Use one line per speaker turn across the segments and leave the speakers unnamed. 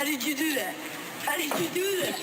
How did you do that? How did you do that?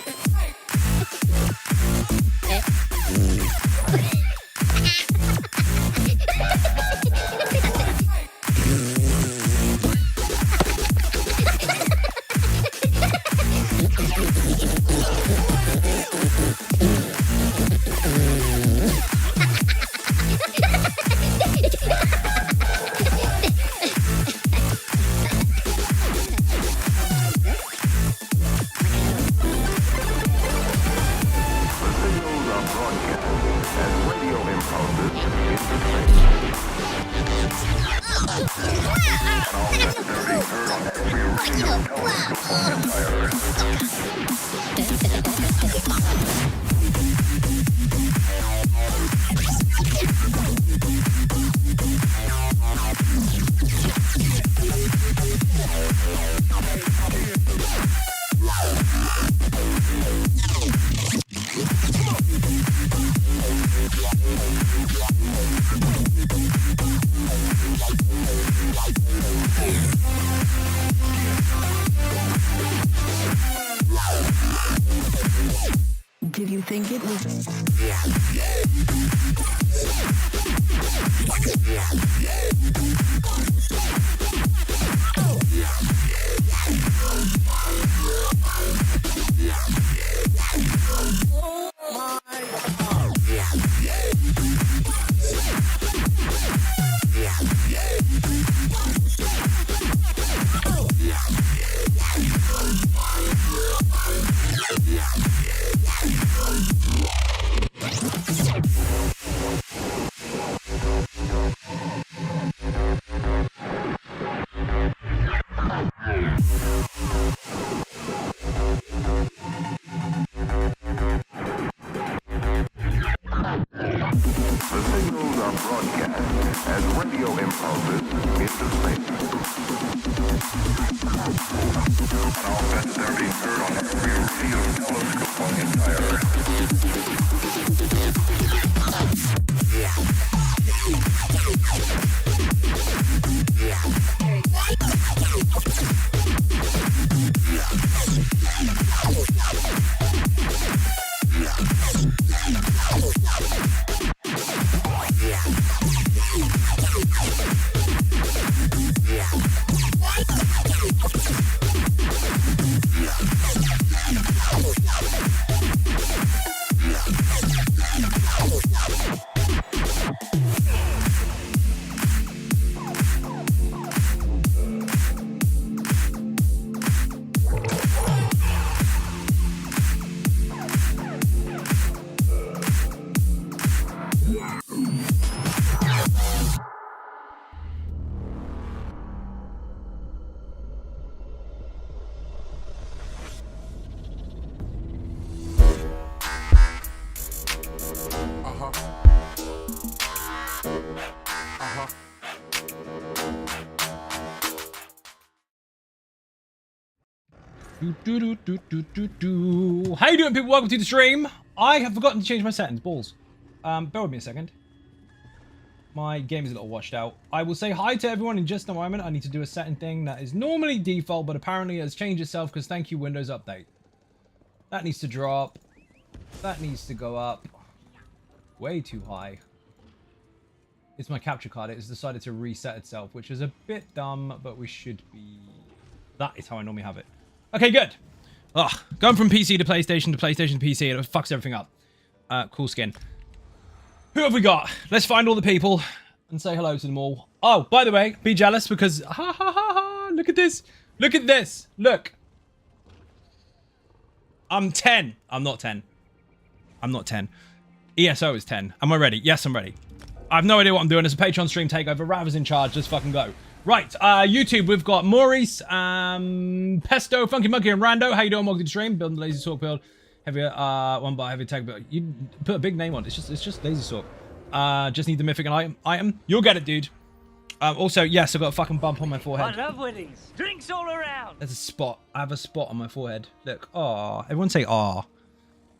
Did you think it was?
How you doing, people? Welcome to the stream. I have forgotten to change my settings. Balls. Bear with me a second. My game is a little washed out. I will say hi to everyone in just a moment. I need to do a setting thing that is normally default, but apparently has changed itself because thank you, Windows Update. That needs to drop. That needs to go up. Way too high. It's my capture card. It has decided to reset itself, which is a bit dumb, but we should be... That is how I normally have it. Okay, good. Ugh, going from PC to PlayStation to PC, and it fucks everything up. Cool skin. Who have we got? Let's find all the people and say hello to them all. Oh, by the way, be jealous because... Ha ha ha ha! Look at this! Look at this! Look! I'm 10. I'm not 10. I'm not 10. ESO is 10. Am I ready? Yes, I'm ready. I have no idea what I'm doing. It's a Patreon stream takeover. Rav in charge. Let's fucking go. Right, YouTube, we've got Maurice, Pesto, Funky Monkey, and Rando. How you doing? Welcome to the stream. Building the Lazy Sork build. Heavy, one bar, heavy tag build. You put a big name on it. It's just Lazy Sork. Just need the mythic item. You'll get it, dude. Also, yes, I've got a fucking bump on my forehead.
I love weddings. Drinks all around.
There's a spot. I have a spot on my forehead. Look. Aw. Everyone say aw.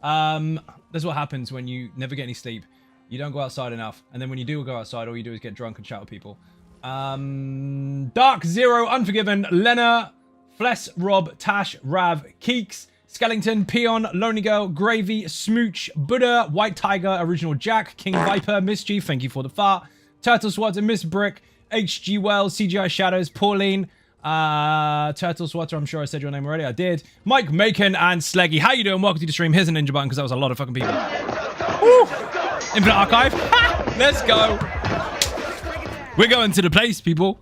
That's what happens when you never get any sleep. You don't go outside enough. And then when you do go outside, all you do is get drunk and shout at people. Dark Zero, Unforgiven, Lena, Fless, Rob, Tash, Rav, Keeks, Skellington, Peon, Lonely Girl, Gravy, Smooch, Buddha, White Tiger, Original Jack, King Viper, Mischief, thank you for the fart, Turtle Swatter, Miss Brick, HG Wells, CGI Shadows, Pauline, Turtle Swatter, I'm sure I said your name already, I did, Mike Macon, and Sleggy. How you doing? Welcome to the stream. Here's a ninja button because that was a lot of fucking people. Woo! Infinite Archive. Let's go. We're going to the place, people.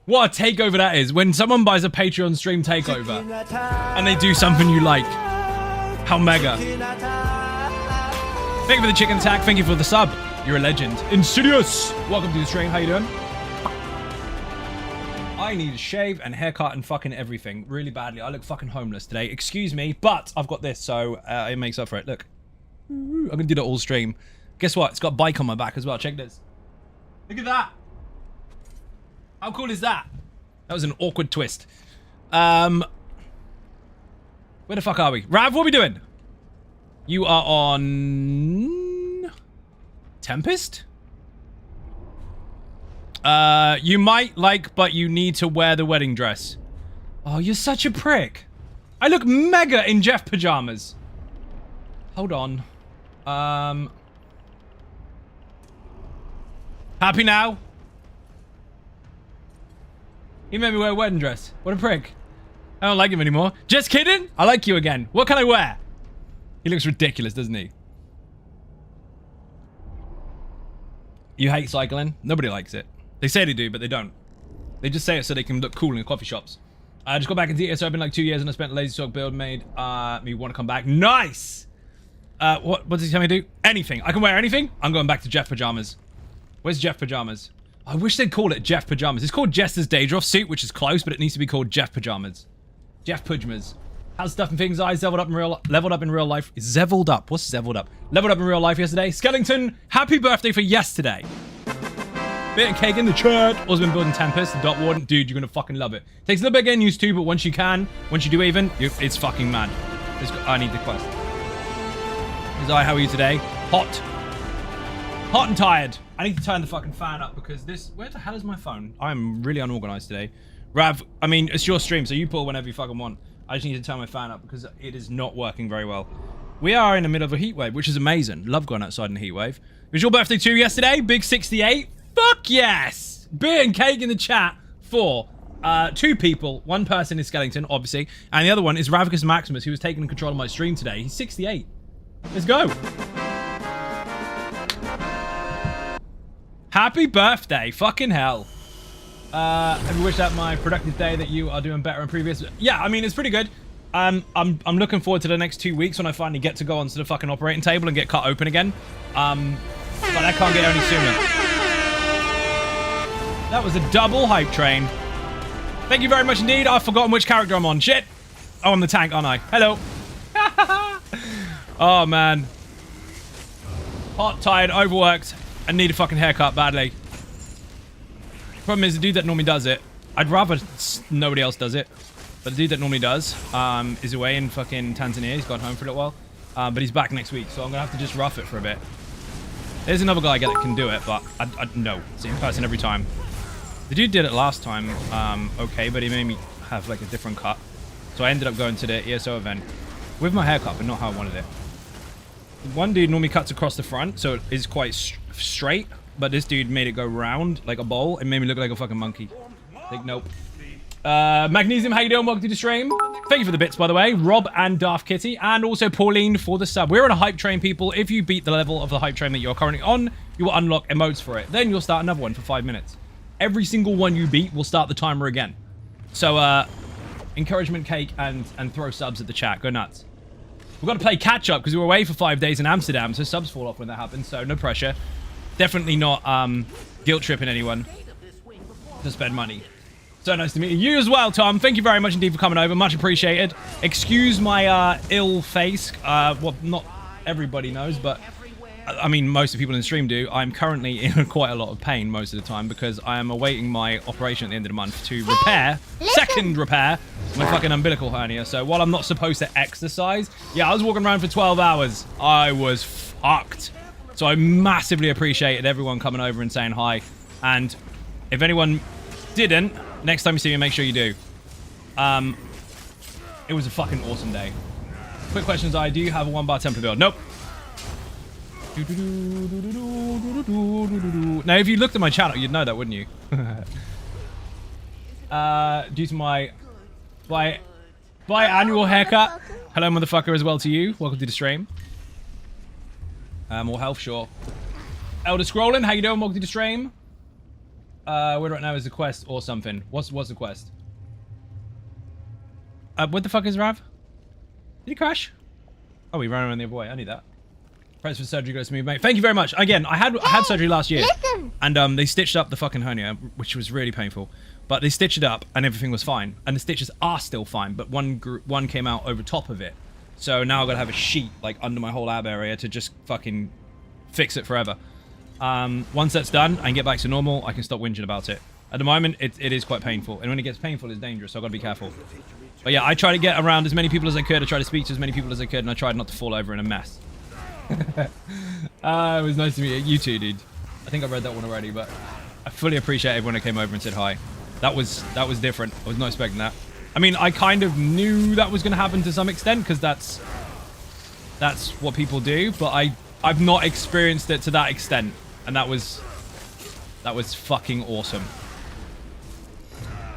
What a takeover that is. When someone buys a Patreon stream takeover and they do something you like. How mega. Thank you for the chicken attack. Thank you for the sub. You're a legend. Insidious. Welcome to the stream. How you doing? I need a shave and haircut and fucking everything really badly. I look fucking homeless today. Excuse me, but I've got this, so it makes up for it. Look. I'm going to do that all stream. Guess what? It's got a bike on my back as well. Check this. Look at that. How cool is that? That was an awkward twist. Where the fuck are we? Rav, what are we doing? You are on... Tempest? You might like, but you need to wear the wedding dress. Oh, you're such a prick. I look mega in Jeff pajamas. Hold on. Happy now? He made me wear a wedding dress. What a prick. I don't like him anymore. Just kidding. I like you again. What can I wear? He looks ridiculous, doesn't he? You hate cycling? Nobody likes it. They say they do, but they don't. They just say it so they can look cool in the coffee shops. I just got back into ESO. I've been like 2 years and I spent a lazy talk build made me want to come back. Nice! What does he tell me to do? Anything. I can wear anything? I'm going back to Jeff pajamas. Where's Jeff pajamas? I wish they'd call it Jeff pajamas. It's called Jester's Daydroff suit, which is close, but it needs to be called Jeff pajamas. Jeff pajamas. How's stuff and things? I leveled up in real life. Zeveled up. What's zeveled up? Leveled up in real life yesterday. Skellington, happy birthday for yesterday. Bit of cake in the chat. Also been building Tempest, the Dot Warden. Dude, you're gonna fucking love it. Takes a little bit of getting used to, but once you do even, it's fucking mad. I need the quest. Zai, how are you today? Hot and tired. I need to turn the fucking fan up because this... Where the hell is my phone? I'm really unorganized today. Rav, I mean, it's your stream, so you pull whenever you fucking want. I just need to turn my fan up because it is not working very well. We are in the middle of a heat wave, which is amazing. Love going outside in a heat wave. It was your birthday too yesterday? Big 68? Fuck yes! Beer and cake in the chat for 2 people. One person is Skellington, obviously. And the other one is Ravicus Maximus, who was taking control of my stream today. He's 68. Let's go. Happy birthday. Fucking hell. Have you wished out my productive day that you are doing better than previous? Yeah, I mean, it's pretty good. I'm looking forward to the next 2 weeks when I finally get to go onto the fucking operating table and get cut open again. But I can't get any sooner. That was a double hype train. Thank you very much indeed. I've forgotten which character I'm on. Shit. Oh, I'm the tank, aren't I? Hello. Oh, man. Hot, tired, overworked, and need a fucking haircut badly. Problem is, the dude that normally does it, I'd rather nobody else does it, but the dude that normally does is away in fucking Tanzania. He's gone home for a little while, but he's back next week, so I'm gonna have to just rough it for a bit. There's another guy that can do it, but no, same person every time. The dude did it last time, okay, but he made me have like a different cut, so I ended up going to the ESO event with my haircut, but not how I wanted it. One dude normally cuts across the front, so it is quite straight. But this dude made it go round like a bowl and made me look like a fucking monkey. Like, nope. Magnesium, how you doing? Welcome to the stream. Thank you for the bits, by the way. Rob and Darth Kitty, and also Pauline for the sub. We're on a hype train, people. If you beat the level of the hype train that you're currently on, you will unlock emotes for it. Then you'll start another one for 5 minutes. Every single one you beat will start the timer again. So, encouragement cake and throw subs at the chat. Go nuts. We've got to play catch up because we were away for 5 days in Amsterdam, so subs fall off when that happens, so no pressure. Definitely not guilt tripping anyone to spend money. So nice to meet you. You as well, Tom. Thank you very much indeed for coming over. Much appreciated. Excuse my ill face. Well, not everybody knows, but I mean, most of the people in the stream do. I'm currently in quite a lot of pain most of the time because I am awaiting my operation at the end of the month to repair, second repair, my fucking umbilical hernia. So while I'm not supposed to exercise, yeah, I was walking around for 12 hours. I was fucked. So I massively appreciated everyone coming over and saying hi. And if anyone didn't, next time you see me, make sure you do. It was a fucking awesome day. Quick questions, do you have a 1-bar template build? Nope. Now, if you looked at my channel, you'd know that, wouldn't you? Due to my biannual haircut. Hello, motherfucker, as well to you. Welcome to the stream. More health, sure. Elder Scrolling, how you doing? Welcome to the stream. Where right now is the quest or something. What's the quest? What the fuck is Rav? Did he crash? Oh, he ran around the other way. I knew that. Press for surgery goes smooth, mate. Thank you very much. Again, I had surgery last year. And they stitched up the fucking hernia, which was really painful. But they stitched it up and everything was fine. And the stitches are still fine, but one came out over top of it. So now I've got to have a sheet like under my whole ab area to just fucking fix it forever. Once that's done, I can get back to normal. I can stop whinging about it. At the moment, it is quite painful. And when it gets painful, it's dangerous, so I've got to be careful. But yeah, I try to get around as many people as I could. I try to speak to as many people as I could, and I tried not to fall over in a mess. It was nice to meet you too, dude. I think I read that one already, but I fully appreciate everyone that came over and said hi. That was different. I was not expecting that. I mean, I kind of knew that was going to happen to some extent, because that's what people do, but I've not experienced it to that extent, and that was fucking awesome.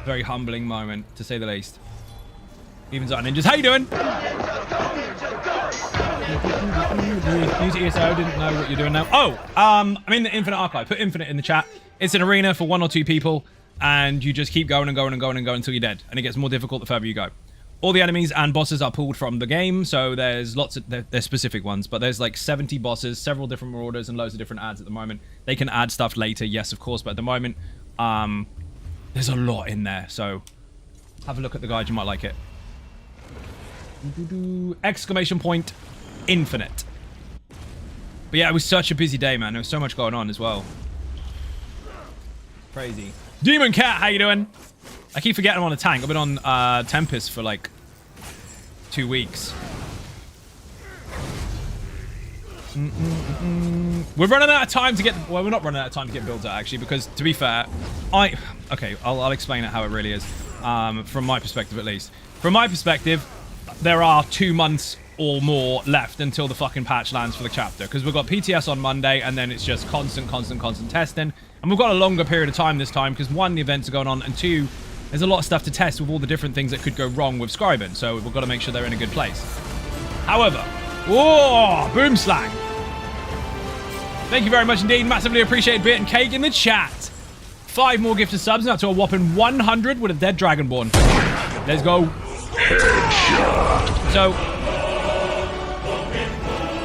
Very humbling moment, to say the least. Even Zot Ninjas, how you doing? Use ESO, didn't know what you're doing now. Oh, I'm in the Infinite Archive. Put Infinite in the chat. It's an arena for 1 or 2 people, and you just keep going and going and going and going until you're dead, and it gets more difficult the further you go. All the enemies and bosses are pulled from the game, so there's lots of there's specific ones, but there's like 70 bosses, several different marauders, and loads of different ads at the moment. They can add stuff later, yes, of course, but at the moment, there's a lot in there, so have a look at the guide, you might like it. Exclamation point, Infinite. But yeah, it was such a busy day, man. There was so much going on as well. Crazy. Demon Cat, how you doing? I keep forgetting I'm on a tank. I've been on Tempest for like 2 weeks. We're running out of time to get... Well, we're not running out of time to get builds out, actually, because, to be fair, Okay, I'll explain it how it really is, from my perspective, at least. From my perspective, there are 2 months or more left until the fucking patch lands for the chapter, because we've got PTS on Monday, and then it's just constant testing. And we've got a longer period of time this time, because 1, the events are going on, and 2, there's a lot of stuff to test with all the different things that could go wrong with Scribing, so we've got to make sure they're in a good place. However, whoa, boom slang. Thank you very much indeed. Massively appreciate Bit and Cake in the chat. 5 more gifted subs, now to a whopping 100 with a dead Dragonborn. Let's go. So,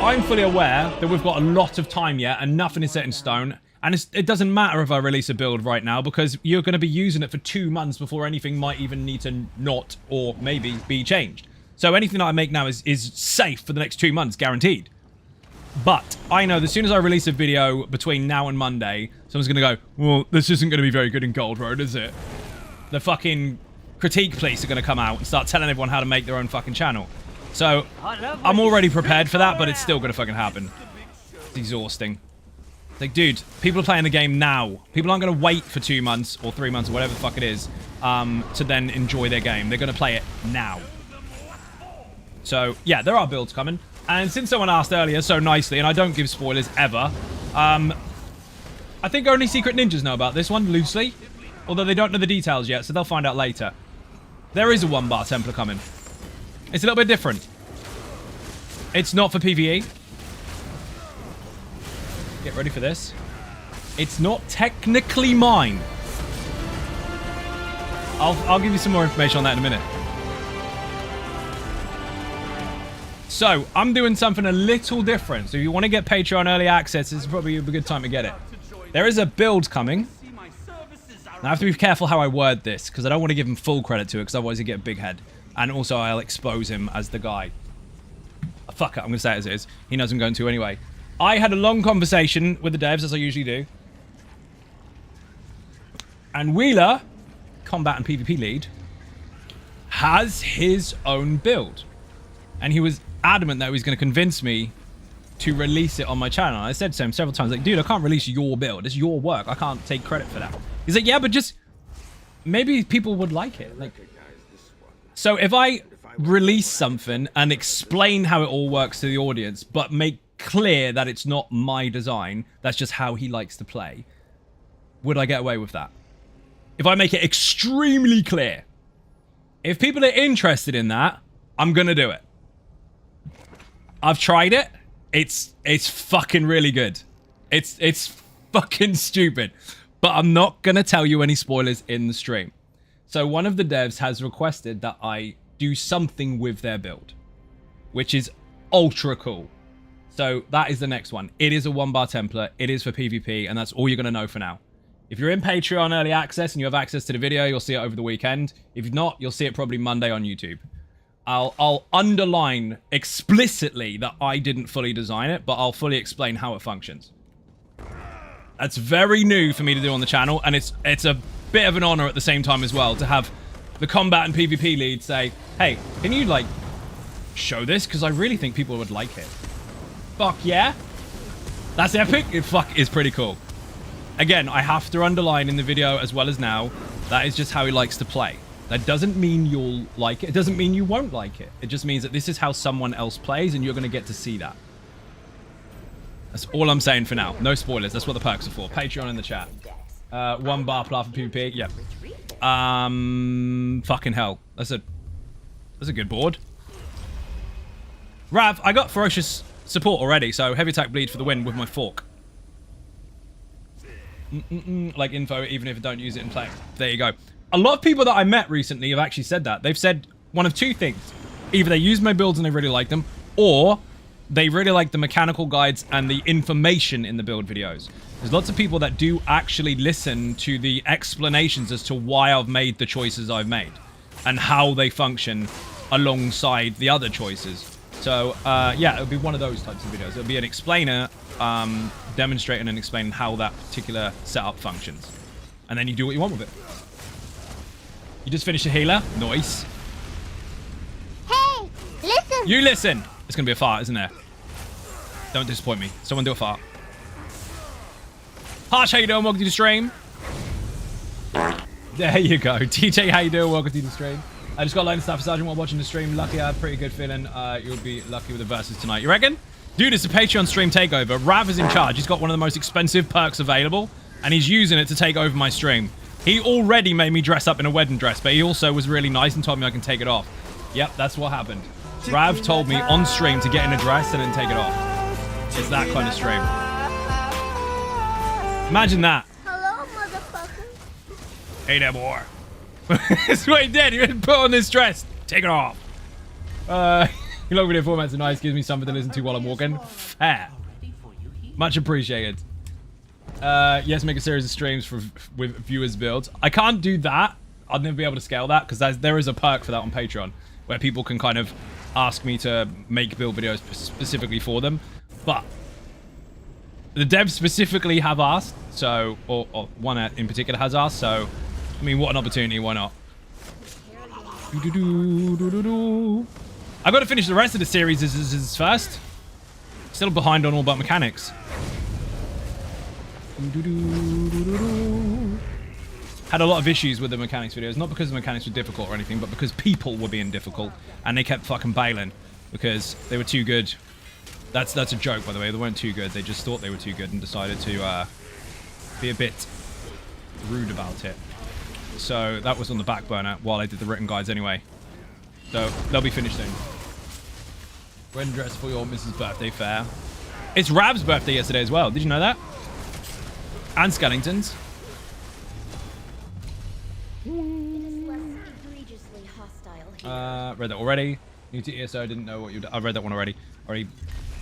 I'm fully aware that we've got a lot of time yet and nothing is set in stone. And it doesn't matter if I release a build right now, because you're going to be using it for 2 months before anything might even need to not or maybe be changed. So anything that I make now is safe for the next 2 months, guaranteed. But I know that as soon as I release a video between now and Monday, someone's going to go, well, this isn't going to be very good in Gold Road, is it? The fucking critique police are going to come out and start telling everyone how to make their own fucking channel. So I'm already prepared for that, but it's still going to fucking happen. It's exhausting. It's like, dude, people are playing the game now. People aren't going to wait for 2 months or 3 months or whatever the fuck it is to then enjoy their game. They're going to play it now. So, yeah, there are builds coming. And since someone asked earlier so nicely, and I don't give spoilers ever, I think only Secret Ninjas know about this one, loosely. Although they don't know the details yet, so they'll find out later. There is a 1-bar Templar coming. It's a little bit different. It's not for PvE. Get ready for this. It's not technically mine. I'll give you some more information on that in a minute. So, I'm doing something a little different. So if you want to get Patreon early access, this is probably a good time to get it. There is a build coming. Now, I have to be careful how I word this, because I don't want to give him full credit to it, because otherwise he'll get a big head. And also, I'll expose him as the guy. Fuck it, I'm going to say it as it is. He knows I'm going to anyway. I had a long conversation with the devs, as I usually do. And Wheeler, combat and PvP lead, has his own build. And he was adamant that he was going to convince me to release it on my channel. I said to him several times, like, dude, I can't release your build. It's your work. I can't take credit for that. He's like, yeah, but just maybe people would like it. Like, so if I release something and explain how it all works to the audience, but make clear that it's not my design, that's just how he likes to play, would I get away with that? If I make it extremely clear. If people are interested in that, I'm gonna do it. I've tried it. It's fucking really good. It's fucking stupid. But I'm not gonna tell you any spoilers in the stream. So one of the devs has requested that I do something with their build, which is ultra cool. So that is the next one. It is a 1-bar template. It is for PvP, and that's all you're gonna know for now. If you're in Patreon early access and you have access to the video, you'll see it over the weekend. If not, you'll see it probably Monday on YouTube. I'll underline explicitly that I didn't fully design it, but I'll fully explain how it functions. That's very new for me to do on the channel, and it's a bit of an honor at the same time as well to have the combat and PvP lead say, hey, can you, like, show this? Because I really think people would like it. Fuck yeah. That's epic. It is pretty cool. Again, I have to underline in the video as well as now, that is just how he likes to play. That doesn't mean you'll like it. It doesn't mean you won't like it. It just means that this is how someone else plays, and you're going to get to see that. That's all I'm saying for now. No spoilers. That's what the perks are for. Patreon in the chat. 1 bar plat for PvP. Yep. Fucking hell. That's a good board. Rav, I got ferocious support already, so heavy attack bleed for the win with my fork. Like info, even if I don't use it in play. There you go. A lot of people that I met recently have actually said that. They've said one of two things. Either they use my builds and they really like them, or they really like the mechanical guides and the information in the build videos. There's lots of people that do actually listen to the explanations as to why I've made the choices I've made and how they function alongside the other choices. So, yeah, it would be one of those types of videos. It would be an explainer demonstrating and explaining how that particular setup functions. And then you do what you want with it. You just finished a healer. Nice.
Hey, listen.
You listen. It's going to be a fart, isn't there? Don't disappoint me. Someone do a fart. Harsh, how you doing? Welcome to the stream. There you go. TJ, how you doing? Welcome to the stream. I just got line of Staff Sergeant while watching the stream. Lucky, I have a pretty good feeling you'll be lucky with the verses tonight. You reckon? Dude, it's a Patreon stream takeover. Rav is in charge. He's got one of the most expensive perks available, and he's using it to take over my stream. He already made me dress up in a wedding dress, but he also was really nice and told me I can take it off. Yep, that's what happened. Rav told me on stream to get in a dress and then take it off. It's that kind of stream. Imagine that.
Hello, motherfucker.
Hey there, boy. That's what he did. He put on this dress. Take it off. Your long video formats are nice. Gives me something to listen to while I'm walking. Fair. Much appreciated. Yes, make a series of streams with viewers' builds. I can't do that. I'll never be able to scale that because there is a perk for that on Patreon where people can kind of ask me to make build videos specifically for them. But the devs specifically have asked, so or one in particular has asked. So, I mean, what an opportunity! Why not? I got to finish the rest of the series as first. Still behind on all but mechanics. Had a lot of issues with the mechanics videos, not because the mechanics were difficult or anything, but because people were being difficult and they kept fucking bailing because they were too good. That's a joke, by the way. They weren't too good. They just thought they were too good and decided to be a bit rude about it. So that was on the back burner while I did the written guides anyway. So they'll be finished soon. Wedding dress for your Mrs. Birthday fair. It's Rav's birthday yesterday as well. Did you know that? And Skellington's. Read that already. New to ESO, didn't know what you. I read that one already.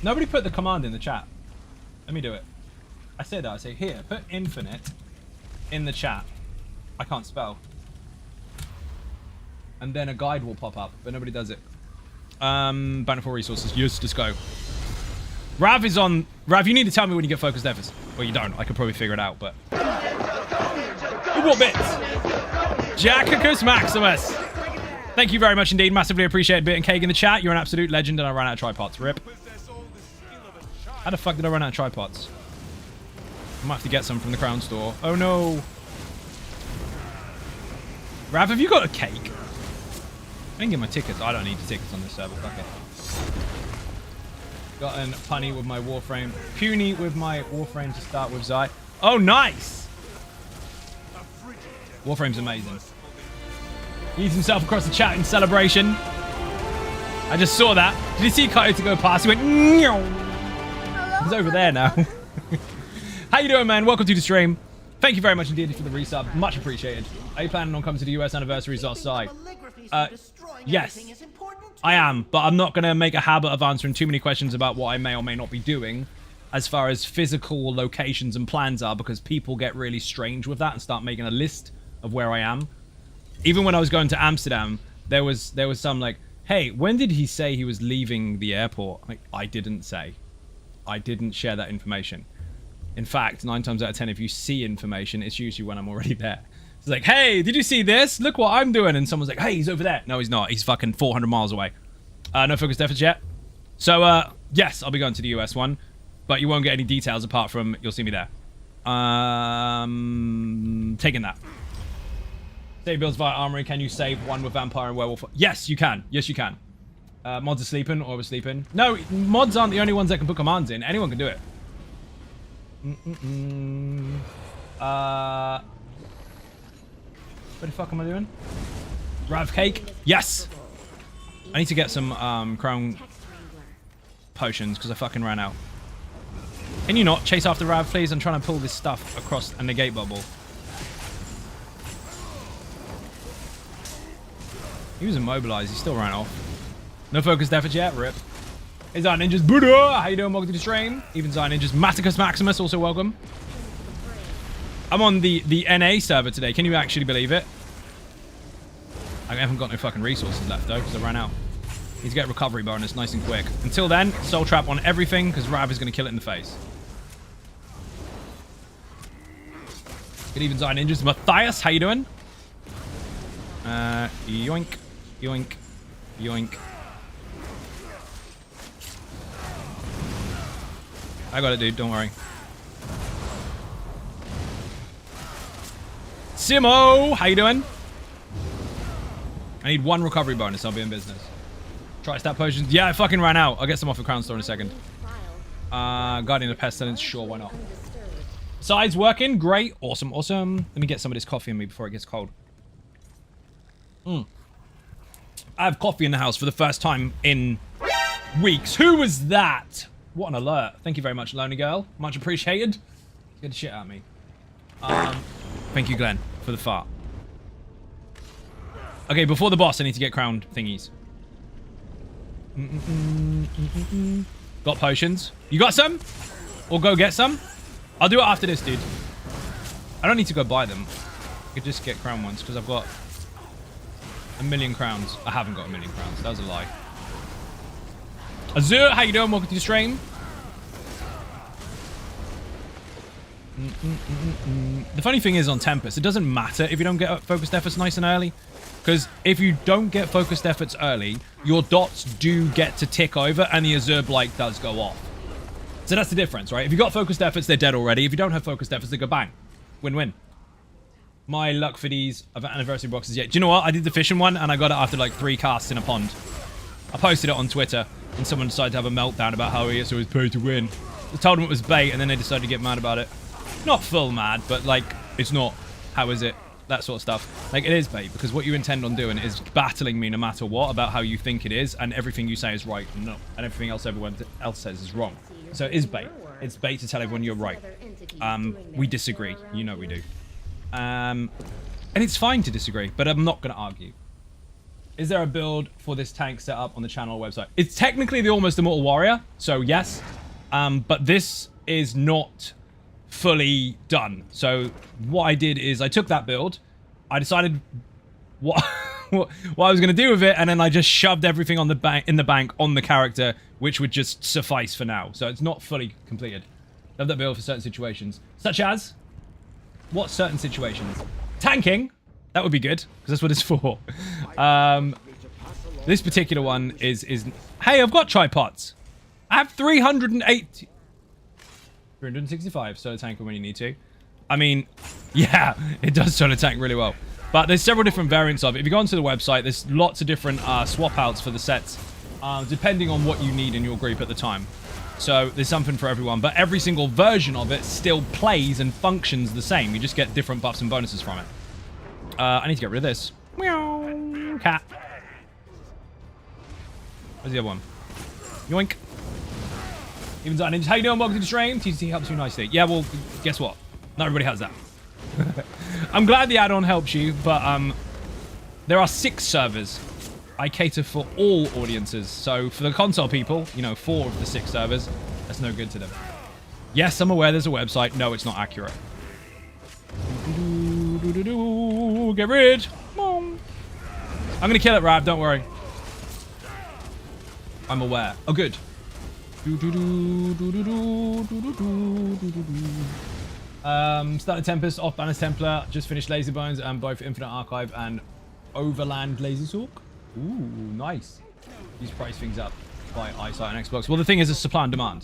Nobody put the command in the chat. Let me do it. I say that. I say here. Put infinite in the chat. I can't spell. And then a guide will pop up, but nobody does it. Banner for resources. Yes, just go. Rav is on. Rav, you need to tell me when you get focused efforts. Well, you don't. I could probably figure it out, but. What bits? Jacicus Maximus. Thank you very much indeed. Massively appreciate Bit and Cake in the chat. You're an absolute legend, and I ran out of tripods. Rip. How the fuck did I run out of tripods? I might have to get some from the Crown store. Oh no. Rav, have you got a cake? can get my tickets. I don't need the tickets on this server. Fuck it. Gotten punny with my Warframe. Puny with my Warframe to start with Zai. Oh, nice! Warframe's amazing. He eats himself across the chat in celebration. I just saw that. Did you see Coyote go past? He went, "Meow." He's over there now. How you doing, man? Welcome to the stream. Thank you very much indeed for the resub. Much appreciated. Are you planning on coming to the US anniversaries outside? Yes, I am, but I'm not going to make a habit of answering too many questions about what I may or may not be doing as far as physical locations and plans are, because people get really strange with that and start making a list of where I am. Even when I was going to Amsterdam, there was some like, hey, when did he say he was leaving the airport? Like, I didn't say. I didn't share that information. In fact, 9 times out of 10, if you see information, it's usually when I'm already there. It's like, hey, did you see this? Look what I'm doing. And someone's like, hey, he's over there. No, he's not. He's fucking 400 miles away. No focused efforts yet. So, yes, I'll be going to the US one. But you won't get any details apart from you'll see me there. Taking that. Save builds via armory. Can you save one with vampire and werewolf? Yes, you can. Yes, you can. Mods are sleeping or we're sleeping. No, mods aren't the only ones that can put commands in. Anyone can do it. What the fuck am I doing? Rav cake? Yes! I need to get some crown potions because I fucking ran out. Can you not chase after Rav, please? I'm trying to pull this stuff across a negate bubble. He was immobilized. He still ran off. No focused effort yet. Rip. Hey, Zion Ninjas. Buddha! How you doing? Welcome to the stream. Even Zion Ninjas. Maticus Maximus, also welcome. I'm on the NA server today. Can you actually believe it? I haven't got no fucking resources left, though, because I ran out. Need to get recovery bonus nice and quick. Until then, Soul Trap on everything, because Rav is going to kill it in the face. Good even Zion Ninjas. Matthias, how you doing? Yoink. Yoink. Yoink. I got it, dude. Don't worry. Simo, how you doing? I need 1 recovery bonus. I'll be in business. Try stat potions. Yeah, I fucking ran out. I'll get some off the Crown Store in a second. Guardian of Pestilence. Sure, why not? Sides working. Great. Awesome. Awesome. Let me get some of this coffee in me before it gets cold. I have coffee in the house for the first time in weeks. Who was that? What an alert. Thank you very much, Lonely Girl. Much appreciated. Get the shit out of me. Thank you, Glenn, for the fart. Okay, before the boss, I need to get crowned thingies. Got potions. You got some? Or go get some? I'll do it after this, dude. I don't need to go buy them. I could just get crown ones, because I've got 1,000,000 crowns. I haven't got 1,000,000 crowns. That was a lie. Azur, how you doing? Welcome to the stream. The funny thing is on Tempest, it doesn't matter if you don't get focused efforts nice and early. Because if you don't get focused efforts early, your dots do get to tick over and the Azur Blight does go off. So that's the difference, right? If you got focused efforts, they're dead already. If you don't have focused efforts, they go bang. Win-win. My luck for these anniversary boxes yet. Do you know what? I did the fishing one and I got it after like 3 casts in a pond. I posted it on Twitter and someone decided to have a meltdown about how ESO was paid to win. I told them it was bait and then they decided to get mad about it. Not full mad, but like, it's not. How is it? That sort of stuff. Like, it is bait because what you intend on doing is battling me no matter what about how you think it is, and everything you say is right and no, and everything else everyone else says is wrong. So it is bait. It's bait to tell everyone you're right. We disagree. You know we do. And it's fine to disagree, but I'm not going to argue. Is there a build for this tank set up on the channel website? It's technically the Almost Immortal Warrior, so yes. But this is not fully done. So what I did is I took that build, I decided what what I was going to do with it, and then I just shoved everything on the bank on the character, which would just suffice for now. So it's not fully completed. Love that build for certain situations, such as what certain situations? Tanking. That would be good because that's what it's for. This particular one is hey, I've got tripods. I have 380. 365, so tank when you need to. I mean, yeah, it does solo tank really well. But there's several different variants of it. If you go onto the website, there's lots of different swap outs for the sets, depending on what you need in your group at the time. So there's something for everyone, but every single version of it still plays and functions the same. You just get different buffs and bonuses from it. I need to get rid of this. Meow. Cat. Where's the other one? Yoink. Even Zion Ninjas, how you doing? Welcome to the stream. TCT helps you nicely. Yeah, well, guess what? Not everybody has that. I'm glad the add-on helps you, but there are 6 servers. I cater for all audiences. So for the console people, you know, 4 of the 6 servers, that's no good to them. Yes, I'm aware there's a website. No, it's not accurate. Get rid. I'm going to kill it, Rav. Don't worry. I'm aware. Oh, good. Started Tempest, off Banner's Templar, just finished Lazy Bones, and both Infinite Archive and Overland Lazy Sork. Ooh, nice. These price things up by Eyesight and Xbox. Well, the thing is, it's supply and demand.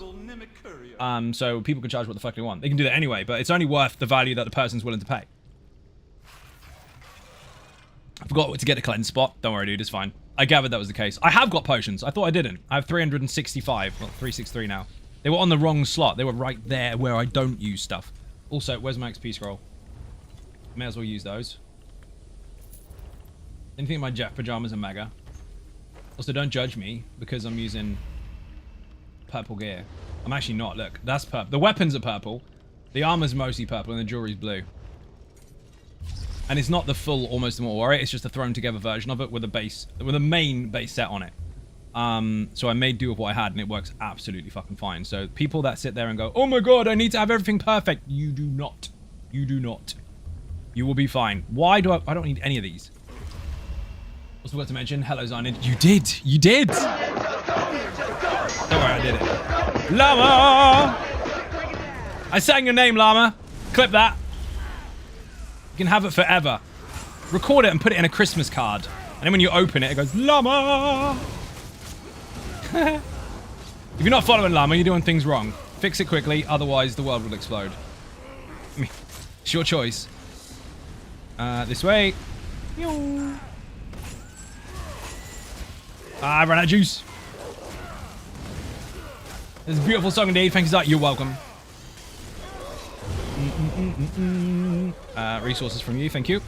So people can charge what the fuck they want. They can do that anyway, but it's only worth the value that the person's willing to pay. I forgot to get a cleanse spot. Don't worry, dude, it's fine. I gathered that was the case. I have got potions. I thought I didn't. I have 365. Well, 363 now. They were on the wrong slot. They were right there where I don't use stuff. Also, where's my XP scroll? May as well use those. Anything in my Jeff pajamas are mega. Also, don't judge me because I'm using purple gear. I'm actually not. Look, that's purple. The weapons are purple. The armor's mostly purple and the jewelry's blue. And it's not the full Almost Immortal Warrior. It's just a thrown together version of it with a base, with a main base set on it. So I made do with what I had and it works absolutely fucking fine. So people that sit there and go, oh my god, I need to have everything perfect. You do not. You do not. You will be fine. Why do I don't need any of these. Also forgot to mention, hello Zion. You did. You did. Don't worry, I did it. Llama! I sang your name, Llama. Clip that. You can have it forever. Record it and put it in a Christmas card. And then when you open it, it goes, Llama! If you're not following Llama, you're doing things wrong. Fix it quickly, otherwise the world will explode. I mean, it's your choice. This way. I ran out of juice. This is a beautiful song indeed. Thank you, Zach. You're welcome. Resources from you. Thank you.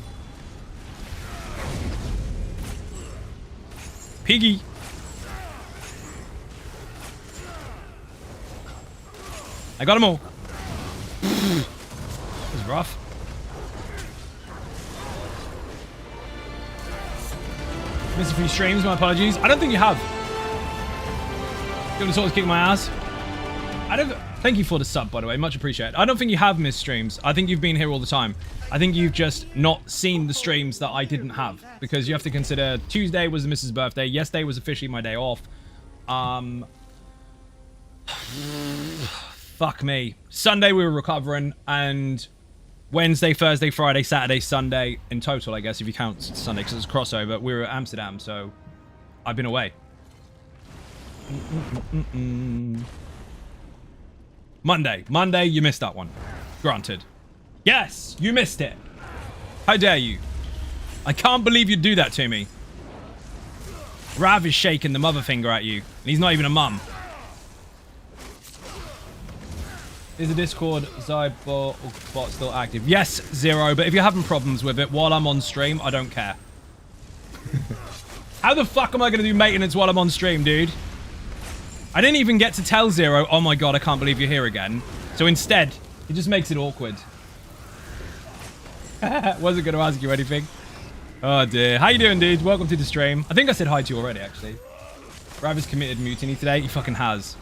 Piggy. I got them all. This is rough. Missed a few streams, my apologies. I don't think you have. Gonna sort of kick my ass. I don't. Thank you for the sub, by the way. Much appreciated. I don't think you have missed streams. I think you've been here all the time. I think you've just not seen the streams that I didn't have. Because you have to consider Tuesday was the missus' birthday. Yesterday was officially my day off. Fuck me. Sunday we were recovering. And Wednesday, Thursday, Friday, Saturday, Sunday. In total, I guess, if you count Sunday. Because it's a crossover. We were at Amsterdam. So I've been away. Monday, you missed that one. Granted. Yes, you missed it. How dare you? I can't believe you'd do that to me. Rav is shaking the mother finger at you. And he's not even a mum. Is the Discord Zybot bot still active? Yes, Zero, but if you're having problems with it while I'm on stream, I don't care. How the fuck am I going to do maintenance while I'm on stream, dude? I didn't even get to tell Zero, oh my god, I can't believe you're here again. So instead, it just makes it awkward. Wasn't going to ask you anything. Oh dear. How you doing, dude? Welcome to the stream. I think I said hi to you already, actually. Rav has committed mutiny today. He fucking has.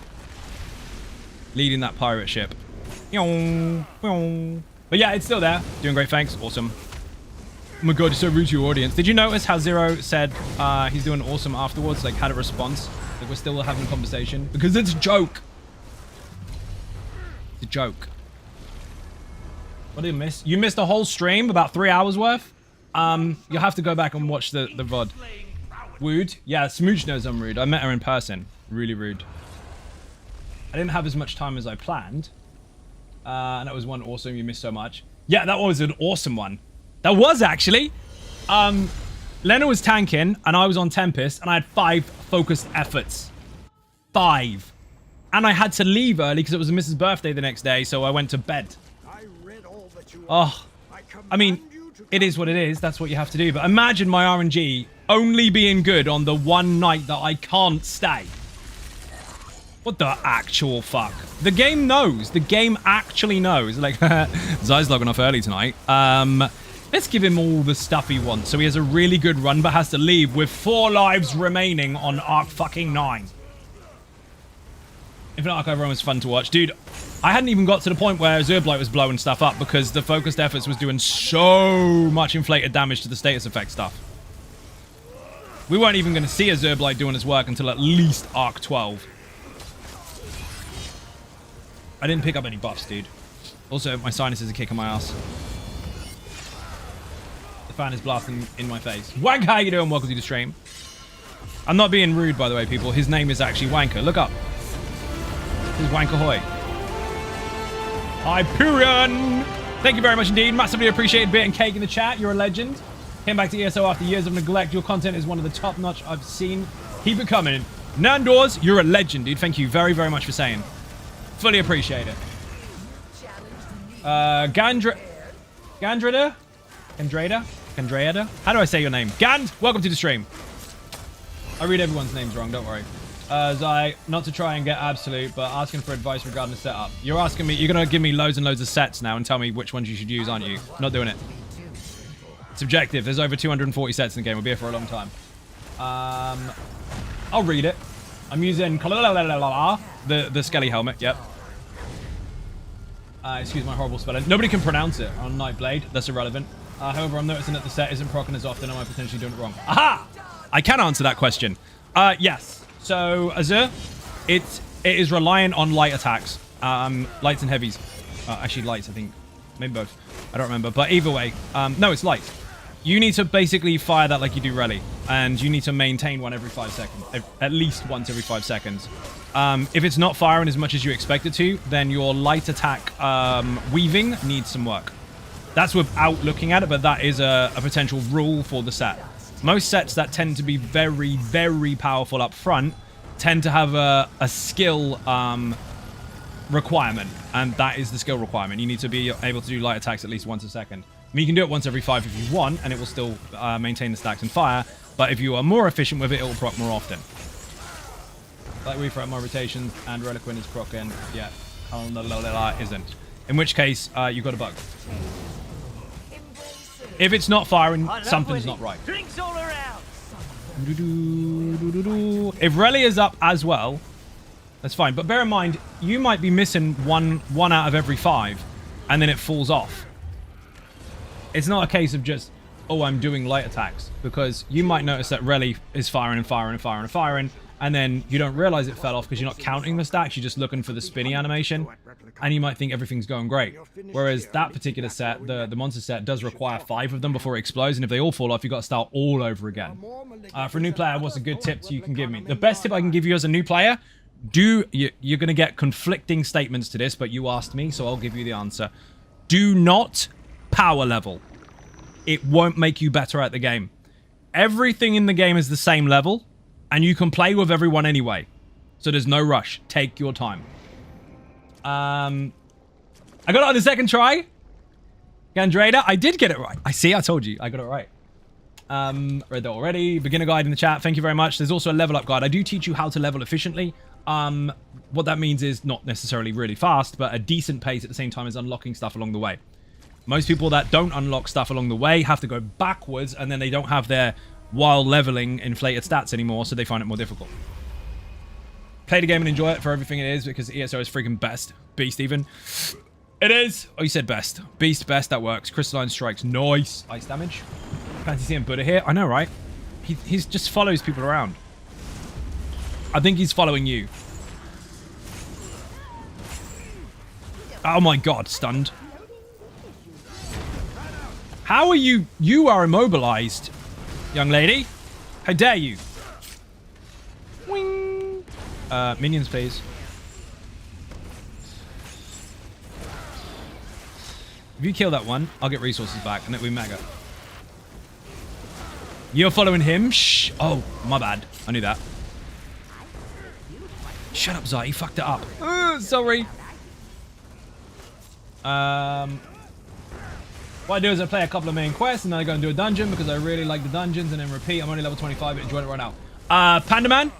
Leading that pirate ship. But yeah, it's still there. Doing great, thanks. Awesome. Oh my god, you're so rude to your audience. Did you notice how Zero said he's doing awesome afterwards? Like, had a response? Like, we're still having a conversation? Because it's a joke. It's a joke. What did you miss? You missed a whole stream, about 3 hours worth? You'll have to go back and watch the VOD. Rude? Yeah, Smooch knows I'm rude. I met her in person. Really rude. I didn't have as much time as I planned. And that was one awesome. You missed so much. Yeah, that was an awesome one. That was, actually. Lena was tanking, and I was on Tempest, and I had 5 focused efforts. 5. And I had to leave early because it was Mrs. birthday the next day, so I went to bed. Oh, I mean, it is what it is. That's what you have to do. But imagine my RNG only being good on the one night that I can't stay. What the actual fuck? The game knows. The game actually knows. Like, Zai's logging off early tonight. Let's give him all the stuff he wants. So he has a really good run, but has to leave with 4 lives remaining on Arc fucking 9. Infinite Archive Run was fun to watch. Dude, I hadn't even got to the point where Zerblight was blowing stuff up because the focused efforts was doing so much inflated damage to the status effect stuff. We weren't even going to see a Zerblight doing his work until at least Arc 12. I didn't pick up any buffs, dude. Also, my sinuses are kicking my ass. The fan is blasting in my face. Wank, how you doing? Welcome to the stream. I'm not being rude, by the way, people. His name is actually Wanker. Look up. This is Wanker Hoy. Hyperion! Thank you very much indeed. Massively appreciated Bit and Cake in the chat. You're a legend. Came back to ESO after years of neglect. Your content is one of the top notch I've seen. Keep it coming. Nandoors, you're a legend, dude. Thank you very, very much for saying. Fully appreciate it. Gandrada? How do I say your name? Gand, welcome to the stream. I read everyone's names wrong, don't worry. Zai, not to try and get absolute, but asking for advice regarding the setup. You're asking me, you're going to give me loads and loads of sets now and tell me which ones you should use, aren't you? Not doing it. It's objective. There's over 240 sets in the game. We'll be here for a long time. I'll read it. I'm using the Skelly helmet, yep. Excuse my horrible spelling. Nobody can pronounce it on Nightblade. That's irrelevant. However, I'm noticing that the set isn't proccing as often. Am I potentially doing it wrong? Aha! I can answer that question. Yes. So, Azure, it is reliant on light attacks. Lights and heavies. Actually, lights, I think. Maybe both. I don't remember. But either way, no, it's light. You need to basically fire that like you do rally. And you need to maintain one every 5 seconds. At least once every 5 seconds. If it's not firing as much as you expect it to, then your light attack weaving needs some work. That's without looking at it, but that is a potential rule for the set. Most sets that tend to be very, very powerful up front tend to have a skill requirement, and that is the skill requirement. You need to be able to do light attacks at least once a second. I mean, you can do it once every 5 if you want, and it will still maintain the stacks and fire, but if you are more efficient with it, it will proc more often. Like refresh more rotations, and Reliquin is proccing, yeah. Isn't. In which case, you've got a bug. If it's not firing, something's not right.
Drinks all around.
If Rally is up as well, that's fine. But bear in mind, you might be missing one out of every 5, and then it falls off. It's not a case of just, oh, I'm doing light attacks, because you might notice that Rally is firing and firing and firing and firing, and then you don't realize it fell off because you're not counting the stacks. You're just looking for the spinny animation, and you might think everything's going great. Whereas that particular set, the monster set, does require 5 of them before it explodes, and if they all fall off, you've got to start all over again. For a new player, what's a good tip you can give me? The best tip I can give you as a new player, you're going to get conflicting statements to this, but you asked me, so I'll give you the answer. Do not power level. It won't make you better at the game. Everything in the game is the same level, and you can play with everyone anyway. So there's no rush. Take your time. I got it on the second try. Gandrada, I did get it right. I told you. I got it right. Read that already. Beginner guide in the chat. Thank you very much. There's also a level up guide. I do teach you how to level efficiently. What that means is not necessarily really fast, but a decent pace at the same time as unlocking stuff along the way. Most people that don't unlock stuff along the way have to go backwards, and then they don't have their while leveling inflated stats anymore, so they find it more difficult. Play the game and enjoy it for everything it is, because ESO is freaking best. Beast even. It is. Oh, you said best. Beast, best. That works. Crystalline strikes. Nice. Ice damage. Fancy seeing Buddha here. I know, right? He just follows people around. I think he's following you. Oh my god, stunned. How are you? You are immobilized, young lady. How dare you? Wing. Minions, please. If you kill that one, I'll get resources back, and it'll be mega. You're following him? Shh. Oh, my bad. I knew that. Shut up, Zai. You fucked it up. Sorry. What I do is I play a couple of main quests and then I go and do a dungeon because I really like the dungeons and then repeat. I'm only level 25, but enjoying it right now. Panda Man?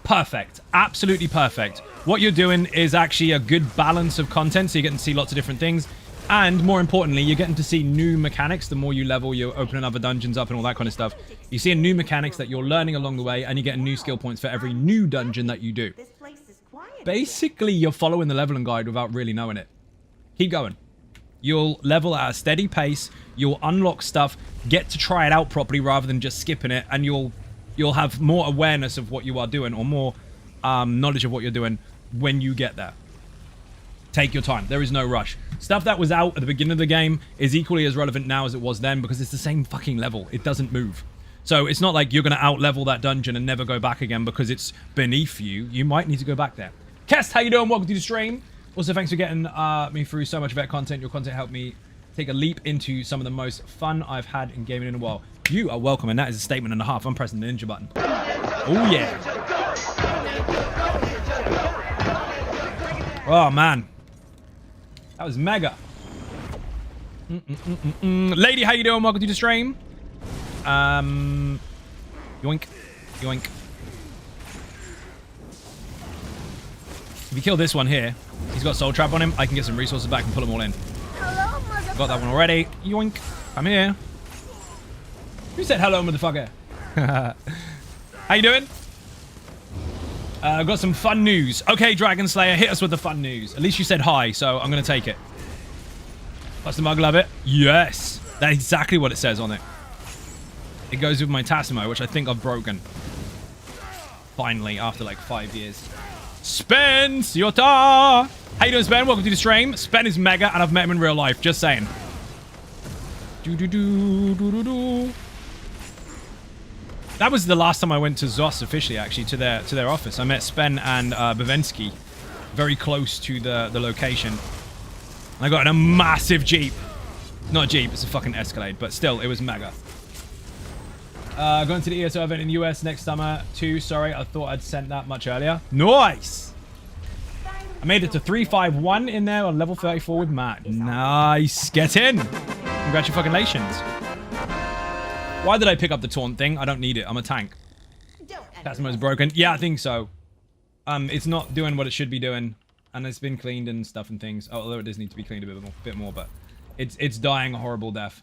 Perfect. Absolutely perfect. What you're doing is actually a good balance of content, so you're getting to see lots of different things. And more importantly, you're getting to see new mechanics. The more you level, you're opening other dungeons up and all that kind of stuff. You're seeing new mechanics that you're learning along the way, and you're getting new skill points for every new dungeon that you do. Basically, you're following the leveling guide without really knowing it. Keep going. You'll level at a steady pace. You'll unlock stuff, get to try it out properly rather than just skipping it, and you'll have more awareness of what you are doing, or more knowledge of what you're doing when you get there. Take your time. There is no rush. Stuff that was out at the beginning of the game is equally as relevant now as it was then because it's the same fucking level. It doesn't move. So it's not like you're going to out-level that dungeon and never go back again because it's beneath you. You might need to go back there. Kest, how you doing? Welcome to the stream. Also, thanks for getting me through so much of that content. Your content helped me take a leap into some of the most fun I've had in gaming in a while. You are welcome, and that is a statement and a half. I'm pressing the ninja button. Oh, yeah. Oh, man. That was mega. Lady, how you doing? Welcome to the stream. Yoink. Yoink. If you kill this one here, he's got soul trap on him. I can get some resources back and pull them all in.
Hello, motherfucker.
Got that one already. Yoink. Come here. Who said hello, motherfucker? How you doing? Got some fun news. Okay, Dragon Slayer, hit us with the fun news. At least you said hi, so I'm going to take it. What's the mug love it? Yes. That's exactly what it says on it. It goes with my Tassimo, which I think I've broken. Finally, after like 5 years. Spen, Siota! How you doing, Spen? Welcome to the stream. Spen is mega, and I've met him in real life. Just saying. Do-do-do, That was the last time I went to Zos officially, actually, to their office. I met Spen and Bavensky very close to the location. I got in a massive Jeep. Not a Jeep, it's a fucking Escalade, but still, it was mega. Going to the ESO event in the US next summer, too. Sorry, I thought I'd sent that much earlier. Nice! I made it to 351 in there on level 34 with Matt. Nice! Get in! Congratulations. Why did I pick up the taunt thing? I don't need it. I'm a tank. Tassimo's broken. Yeah, I think so. It's not doing what it should be doing. And it's been cleaned and stuff and things. Although it does need to be cleaned a bit more, but it's dying a horrible death.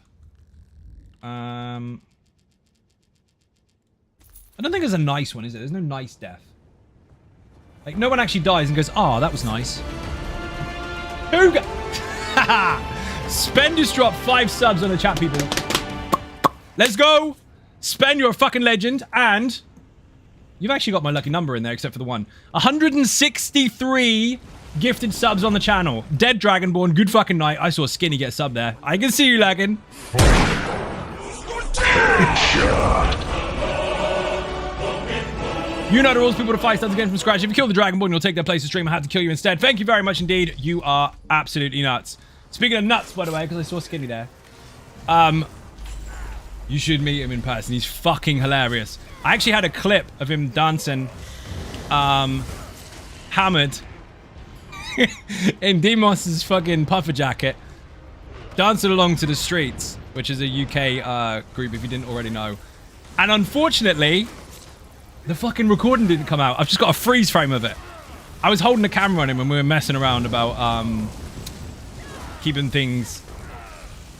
I don't think there's a nice one, is it? There's no nice death. Like, no one actually dies and goes, oh, that was nice. Who got... Spen just dropped 5 subs on the chat, people. Let's go. Spen, you're a fucking legend. And you've actually got my lucky number in there, except for the one. 163 gifted subs on the channel. Dead Dragonborn, good fucking night. I saw Skinny get a sub there. I can see you lagging. You know the rules, people to fight stuns again from scratch. If you kill the Dragonborn, you'll take their place to stream. I have to kill you instead. Thank you very much indeed. You are absolutely nuts. Speaking of nuts, by the way, because I saw Skinny there. You should meet him in person. He's fucking hilarious. I actually had a clip of him dancing hammered in Demos's fucking puffer jacket, dancing along to the streets, which is a UK group if you didn't already know. And unfortunately, the fucking recording didn't come out. I've just got a freeze frame of it. I was holding the camera on him when we were messing around about keeping things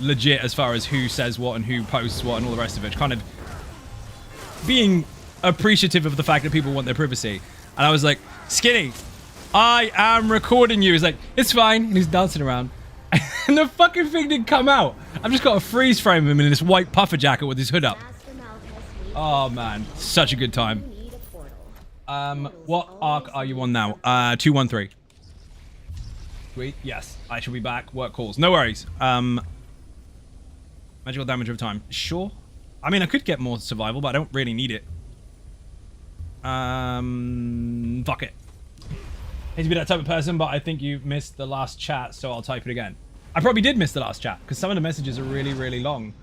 legit as far as who says what and who posts what and all the rest of it. Kind of being appreciative of the fact that people want their privacy. And I was like, Skinny, I am recording you. He's like, it's fine. And he's dancing around. And the fucking thing didn't come out. I've just got a freeze frame of him in this white puffer jacket with his hood up. Oh, man. Such a good time. What arc are you on now? 213. Sweet. Yes. I shall be back. Work calls. No worries. Magical damage over time. Sure. I mean, I could get more survival, but I don't really need it. Fuck it. Hate to be that type of person, but I think you missed the last chat, so I'll type it again. I probably did miss the last chat, because some of the messages are really, really long.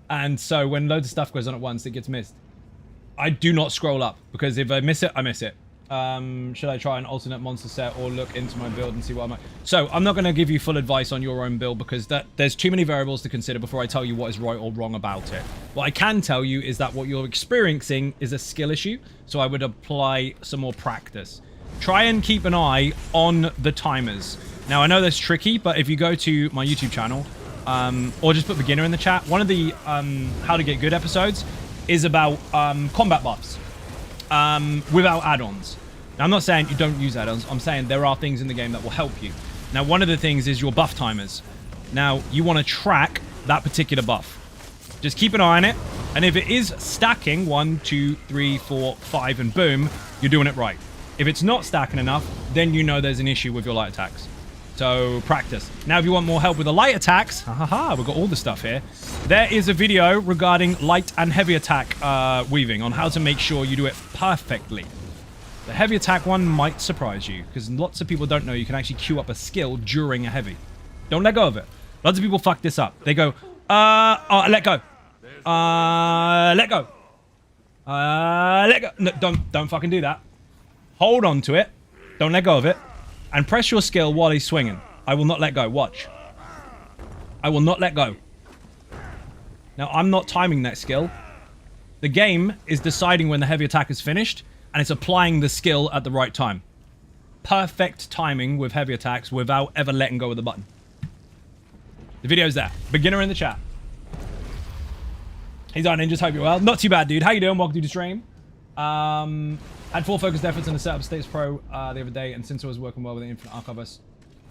And so when loads of stuff goes on at once, it gets missed. I do not scroll up because if I miss it, I miss it. Should I try an alternate monster set or look into my build and see what I might... So I'm not going to give you full advice on your own build because there's too many variables to consider before I tell you what is right or wrong about it. What I can tell you is that what you're experiencing is a skill issue. So I would apply some more practice. Try and keep an eye on the timers. Now I know that's tricky, but if you go to my YouTube channel, or just put beginner in the chat, one of the how to get good episodes is about combat buffs without add-ons. Now, I'm not saying you don't use add-ons. I'm saying there are things in the game that will help you. Now, one of the things is your buff timers. Now, you want to track that particular buff. Just keep an eye on it. And if it is stacking 1, 2, 3, 4, 5, and boom, you're doing it right. If it's not stacking enough, then you know there's an issue with your light attacks. So practice. Now, if you want more help with the light attacks, we've got all the stuff here. There is a video regarding light and heavy attack weaving on how to make sure you do it perfectly. The heavy attack one might surprise you because lots of people don't know you can actually queue up a skill during a heavy. Don't let go of it. Lots of people fuck this up. They go, let go. Let go. Let go. No, don't fucking do that. Hold on to it. Don't let go of it. And press your skill while he's swinging. I will not let go. Watch. I will not let go. Now, I'm not timing that skill. The game is deciding when the heavy attack is finished, and it's applying the skill at the right time. Perfect timing with heavy attacks without ever letting go of the button. The video's there. Beginner in the chat. He's on Ninjas. Hope you're well. Not too bad, dude. How you doing? Welcome to the stream. Had full focused efforts in the setup of Status Pro the other day, and since I was working well with the Infinite Archivist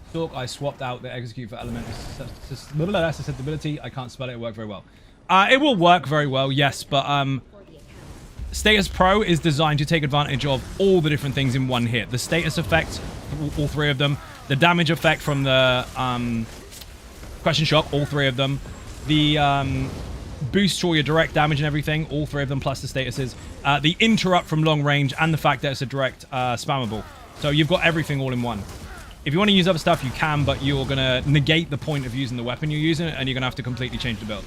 Stalk, I swapped out the execute for element susceptibility. I can't spell it. It worked very well. It will work very well, yes, but Status Pro is designed to take advantage of all the different things in one hit. The status effect, all three of them. The damage effect from the Question Shock, all three of them. The boost to all your direct damage and everything, all three of them, plus the statuses. The interrupt from long range, and the fact that it's a direct spammable. So you've got everything all in one. If you want to use other stuff, you can, but you're going to negate the point of using the weapon you're using, and you're going to have to completely change the build.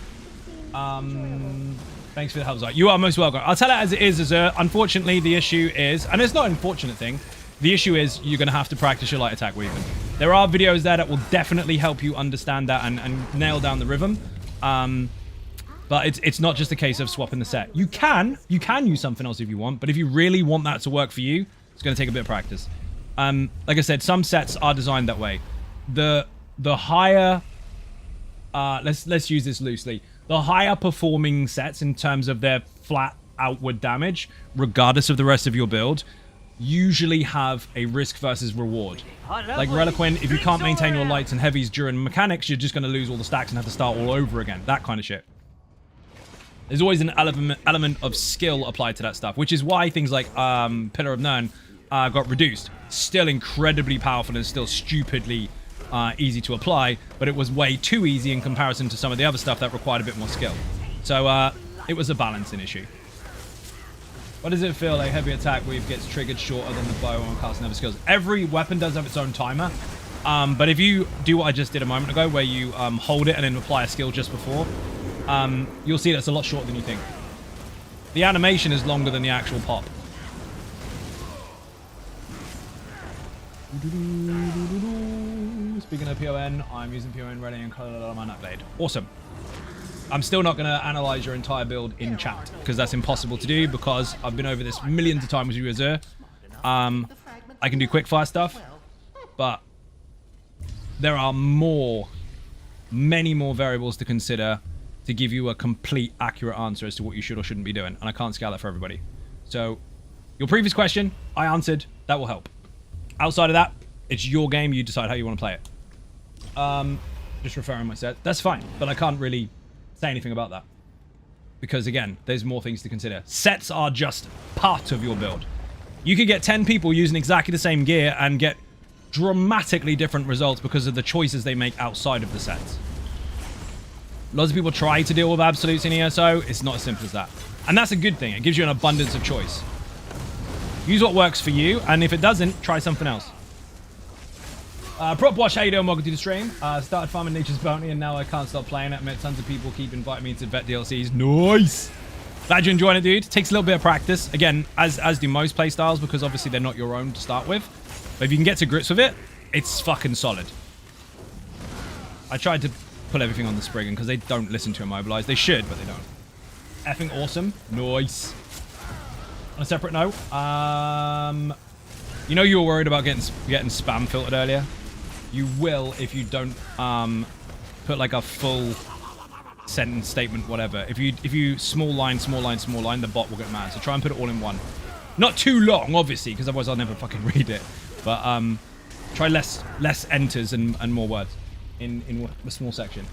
Thanks for the help, Zai. You are most welcome. I'll tell it as it is, Azur. Unfortunately, the issue is, and it's not an unfortunate thing, the issue is you're going to have to practice your light attack weaving. There are videos there that will definitely help you understand that and nail down the rhythm. But it's not just a case of swapping the set. You can use something else if you want, but if you really want that to work for you, it's going to take a bit of practice. Like I said, some sets are designed that way. The higher, let's use this loosely. The higher performing sets in terms of their flat outward damage, regardless of the rest of your build, usually have a risk versus reward. Like Reliquin, if you can't maintain your lights and heavies during mechanics, you're just going to lose all the stacks and have to start all over again. That kind of shit. There's always an element of skill applied to that stuff, which is why things like Pillar of Nirn got reduced. Still incredibly powerful and still stupidly easy to apply, but it was way too easy in comparison to some of the other stuff that required a bit more skill. So it was a balancing issue. What does it feel like heavy attack weave gets triggered shorter than the bow on casting other skills? Every weapon does have its own timer, but if you do what I just did a moment ago, where you hold it and then apply a skill just before, you'll see that's a lot shorter than you think. The animation is longer than the actual pop. Speaking of PON, I'm using PON ready and color on my Nightblade. Awesome. I'm still not going to analyze your entire build in chat, because that's impossible to do, because I've been over this millions of times with you, Azur. I can do quickfire stuff, but there are many more variables to consider to give you a complete, accurate answer as to what you should or shouldn't be doing, and I can't scale that for everybody. So, your previous question, I answered. That will help. Outside of that, it's your game. You decide how you want to play it. Just referring my set. That's fine, but I can't really say anything about that. Because, again, there's more things to consider. Sets are just part of your build. You could get 10 people using exactly the same gear and get dramatically different results because of the choices they make outside of the sets. Lots of people try to deal with absolutes in ESO. It's not as simple as that. And that's a good thing. It gives you an abundance of choice. Use what works for you, and if it doesn't, try something else. Prop Wash, how you doing? Welcome to the stream. Started farming Nature's Bounty and now I can't stop playing it. I met tons of people keep inviting me to vet DLCs. Nice! Glad you're enjoying it, dude. Takes a little bit of practice. Again, as do most playstyles, because obviously they're not your own to start with. But if you can get to grips with it, it's fucking solid. I tried to pull everything on the Scribing because they don't listen to Immobilize. They should, but they don't. Effing awesome. Nice. On a separate note, you know you were worried about getting spam filtered earlier? You will if you don't put like a full sentence, statement, whatever. If you small line, the bot will get mad. So try and put it all in one. Not too long, obviously, because otherwise I'll never fucking read it. But try less enters and more words in a small section.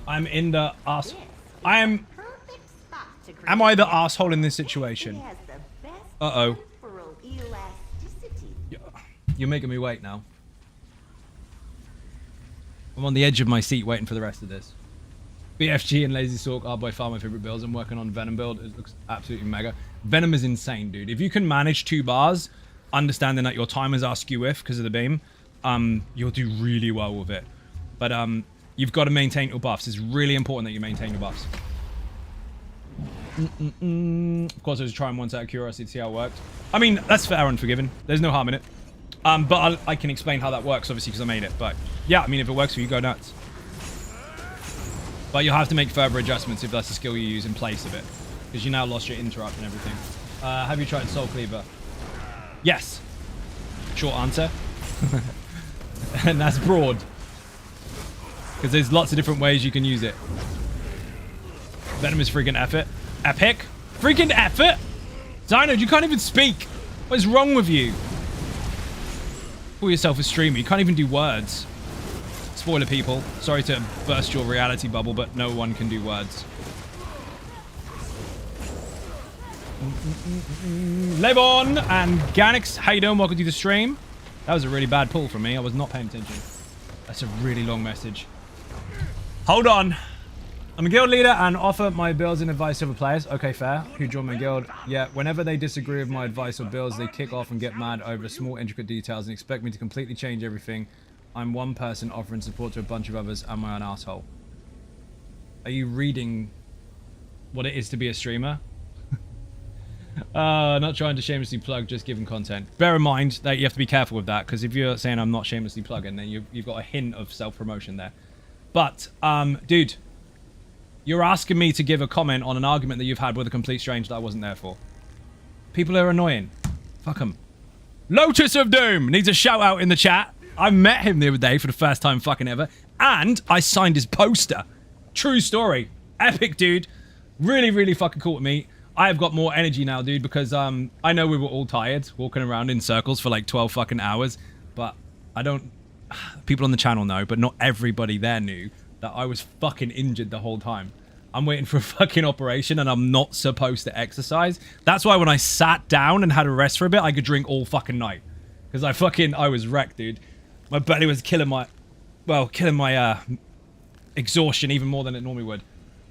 I'm in the ass. Am I the asshole in this situation? Uh-oh. You're making me wait now. I'm on the edge of my seat waiting for the rest of this. BFG and Lazy Sork are by far my favorite builds. I'm working on Venom build. It looks absolutely mega. Venom is insane, dude. If you can manage 2 bars, understanding that your timers are skew if because of the beam, you'll do really well with it. But you've got to maintain your buffs. It's really important that you maintain your buffs. Of course, I was trying once out of curiosity to see how it worked. I mean, that's fair and forgiven. There's no harm in it. But I can explain how that works, obviously, because I made it. But yeah, I mean, if it works for you, go nuts. But you'll have to make further adjustments if that's the skill you use in place of it. Because you now lost your interrupt and everything. Have you tried Soul Cleaver? Yes. Short answer. And that's broad. Because there's lots of different ways you can use it. Venom is freaking effort. Epic. Freaking effort. Dino, you can't even speak. What is wrong with you? Call yourself a streamer. You can't even do words. Spoiler, people. Sorry to burst your reality bubble, but no one can do words. Levon and Ganix, how you doing? Welcome to the stream. That was a really bad pull from me. I was not paying attention. That's a really long message. Hold on. I'm a guild leader and offer my builds and advice to other players. Okay, fair. Who join my guild? Yeah, whenever they disagree with my advice or builds, they kick off and get mad over small, intricate details and expect me to completely change everything. I'm one person offering support to a bunch of others. Am I an asshole? Are you reading what it is to be a streamer? Not trying to shamelessly plug, just giving content. Bear in mind that you have to be careful with that, because if you're saying I'm not shamelessly plugging, then you've got a hint of self-promotion there. But, dude, you're asking me to give a comment on an argument that you've had with a complete stranger that I wasn't there for. People are annoying. Fuck them. Lotus of Doom needs a shout out in the chat. I met him the other day for the first time fucking ever, and I signed his poster. True story. Epic, dude. Really, really fucking cool with me. I have got more energy now, dude, because I know we were all tired walking around in circles for like 12 fucking hours, but I don't... People on the channel know, but not everybody there knew that I was fucking injured the whole time. I'm waiting for a fucking operation and I'm not supposed to exercise. That's why when I sat down and had a rest for a bit, I could drink all fucking night. Because I was wrecked, dude. My belly was killing my exhaustion even more than it normally would.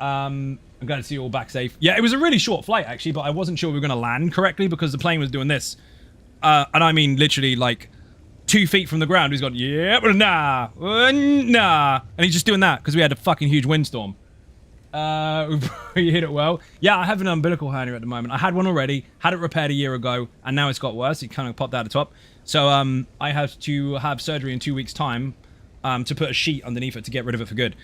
I'm glad to see you all back safe. Yeah, it was a really short flight, actually, but I wasn't sure we were going to land correctly because the plane was doing this. And I mean, literally, like, 2 feet from the ground. He's gone, yeah, nah, nah. And he's just doing that because we had a fucking huge windstorm. You hit it well. Yeah, I have an umbilical hernia at the moment. I had one already, had it repaired a year ago, and now it's got worse. It kind of popped out the top. So I have to have surgery in 2 weeks' time to put a sheet underneath it to get rid of it for good.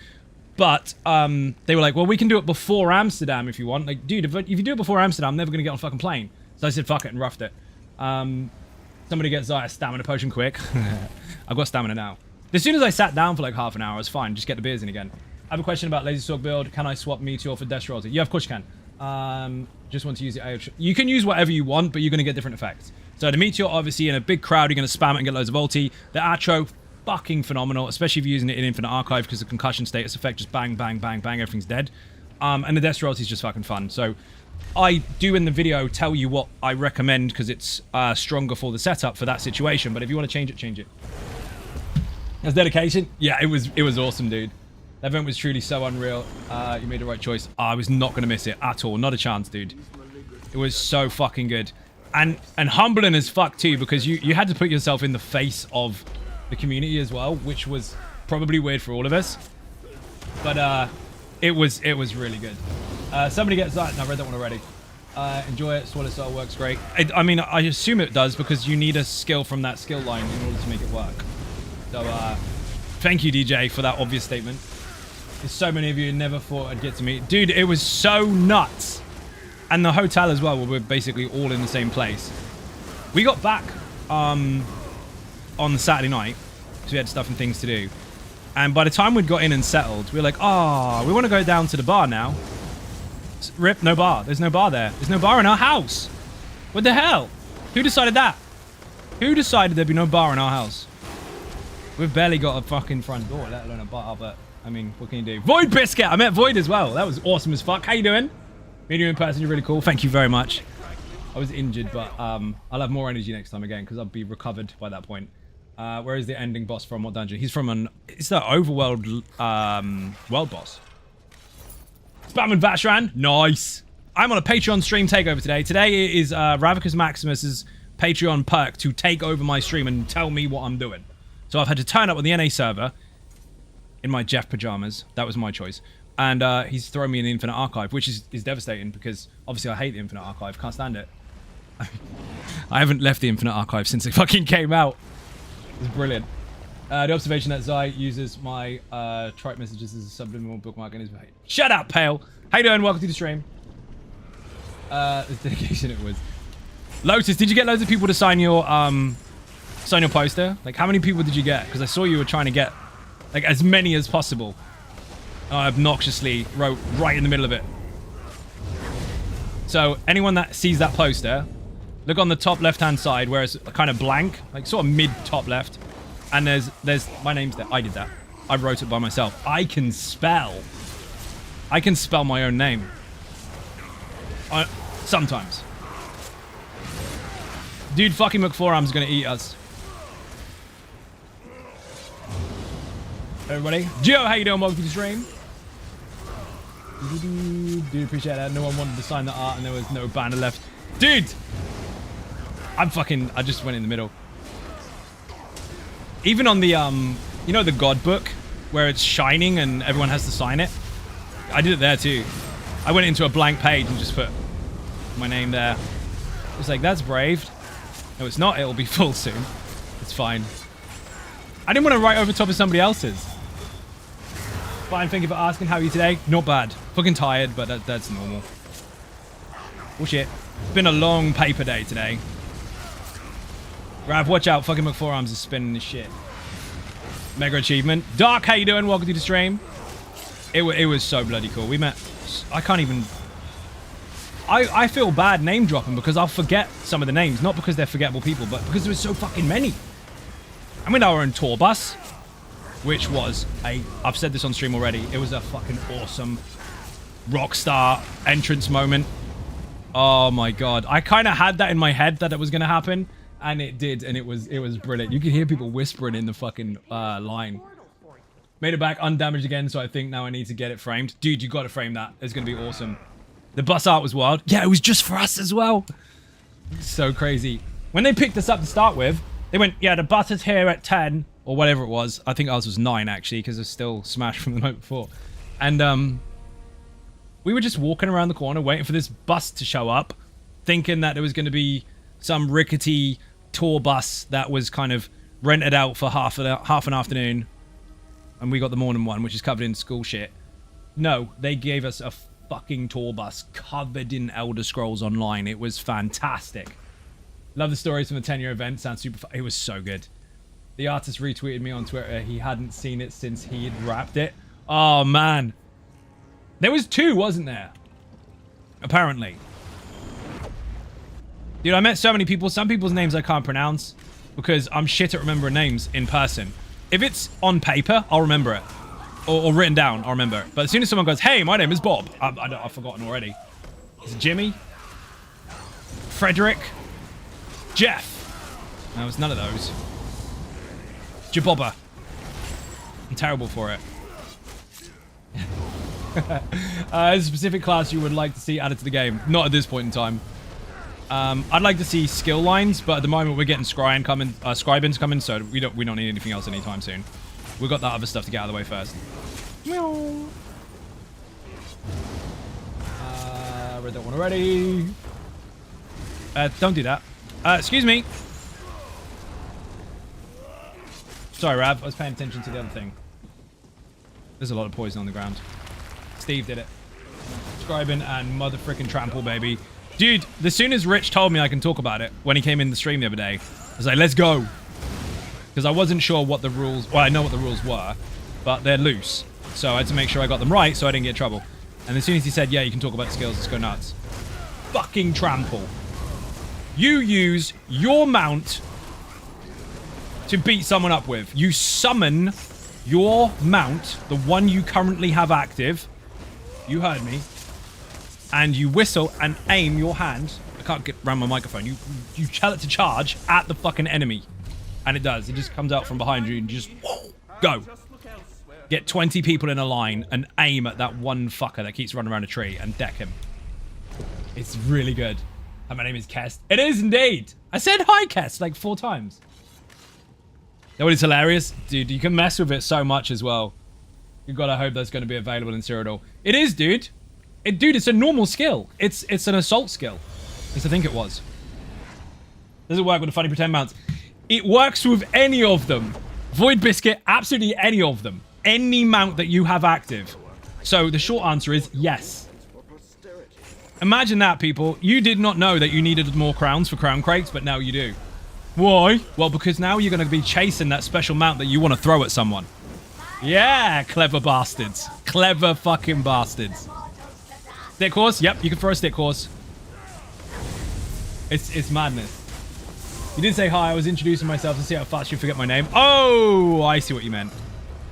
But they were like, well, we can do it before Amsterdam if you want. Like, dude, if you do it before Amsterdam, I'm never going to get on a fucking plane. So I said, fuck it, and roughed it. Somebody gets a stamina potion quick. I've got stamina now. As soon as I sat down for like half an hour, I was fine. Just get the beers in again. I have a question about Lazy Sork build. Can I swap Meteor for Death Royalty? Yeah, of course you can. Just want to use it. You can use whatever you want, but you're going to get different effects. So the Meteor, obviously, in a big crowd, you're going to spam it and get loads of ulti. The Atro, fucking phenomenal, especially if you're using it in Infinite Archive because the concussion status effect, just bang, bang, bang, bang, everything's dead. And the Death Royalty is just fucking fun. So I do in the video tell you what I recommend because it's stronger for the setup for that situation. But if you want to change it, change it. That's dedication. Yeah, it was awesome, dude. That event was truly so unreal. You made the right choice. I was not going to miss it at all. Not a chance, dude. It was so fucking good. And humbling as fuck, too, because you had to put yourself in the face of the community as well, which was probably weird for all of us. But it was really good. Somebody gets that. No, I read that one already. Enjoy it. Swallow Soul works great. I mean, I assume it does because you need a skill from that skill line in order to make it work. So thank you, DJ, for that obvious statement. There's so many of you who never thought I'd get to meet. Dude, it was so nuts. And the hotel as well, where we're basically all in the same place. We got back on the Saturday night, because we had stuff and things to do. And by the time we'd got in and settled, we were like, oh, we want to go down to the bar now. Rip, no bar. There's no bar there. There's no bar in our house. What the hell? Who decided that? Who decided there'd be no bar in our house? We've barely got a fucking front door, let alone a bar, but, I mean, what can you do? Void Biscuit! I met Void as well. That was awesome as fuck. How you doing? Meeting you in person, you're really cool. Thank you very much. I was injured, but I'll have more energy next time again, because I'll be recovered by that point. Where is the ending boss from? What dungeon? He's from it's the overworld world boss. Spam and Vashran. Nice. I'm on a Patreon stream takeover today. Today is Ravicus Maximus's Patreon perk to take over my stream and tell me what I'm doing. So I've had to turn up on the NA server in my Jeff pajamas. That was my choice. And he's thrown me in the Infinite Archive, which is devastating because obviously I hate the Infinite Archive. Can't stand it. I haven't left the Infinite Archive since it fucking came out. It's brilliant. The observation that Zai uses my trite messages as a subliminal bookmark in his page. Shut up, Pale. How you doing? Welcome to the stream. This dedication it was. Lotus, did you get loads of people to sign your poster? Like, how many people did you get? Because I saw you were trying to get like as many as possible. I obnoxiously wrote right in the middle of it. So anyone that sees that poster, look on the top left-hand side where it's kind of blank, like sort of mid-top left. And there's my name's there. I did that. I wrote it by myself. I can spell my own name. Sometimes. Dude, fucking McForearm's gonna eat us. Everybody. Gio, how you doing? Welcome to the stream. Dude, appreciate that. No one wanted to sign the art and there was no banner left. Dude! I just went in the middle. Even on the, you know the God book? Where it's shining and everyone has to sign it? I did it there too. I went into a blank page and just put my name there. It's like, that's brave. No, it's not. It'll be full soon. It's fine. I didn't want to write over top of somebody else's. Fine, thank you for asking. How are you today? Not bad. Fucking tired, but that's normal. Oh shit. It's been a long paper day today. Rav, watch out. Fucking McForearms is spinning this shit. Mega achievement. Dark, how you doing? Welcome to the stream. It was so bloody cool. We met... I can't even... I feel bad name dropping because I'll forget some of the names. Not because they're forgettable people, but because there was so fucking many. I mean, our own tour bus, which was I've said this on stream already. It was a fucking awesome rockstar entrance moment. Oh my god. I kind of had that in my head that it was going to happen. And it did, and it was brilliant. You could hear people whispering in the fucking line. Made it back undamaged again, so I think now I need to get it framed. Dude, you got to frame that. It's going to be awesome. The bus art was wild. Yeah, it was just for us as well. So crazy. When they picked us up to start with, they went, yeah, the bus is here at 10, or whatever it was. I think ours was 9, actually, because it's still smashed from the night before. And we were just walking around the corner waiting for this bus to show up, thinking that there was going to be some rickety tour bus that was kind of rented out for half an afternoon, and we got the morning one, which is covered in school shit. No, they gave us a fucking tour bus covered in Elder Scrolls Online. It was fantastic. Love the stories from the 10-year event. Sounds super fun. It was so good. The artist retweeted me on Twitter. He hadn't seen it since he had wrapped it. Oh man, there was 2, wasn't there? Apparently. Dude, I met so many people. Some people's names I can't pronounce because I'm shit at remembering names in person. If it's on paper, I'll remember it. Or written down, I'll remember it. But as soon as someone goes, hey, my name is Bob. I've forgotten already. Is it Jimmy? Frederick? Jeff? No, it's none of those. Jabobba. I'm terrible for it. Is a specific class you would like to see added to the game? Not at this point in time. I'd like to see skill lines, but at the moment we're getting Scribing coming, so we don't need anything else anytime soon. We've got that other stuff to get out of the way first. Read that one already. Don't do that. Excuse me. Sorry, Rav. I was paying attention to the other thing. There's a lot of poison on the ground. Steve did it. Scribing and mother frickin' trample, baby. Dude, as soon as Rich told me I can talk about it, when he came in the stream the other day, I was like, let's go. Because I wasn't sure what the rules... Well, I know what the rules were, but they're loose. So I had to make sure I got them right so I didn't get in trouble. And as soon as he said, yeah, you can talk about the skills, let's go nuts. Fucking trample. You use your mount to beat someone up with. You summon your mount, the one you currently have active. You heard me. And you whistle and aim your hand. I can't get around my microphone. You tell it to charge at the fucking enemy. And it does. It just comes out from behind you and just whoa, go. Get 20 people in a line and aim at that one fucker that keeps running around a tree and deck him. It's really good. And my name is Kest. It is indeed. I said hi, Kest, like 4 times. You know what is hilarious? Dude, you can mess with it so much as well. You've got to hope that's going to be available in Cyrodiil. It is, dude. Dude, it's a normal skill. It's an assault skill. At least I think it was. Does it work with the funny pretend mounts? It works with any of them. Void Biscuit, absolutely any of them. Any mount that you have active. So the short answer is yes. Imagine that, people. You did not know that you needed more crowns for crown crates, but now you do. Why? Well, because now you're going to be chasing that special mount that you want to throw at someone. Yeah, clever bastards. Clever fucking bastards. Stick horse? Yep, you can throw a stick horse. It's madness. You did say hi. I was introducing myself to see how fast you forget my name. Oh, I see what you meant.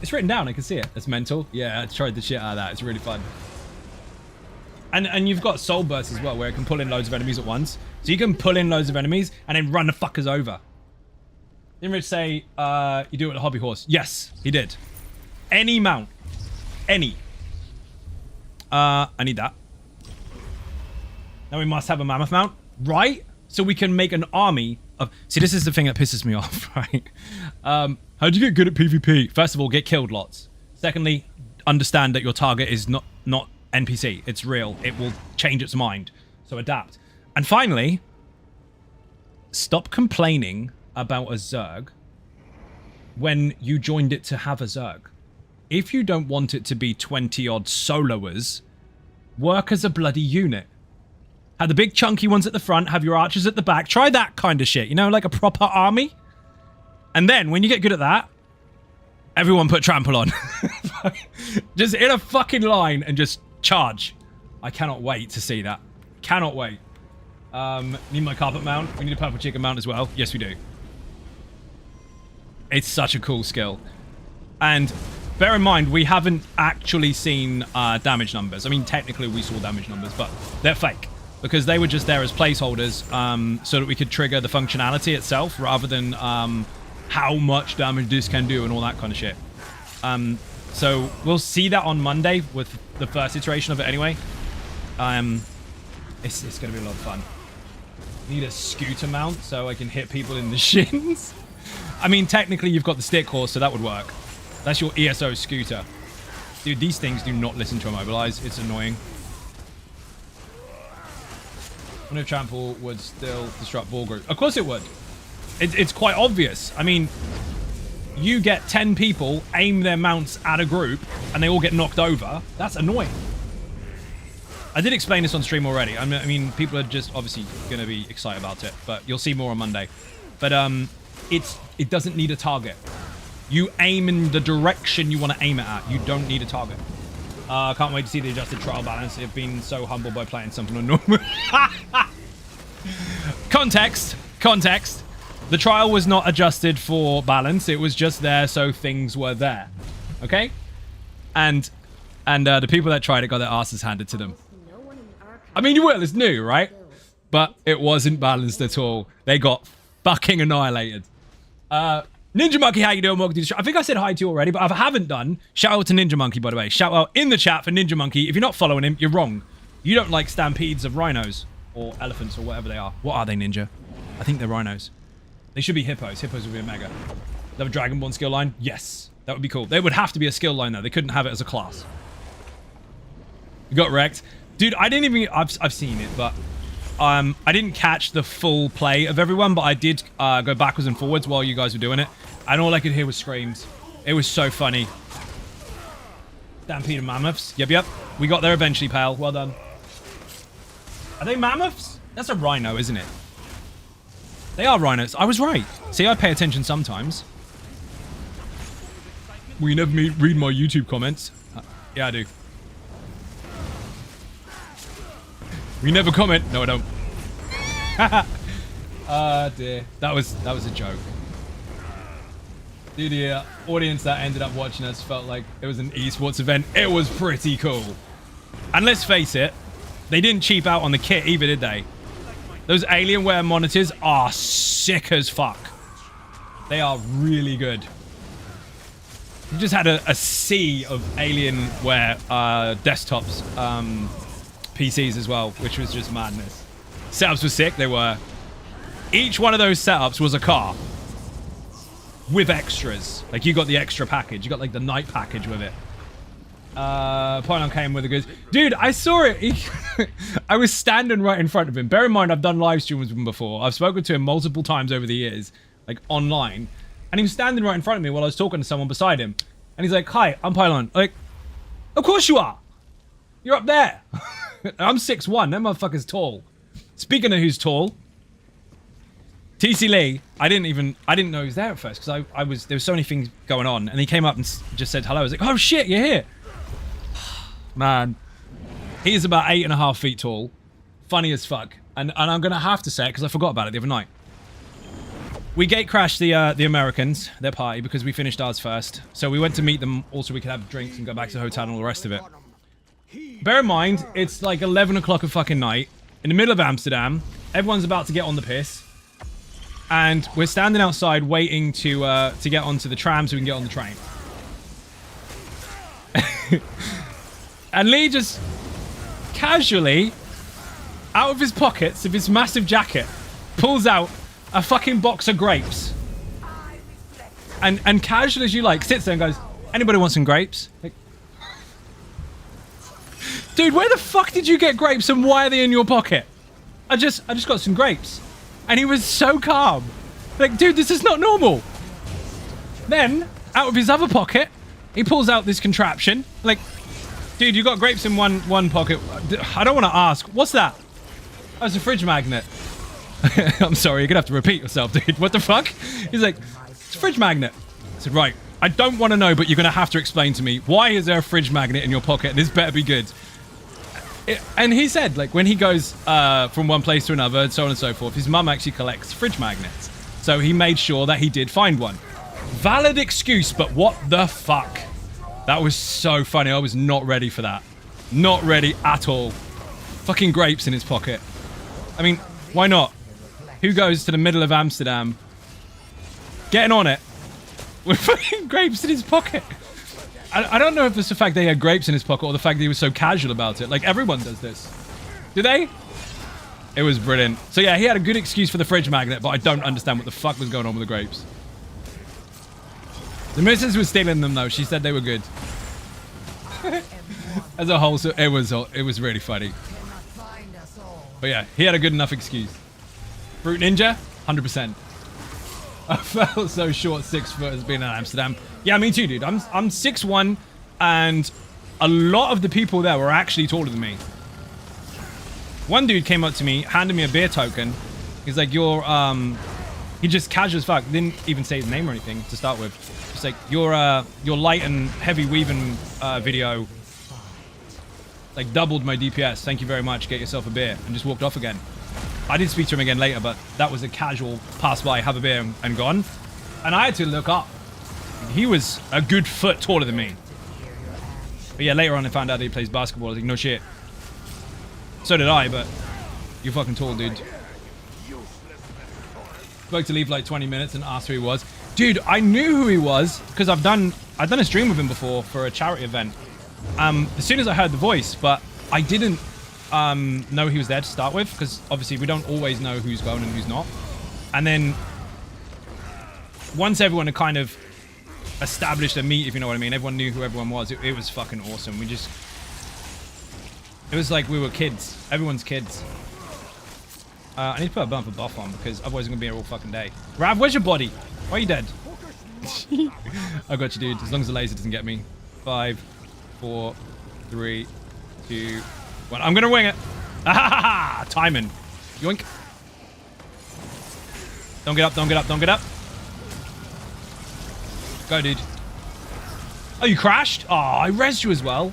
It's written down. I can see it. It's mental. Yeah, I tried the shit out of that. It's really fun. And you've got soul burst as well, where it can pull in loads of enemies at once. So you can pull in loads of enemies and then run the fuckers over. Didn't Rich say you do it with a hobby horse? Yes, he did. Any mount. Any. I need that. Now we must have a mammoth mount, right? So we can make an army of... See, this is the thing that pisses me off, right? How do you get good at PvP? First of all, get killed lots. Secondly, understand that your target is not NPC. It's real. It will change its mind. So adapt. And finally, stop complaining about a Zerg when you joined it to have a Zerg. If you don't want it to be 20-odd soloers, work as a bloody unit. Have the big chunky ones at the front, have your archers at the back. Try that kind of shit, you know, like a proper army. And then, when you get good at that, everyone put trample on. Just in a fucking line and just charge. I cannot wait to see that. Cannot wait. Need my carpet mount. We need a purple chicken mount as well. Yes, we do. It's such a cool skill. And bear in mind, we haven't actually seen damage numbers. I mean, technically we saw damage numbers, but they're fake. Because they were just there as placeholders so that we could trigger the functionality itself rather than how much damage this can do and all that kind of shit. So we'll see that on Monday with the first iteration of it anyway. It's going to be a lot of fun. Need a scooter mount so I can hit people in the shins. I mean, technically you've got the stick horse, so that would work. That's your ESO scooter. Dude, these things do not listen to immobilize. It's annoying. I wonder if trample would still disrupt ball group. Of course it would. It's quite obvious. I mean, you get 10 people, aim their mounts at a group, and they all get knocked over. That's annoying. I did explain this on stream already. I mean, people are just obviously going to be excited about it, but you'll see more on Monday. But it doesn't need a target. You aim in the direction you want to aim it at. You don't need a target. Can't wait to see the adjusted trial balance. I've been so humbled by playing something on normal. Context. The trial was not adjusted for balance. It was just there so things were there. Okay? And the people that tried it got their asses handed to them. I mean, you will. It's new, right? But it wasn't balanced at all. They got fucking annihilated. Ninja Monkey, how you doing? Welcome to the show. I think I said hi to you already, but if I haven't done, shout out to Ninja Monkey, by the way. Shout out in the chat for Ninja Monkey. If you're not following him, you're wrong. You don't like stampedes of rhinos or elephants or whatever they are. What are they, Ninja? I think they're rhinos. They should be hippos. Hippos would be a mega. They have a Dragonborn skill line? Yes. That would be cool. They would have to be a skill line, though. They couldn't have it as a class. You got wrecked. Dude, I didn't even... I've seen it, but... I didn't catch the full play of everyone, but I did go backwards and forwards while you guys were doing it. And all I could hear was screams. It was so funny. Stampede of mammoths. Yep. We got there eventually, pal. Well done. Are they mammoths? That's a rhino, isn't it? They are rhinos. I was right. See, I pay attention sometimes. Will you never read my YouTube comments? Yeah, I do. We never comment. No, I don't. Ah, dear. That was a joke. Dude, the audience that ended up watching us felt like it was an esports event. It was pretty cool. And let's face it, they didn't cheap out on the kit either, did they? Those Alienware monitors are sick as fuck. They are really good. We just had a sea of Alienware desktops, PCs as well, which was just madness. Setups were sick, they were. Each one of those setups was a car. With extras. Like, you got the extra package. You got, like, the night package with it. Pylon came with the goods. Dude, I saw it. I was standing right in front of him. Bear in mind, I've done live streams with him before. I've spoken to him multiple times over the years, like, online. And he was standing right in front of me while I was talking to someone beside him. And he's like, hi, I'm Pylon. Like, of course you are. You're up there. I'm 6'1". That motherfucker's tall. Speaking of who's tall, TC Lee, I didn't know he was there at first because there was so many things going on, and he came up and just said hello. I was like, oh shit, you're here. Man, he is about 8.5 feet tall, funny as fuck, and I'm gonna have to say it because I forgot about it the other night. We gate crashed the Americans, their party, because we finished ours first. So we went to meet them, also we could have drinks and go back to the hotel and all the rest of it. Bear in mind, it's like 11 o'clock of fucking night, in the middle of Amsterdam. Everyone's about to get on the piss. And we're standing outside waiting to get onto the tram so we can get on the train. And Lee just casually, out of his pockets of his massive jacket, pulls out a fucking box of grapes. And casual as you like, sits there and goes, anybody want some grapes? Like, dude, where the fuck did you get grapes and why are they in your pocket? I just got some grapes. And he was so calm. Like, dude, this is not normal. Then, out of his other pocket, he pulls out this contraption. Like, dude, you got grapes in one pocket. I don't want to ask. What's that? Oh, it's a fridge magnet. I'm sorry, you're going to have to repeat yourself, dude. What the fuck? He's like, it's a fridge magnet. I said, right, I don't want to know, but you're going to have to explain to me. Why is there a fridge magnet in your pocket? This better be good. And he said, like, when he goes from one place to another and so on and so forth, his mum actually collects fridge magnets. So he made sure that he did find one. Valid excuse, but what the fuck? That was so funny. I was not ready for that. Not ready at all. Fucking grapes in his pocket. I mean, why not? Who goes to the middle of Amsterdam getting on it with fucking grapes in his pocket? I don't know if it's the fact that he had grapes in his pocket or the fact that he was so casual about it. Like, everyone does this. Do they? It was brilliant. So yeah, he had a good excuse for the fridge magnet, but I don't understand what the fuck was going on with the grapes. The missus was stealing them though. She said they were good. As a whole, so it was really funny. But yeah, he had a good enough excuse. Fruit Ninja, 100%. I felt so short, 6 foot as being in Amsterdam. Yeah, me too, dude. I'm 6'1", and a lot of the people there were actually taller than me. One dude came up to me, handed me a beer token. He's like, you're, he just casual as fuck. Didn't even say his name or anything to start with. Just like, your light and heavy weaving video, like, doubled my DPS. Thank you very much. Get yourself a beer. And just walked off again. I did speak to him again later, but that was a casual pass by, have a beer, and gone. And I had to look up. He was a good foot taller than me. But yeah, later on I found out that he plays basketball. I was like, no shit. So did I, but you're fucking tall, dude. Spoke to Lee for like 20 minutes and asked who he was. Dude, I knew who he was because I've done a stream with him before for a charity event. As soon as I heard the voice, but I didn't know he was there to start with, because obviously we don't always know who's going and who's not. And then once everyone had kind of established a meet, if you know what I mean, everyone knew who everyone was. It was fucking awesome. It was like we were kids. Everyone's kids. I need to put a bumper buff on because otherwise I'm gonna be here all fucking day. Rav, where's your body? Why are you dead? I got you, dude. As long as the laser doesn't get me. 5, 4, 3, 2, 1. I'm gonna wing it. Ah, timing. Yoink. Don't get up, don't get up, don't get up. Go, dude. Oh, you crashed? Oh, I rezzed you as well.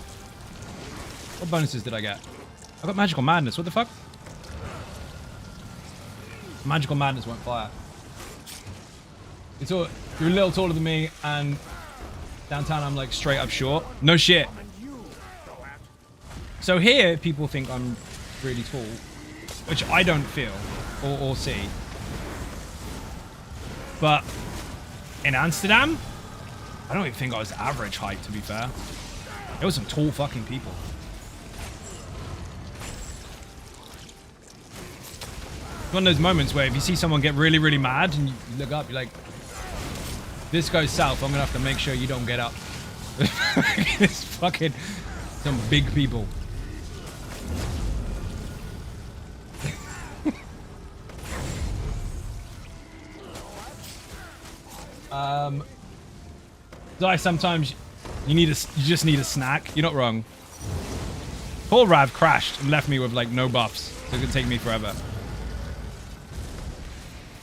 What bonuses did I get? I got Magical Madness. What the fuck? Magical Madness won't fire. You're a little taller than me, and downtown I'm like straight up short. No shit. So here, people think I'm really tall, which I don't feel or see. But in Amsterdam, I don't even think I was average height, to be fair. There was some tall fucking people. One of those moments where if you see someone get really, really mad and you look up, you're like, this goes south, I'm gonna have to make sure you don't get up. It's fucking some big people. Di, sometimes you just need a snack. You're not wrong. Poor Rav crashed and left me with like no buffs, so it could take me forever.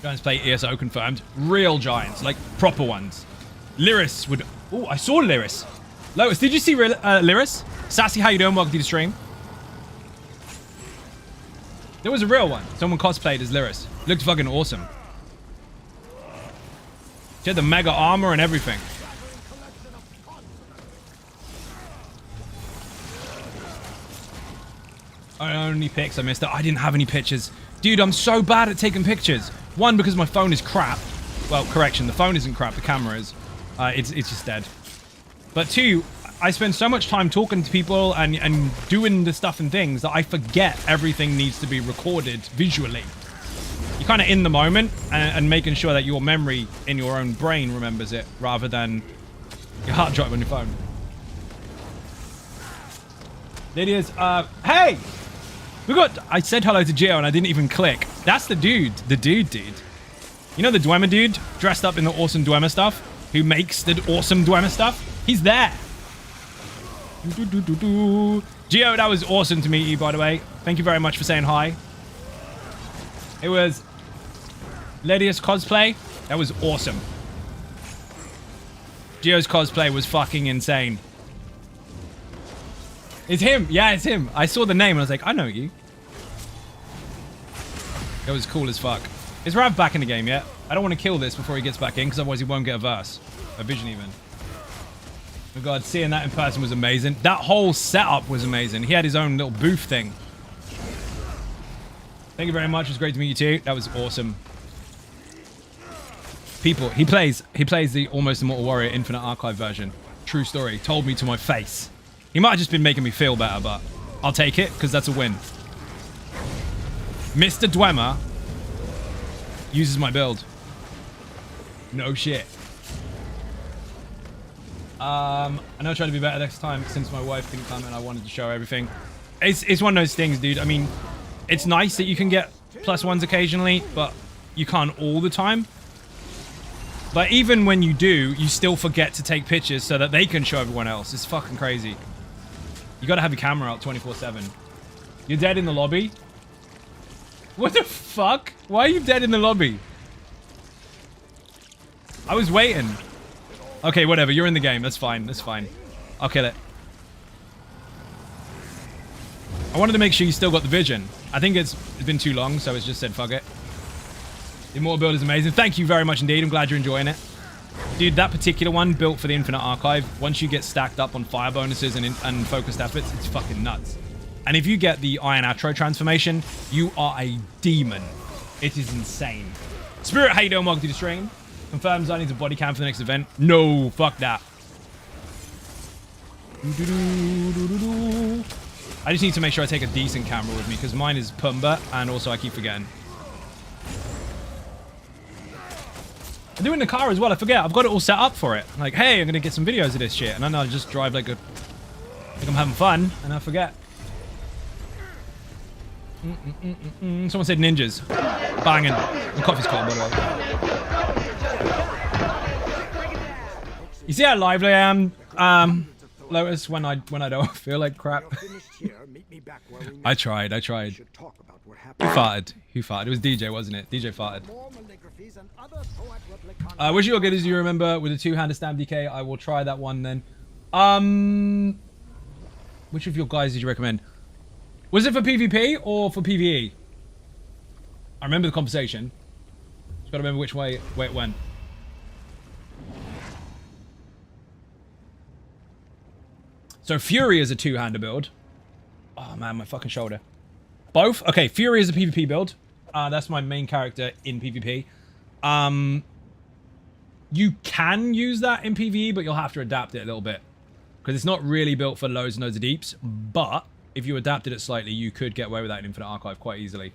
Giants play ESO confirmed. Real giants, like proper ones. Lyris would... Oh, I saw Lyris. Lotus, did you see Lyris? Sassy, how you doing? Welcome to the stream. There was a real one. Someone cosplayed as Lyris. Looked fucking awesome. She had the mega armor and everything. Only pics, I missed it. I didn't have any pictures. Dude, I'm so bad at taking pictures. One, because my phone is crap. Well, correction, the phone isn't crap, the camera is. It's just dead. But two, I spend so much time talking to people and doing the stuff and things that I forget everything needs to be recorded visually. You're kind of in the moment and making sure that your memory in your own brain remembers it rather than your hard drive on your phone. Lydia's, hey! I said hello to Gio and I didn't even click. That's the dude. The dude. You know the Dwemer dude dressed up in the awesome Dwemer stuff? Who makes the awesome Dwemer stuff? He's there. Gio, that was awesome to meet you, by the way. Thank you very much for saying hi. It was Lydia's cosplay. That was awesome. Gio's cosplay was fucking insane. It's him. Yeah, it's him. I saw the name and I was like, I know you. It was cool as fuck. Is Rav back in the game yet? I don't want to kill this before he gets back in because otherwise he won't get a verse. A vision even. Oh my god, seeing that in person was amazing. That whole setup was amazing. He had his own little booth thing. Thank you very much. It was great to meet you too. That was awesome. People, he plays the Almost Immortal Warrior Infinite Archive version. True story. Told me to my face. He might have just been making me feel better, but I'll take it because that's a win. Mr. Dwemer uses my build. No shit. I know I try to be better next time since my wife didn't come and I wanted to show her everything. It's one of those things, dude. I mean, it's nice that you can get +1s occasionally, but you can't all the time. But even when you do, you still forget to take pictures so that they can show everyone else. It's fucking crazy. You gotta have your camera out 24/7. You're dead in the lobby? What the fuck? Why are you dead in the lobby? I was waiting. Okay, whatever. You're in the game. That's fine. That's fine. I'll kill it. I wanted to make sure you still got the vision. I think it's been too long, so it's just said fuck it. The Immortal build is amazing. Thank you very much indeed. I'm glad you're enjoying it. Dude, that particular one built for the Infinite Archive, once you get stacked up on fire bonuses and focused efforts, it's fucking nuts. And if you get the Iron Atro transformation, you are a demon. It is insane. Spirit, how you doing? Welcome to the stream. Confirms I need a body cam for the next event. No, fuck that. I just need to make sure I take a decent camera with me because mine is Pumba and also I keep forgetting. I do it in the car as well. I forget. I've got it all set up for it. Like, hey, I'm going to get some videos of this shit. And then I just drive like I'm having fun and I forget. Someone said ninjas. Banging. The coffee's cold, by the way. You see how lively I am, Lotus, when I don't feel like crap? I tried. Who farted? Who farted? It was DJ, wasn't it? DJ farted. I wish you were good as you remember with a two-hander stamp DK. I will try that one then. Which of your guys did you recommend? Was it for PvP or for PvE? I remember the conversation. Just gotta remember which way it went. So Fury is a two-hander build. Oh man, my fucking shoulder. Both? Okay, Fury is a PvP build. That's my main character in PvP. You can use that in PvE, but you'll have to adapt it a little bit. Because it's not really built for loads and loads of deeps. But if you adapted it slightly, you could get away with that in Infinite Archive quite easily.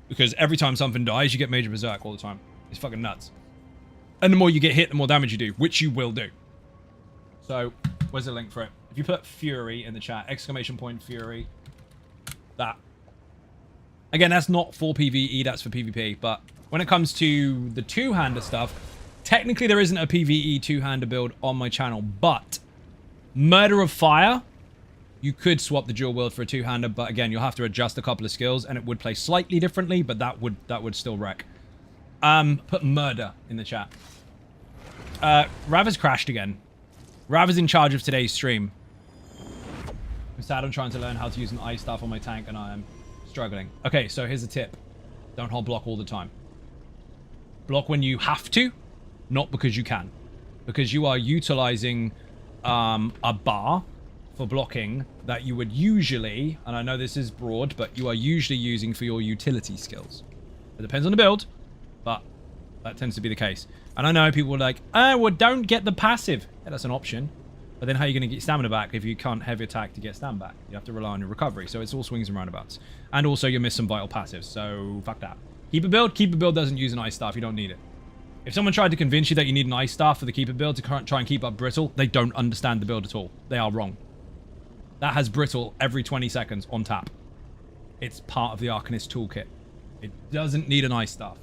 Because every time something dies, you get Major Berserk all the time. It's fucking nuts. And the more you get hit, the more damage you do, which you will do. So, where's the link for it? If you put Fury in the chat, ! Fury. That. Again, that's not for PvE, that's for PvP. But when it comes to the two-hander stuff, technically there isn't a PvE two-hander build on my channel. But Murder of Fire, you could swap the dual wield for a two-hander. But again, you'll have to adjust a couple of skills. And it would play slightly differently, but that would still wreck. Put Murder in the chat. Rav has crashed again. Rav is in charge of today's stream. I'm sad I'm trying to learn how to use an ice staff on my tank and I am struggling. Okay, so here's a tip. Don't hold block all the time. Block when you have to, not because you can. Because you are utilizing a bar for blocking that you would usually, and I know this is broad, but you are usually using for your utility skills. It depends on the build, but that tends to be the case. And I know people are like, oh, well, don't get the passive. Yeah, that's an option. But then how are you going to get your stamina back if you can't heavy attack to get stamina back? You have to rely on your recovery. So it's all swings and roundabouts. And also you miss some vital passives. So fuck that. Keeper build. Keeper build doesn't use an ice staff. You don't need it. If someone tried to convince you that you need an ice staff for the keeper build to try and keep up brittle, they don't understand the build at all. They are wrong. That has brittle every 20 seconds on tap. It's part of the Arcanist toolkit. It doesn't need an ice staff.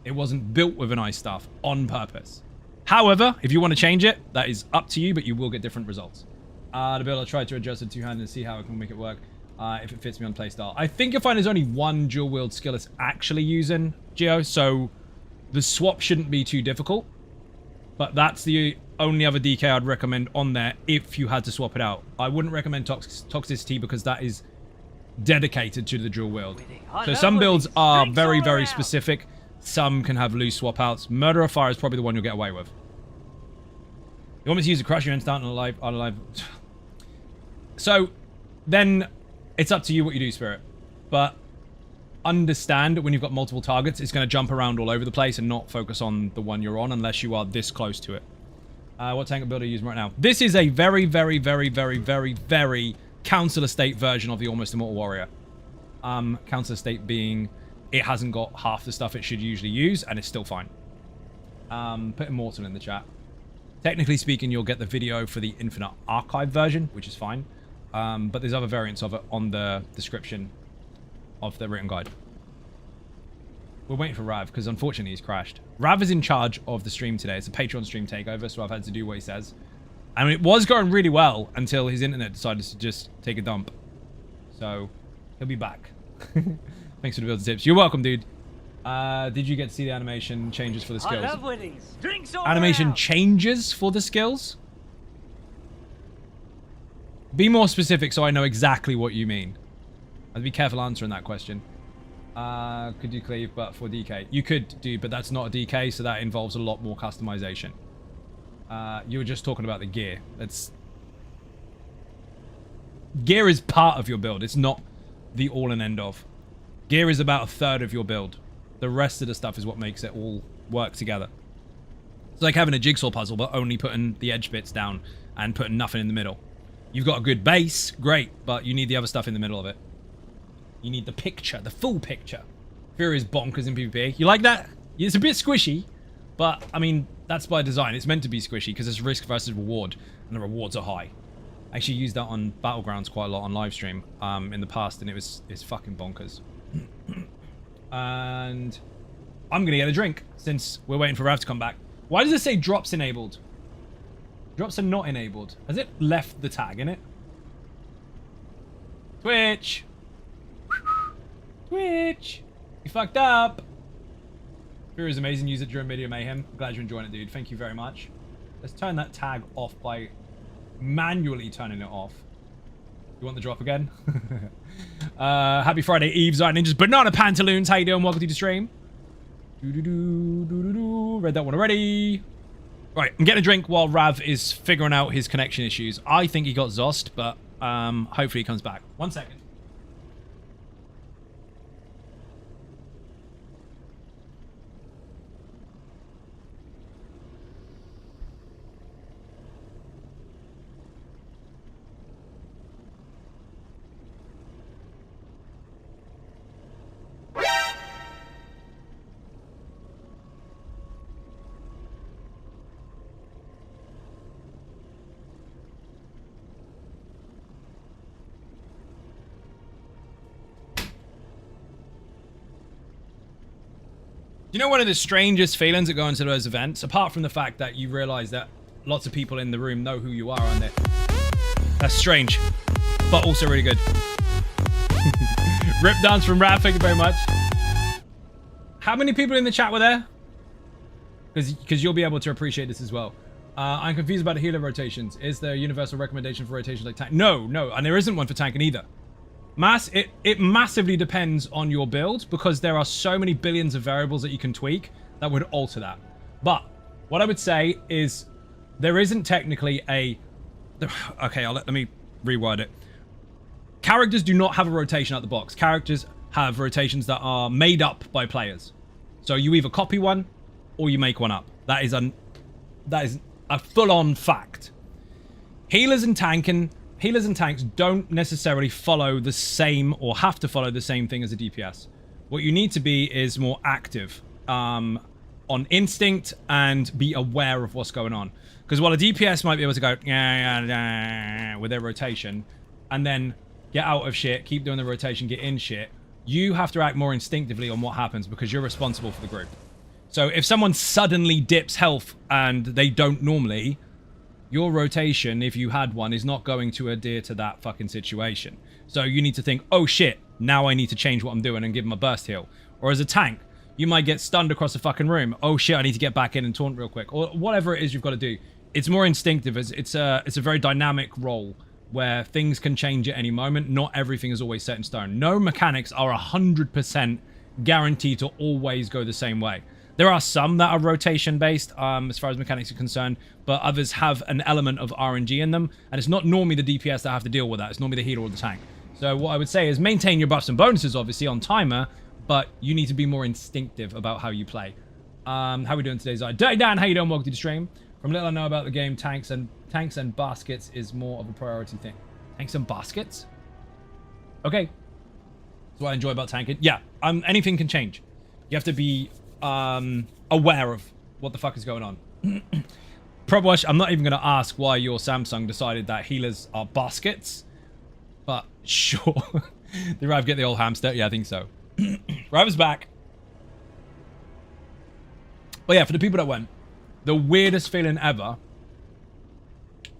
It wasn't built with an ice staff on purpose. However, if you want to change it, that is up to you, but you will get different results. The build, I tried to adjust it two-handed and see how I can make it work if it fits me on playstyle. I think you'll find there's only one dual-wield skill it's actually using, Geo, so the swap shouldn't be too difficult. But that's the only other DK I'd recommend on there if you had to swap it out. I wouldn't recommend Toxicity because that is dedicated to the dual-wield. So some builds are very, very specific. Some can have loose swap outs. Murder of Fire is probably the one you'll get away with. You want me to use a crush your instant on alive? So, then it's up to you what you do, Spirit. But understand that when you've got multiple targets, it's going to jump around all over the place and not focus on the one you're on unless you are this close to it. What tank build are you using right now? This is a very, very, very, very, very, very Council Estate version of the Almost Immortal Warrior. Council Estate being it hasn't got half the stuff it should usually use, and it's still fine. Put Immortal in the chat. Technically speaking, you'll get the video for the Infinite Archive version, which is fine. But there's other variants of it on the description of the written guide. We're waiting for Rav, because unfortunately he's crashed. Rav is in charge of the stream today. It's a Patreon stream takeover, so I've had to do what he says. And it was going really well until his internet decided to just take a dump. So, he'll be back. Thanks for the build tips. You're welcome, dude. Did you get to see the animation changes for the skills?
I love winnings. Drinks all
Animation
around.
changes for the skills? Be more specific so I know exactly what you mean. I'd be careful answering that question. Could you cleave but for DK? You could do, but that's not a DK, so that involves a lot more customization. You were just talking about the gear. Gear is part of your build. It's not the all and end of. Gear is about a third of your build. The rest of the stuff is what makes it all work together. It's like having a jigsaw puzzle, but only putting the edge bits down and putting nothing in the middle. You've got a good base, great, but you need the other stuff in the middle of it. You need the picture, the full picture. Fury is bonkers in PvP. You like that? It's a bit squishy, but, I mean, that's by design. It's meant to be squishy because it's risk versus reward, and the rewards are high. I actually used that on Battlegrounds quite a lot on livestream in the past, and it's fucking bonkers. And I'm going to get a drink since we're waiting for Rav to come back. Why does it say drops enabled? Drops are not enabled. Has it left the tag in it? Twitch! Twitch! You fucked up! Fury is amazing. Use it during Media Mayhem. I'm glad you're enjoying it, dude. Thank you very much. Let's turn that tag off by manually turning it off. You want the drop again? Happy Friday, Eve, Zite Ninjas, Banana Pantaloons. How you doing? Welcome to the stream. Read that one already. Right, I'm getting a drink while Rav is figuring out his connection issues. I think he got Zost, but hopefully he comes back. 1 second. You know, one of the strangest feelings that go into those events, apart from the fact that you realize that lots of people in the room know who you are, aren't they? That's strange, but also really good. Rip dance from Rav, thank you very much. How many people in the chat were there? Because you'll be able to appreciate this as well. I'm confused about the healer rotations. Is there a universal recommendation for rotations like tank? No, and there isn't one for tanking either. It massively depends on your build because there are so many billions of variables that you can tweak that would alter that. But what I would say is there isn't technically a... Okay, let me reword it. Characters do not have a rotation out the box. Characters have rotations that are made up by players. So you either copy one or you make one up. That is a full-on fact. Healers and tanks don't necessarily follow the same or have to follow the same thing as a DPS. What you need to be is more active on instinct and be aware of what's going on. Because while a DPS might be able to go with their rotation and then get out of shit, keep doing the rotation, get in shit, you have to act more instinctively on what happens because you're responsible for the group. So if someone suddenly dips health and they don't normally, your rotation, if you had one, is not going to adhere to that fucking situation. So you need to think, oh shit, now I need to change what I'm doing and give them a burst heal. Or as a tank, you might get stunned across the fucking room. Oh shit, I need to get back in and taunt real quick. Or whatever it is you've got to do. It's more instinctive. It's a very dynamic role where things can change at any moment. Not everything is always set in stone. No mechanics are 100% guaranteed to always go the same way. There are some that are rotation based as far as mechanics are concerned, but others have an element of RNG in them, and it's not normally the DPS that have to deal with that. It's normally the healer or the tank. So what I would say is maintain your buffs and bonuses, obviously, on timer, but you need to be more instinctive about how you play. How are we doing today, Zai? Dirty Dan, how you doing? Welcome to the stream. From little I know about the game, tanks and baskets is more of a priority thing. Tanks and baskets? Okay. That's what I enjoy about tanking. Yeah, anything can change. You have to be aware of what the fuck is going on. Probwash, I'm not even going to ask why your Samsung decided that healers are baskets, but sure. Did Rav get the old hamster? Yeah, I think so. Rav is back. But yeah, for the people that went, the weirdest feeling ever,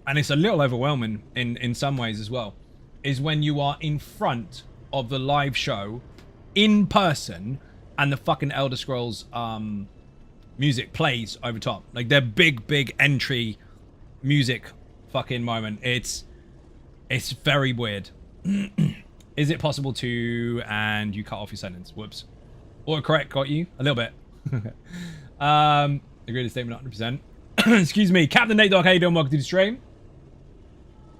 and it's a little overwhelming in some ways as well, is when you are in front of the live show in person and the fucking Elder Scrolls music plays over top. Like their big entry music fucking moment. It's very weird. Is it possible to... And you cut off your sentence. Whoops. Autocorrect got you. A little bit. Agree to statement 100%. Excuse me. Captain Nate Dog, how you doing? Welcome to the stream.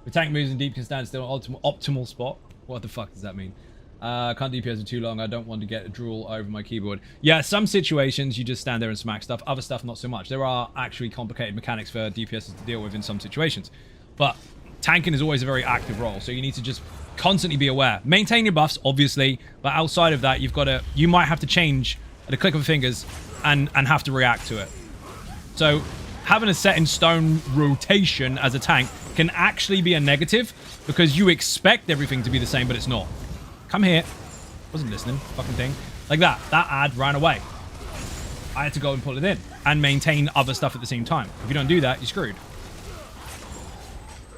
The tank moves and deep can stand still. Optimal spot. What the fuck does that mean? Can't DPS for too long. I don't want to get a drool over my keyboard. Yeah, some situations you just stand there and smack stuff. Other stuff, not so much. There are actually complicated mechanics for DPSs to deal with in some situations. But tanking is always a very active role, so you need to just constantly be aware. Maintain your buffs, obviously, but outside of that, you might have to change at a click of the fingers and have to react to it. So having a set in stone rotation as a tank can actually be a negative because you expect everything to be the same, but it's not. Come here. Wasn't listening, fucking thing. Like that. That ad ran away. I had to go and pull it in and maintain other stuff at the same time. If you don't do that, you're screwed.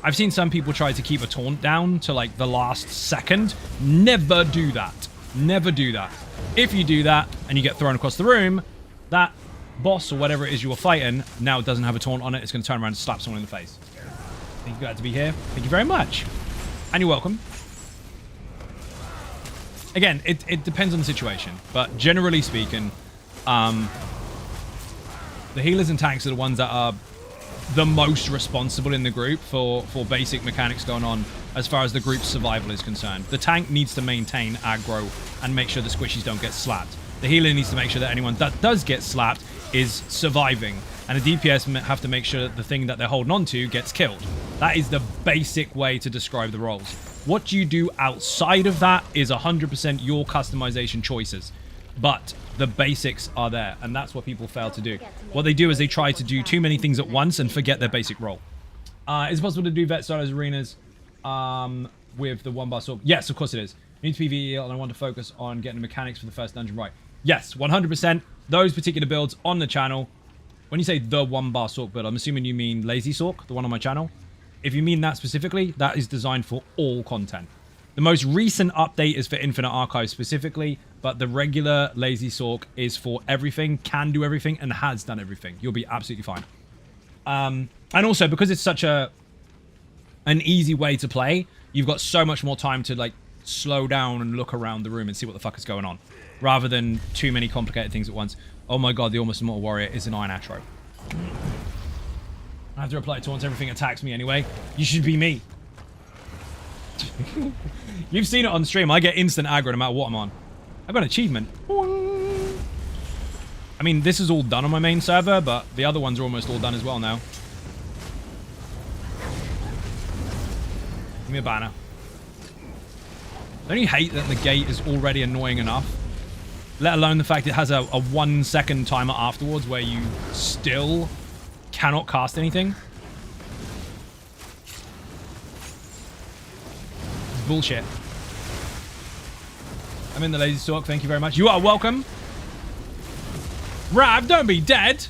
I've seen some people try to keep a taunt down to like the last second. Never do that. Never do that. If you do that and you get thrown across the room, that boss or whatever it is you were fighting now doesn't have a taunt on it. It's going to turn around and slap someone in the face. Thank you glad to be here. Thank you very much. And you're welcome. Again, it depends on the situation, but generally speaking, the healers and tanks are the ones that are the most responsible in the group for basic mechanics going on as far as the group's survival is concerned. The tank needs to maintain aggro and make sure the squishies don't get slapped. The healer needs to make sure that anyone that does get slapped is surviving. And the DPS have to make sure that the thing that they're holding on to gets killed. That is the basic way to describe the roles. What you do outside of that is 100% your customization choices. But the basics are there, and that's what people fail to do. What they do is they try to do too many things at once and forget their basic role. Is it possible to do vet silos arenas with the one-bar sword? Yes, of course it is. You need to PvE, and I want to focus on getting the mechanics for the first dungeon right. Yes, 100%. Those particular builds on the channel. When you say the one-bar Sork build, I'm assuming you mean Lazy Sork, the one on my channel. If you mean that specifically, that is designed for all content. The most recent update is for Infinite Archive specifically, but the regular Lazy Sork is for everything, can do everything, and has done everything. You'll be absolutely fine. And also, because it's such an easy way to play, you've got so much more time to like slow down and look around the room and see what the fuck is going on, rather than too many complicated things at once. Oh my god, the Almost Immortal Warrior is an Iron Astro. I have to reply to taunts, everything attacks me anyway. You should be me. You've seen it on stream. I get instant aggro no matter what I'm on. I've got an achievement. I mean, this is all done on my main server, but the other ones are almost all done as well now. Give me a banner. Don't you hate that the gate is already annoying enough? Let alone the fact it has a 1 second timer afterwards where you still cannot cast anything. It's bullshit. I'm in the Lazy Sork, thank you very much. You are welcome. Rav, don't be dead.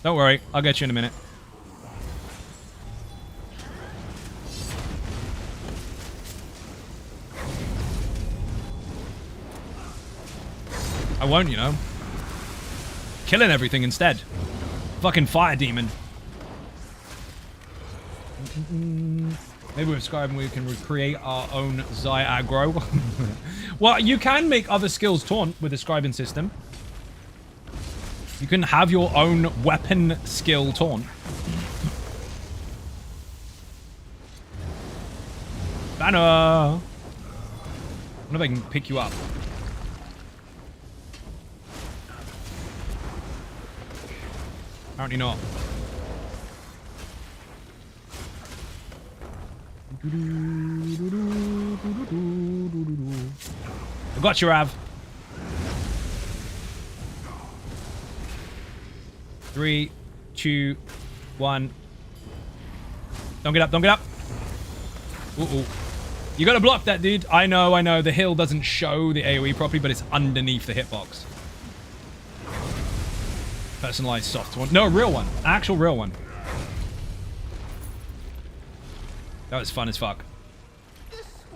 Don't worry, I'll get you in a minute. I won't, you know. Killing everything instead. Fucking fire demon. Maybe with Scribing we can recreate our own Zaya aggro. Well, you can make other skills taunt with the Scribing system. You can have your own weapon skill taunt. Banner! I wonder if I can pick you up. Apparently not. I got you, Rav. 3, 2, 1. Don't get up, don't get up. Uh-oh. You gotta block that, dude. I know, I know. The hill doesn't show the AoE properly, but it's underneath the hitbox. Personalized soft one. No, a real one. Actual real one. That was fun as fuck.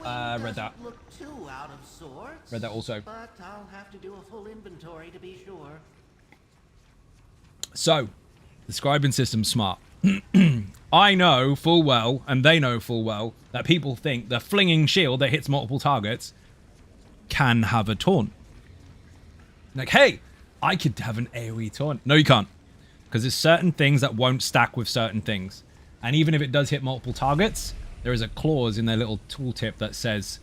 Read that.
Look too out of sorts,
Read that also.
but I'll have to do a full inventory to be sure.
So, the Scribing system's smart. I know full well, and they know full well, that people think the flinging shield that hits multiple targets can have a taunt. Like, hey, I could have an AoE taunt. No, you can't. Because there's certain things that won't stack with certain things. And even if it does hit multiple targets, there is a clause in their little tooltip that says,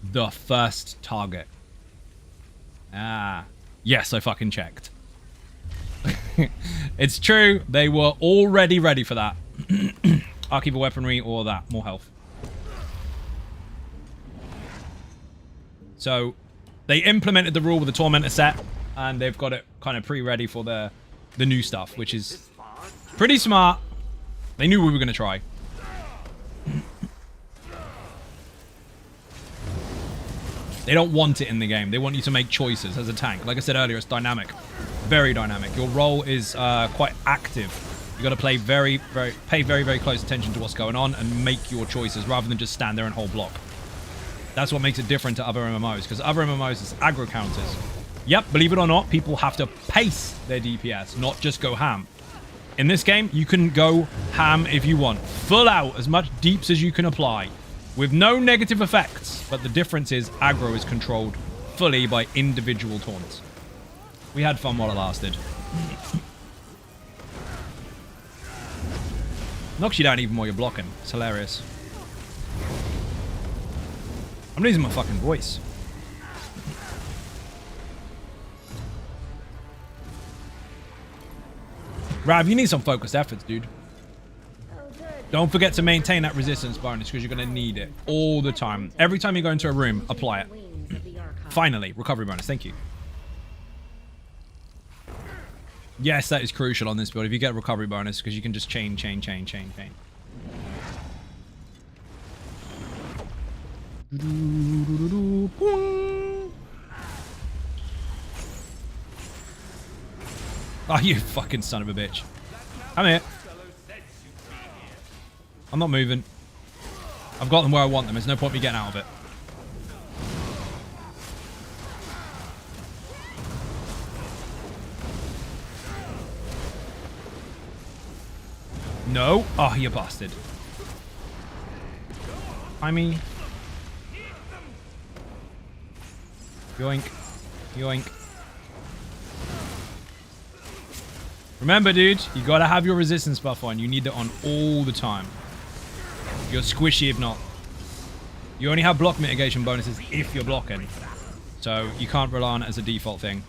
the first target. Ah. Yes, I fucking checked. It's true. They were already ready for that. Archival weaponry or that. More health. So, they implemented the rule with the Tormentor set, and they've got it kind of pre-ready for the new stuff, which is pretty smart. They knew we were going to try. They don't want it in the game. They want you to make choices as a tank. Like I said earlier, it's dynamic. Very dynamic. Your role is quite active. You got to pay very close attention to what's going on and make your choices rather than just stand there and hold block. That's what makes it different to other MMOs, because other MMOs is aggro counters. Yep, believe it or not, people have to pace their DPS, not just go ham. In this game, you can go ham if you want. Full out, as much deeps as you can apply, with no negative effects. But the difference is aggro is controlled fully by individual taunts. We had fun while it lasted. Knocks you down even while you're blocking. It's hilarious. I'm losing my fucking voice. Rav, you need some focused efforts, dude. Don't forget to maintain that resistance bonus, because you're going to need it all the time. Every time you go into a room, apply it. Finally, recovery bonus. Thank you. Yes, that is crucial on this build. If you get a recovery bonus, because you can just chain. Oh, you fucking son of a bitch. Come here. I'm not moving. I've got them where I want them. There's no point me getting out of it. No. Oh, you bastard. I mean... Yoink. Yoink. Remember, dude, you gotta have your resistance buff on. You need it on all the time. You're squishy if not. You only have block mitigation bonuses if you're blocking. So you can't rely on it as a default thing.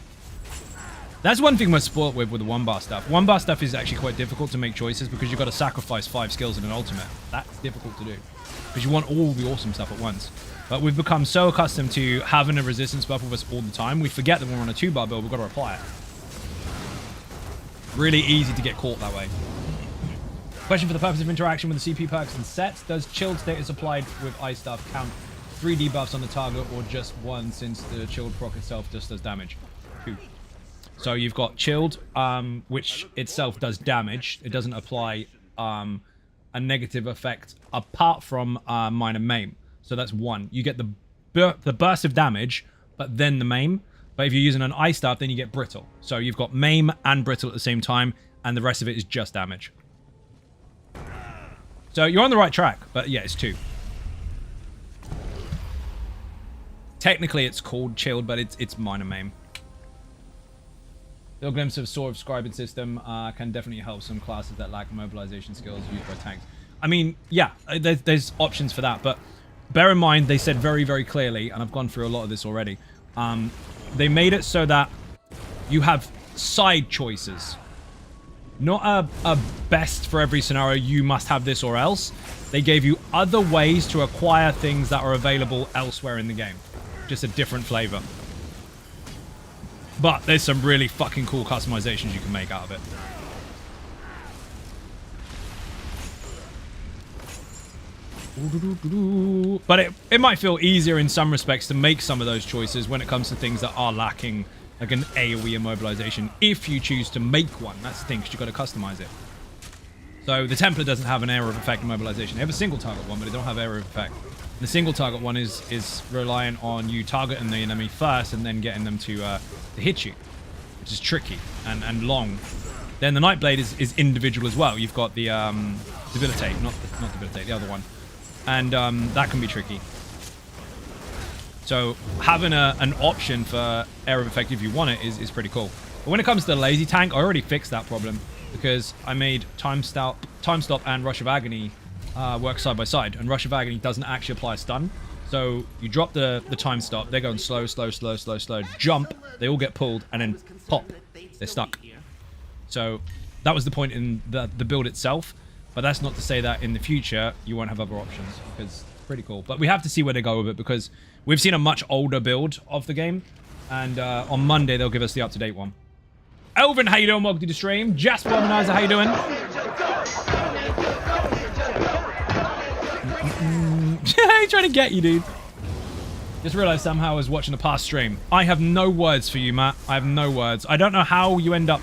That's one thing we're spoiled with the one-bar stuff. One-bar stuff is actually quite difficult to make choices because you've got to sacrifice 5 skills in an ultimate. That's difficult to do. Because you want all the awesome stuff at once. But we've become so accustomed to having a resistance buff with us all the time, we forget that when we're on a 2-bar build, we've got to apply it. Really easy to get caught that way. Question for the purpose of interaction with the CP perks and sets. Does chilled status applied with ice stuff count 3 debuffs on the target or just 1, since the chilled proc itself just does damage? 2. So you've got chilled, which itself does damage. It doesn't apply a negative effect apart from minor maim. So that's 1. You get the burst of damage, but then the maim. But if you're using an ice staff, then you get brittle. So you've got maim and brittle at the same time, and the rest of it is just damage. So you're on the right track, but yeah, it's 2. Technically, it's called chilled, but it's minor maim. Little glimpse of Sword of Scribing system can definitely help some classes that lack mobilization skills used by tanks. I mean, yeah, there's options for that, but bear in mind, they said very, very clearly, and I've gone through a lot of this already, they made it so that you have side choices. Not a best for every scenario, you must have this or else. They gave you other ways to acquire things that are available elsewhere in the game. Just a different flavor. But there's some really fucking cool customizations you can make out of it. But it might feel easier in some respects to make some of those choices when it comes to things that are lacking, like an AoE immobilization, if you choose to make one. That's the thing, because you've got to customize it. So the Templar doesn't have an area of effect immobilization. They have a single target one, but they don't have area of effect. The single target one is reliant on you targeting the enemy first and then getting them to hit you, which is tricky and long. Then the Nightblade is individual as well. You've got the Debilitate, not Debilitate, the other one. And that can be tricky. So having an option for area of effect if you want it is pretty cool. But when it comes to the lazy tank, I already fixed that problem because I made Time Stop and Rush of Agony work side by side, and Rush of Agony doesn't actually apply a stun. So you drop the Time Stop, they're going slow, jump, they all get pulled, and then pop, they're stuck. So that was the point in the build itself. But that's not to say that in the future you won't have other options, because it's pretty cool. But we have to see where they go with it, because we've seen a much older build of the game, and on Monday they'll give us the up-to-date one. Elvin, how you doing? Welcome to the stream. Jasper Womanizer, how you doing? He's trying to get you, dude. Just realized somehow I was watching the past stream. I have no words for you, Matt. I have no words. I don't know how you end up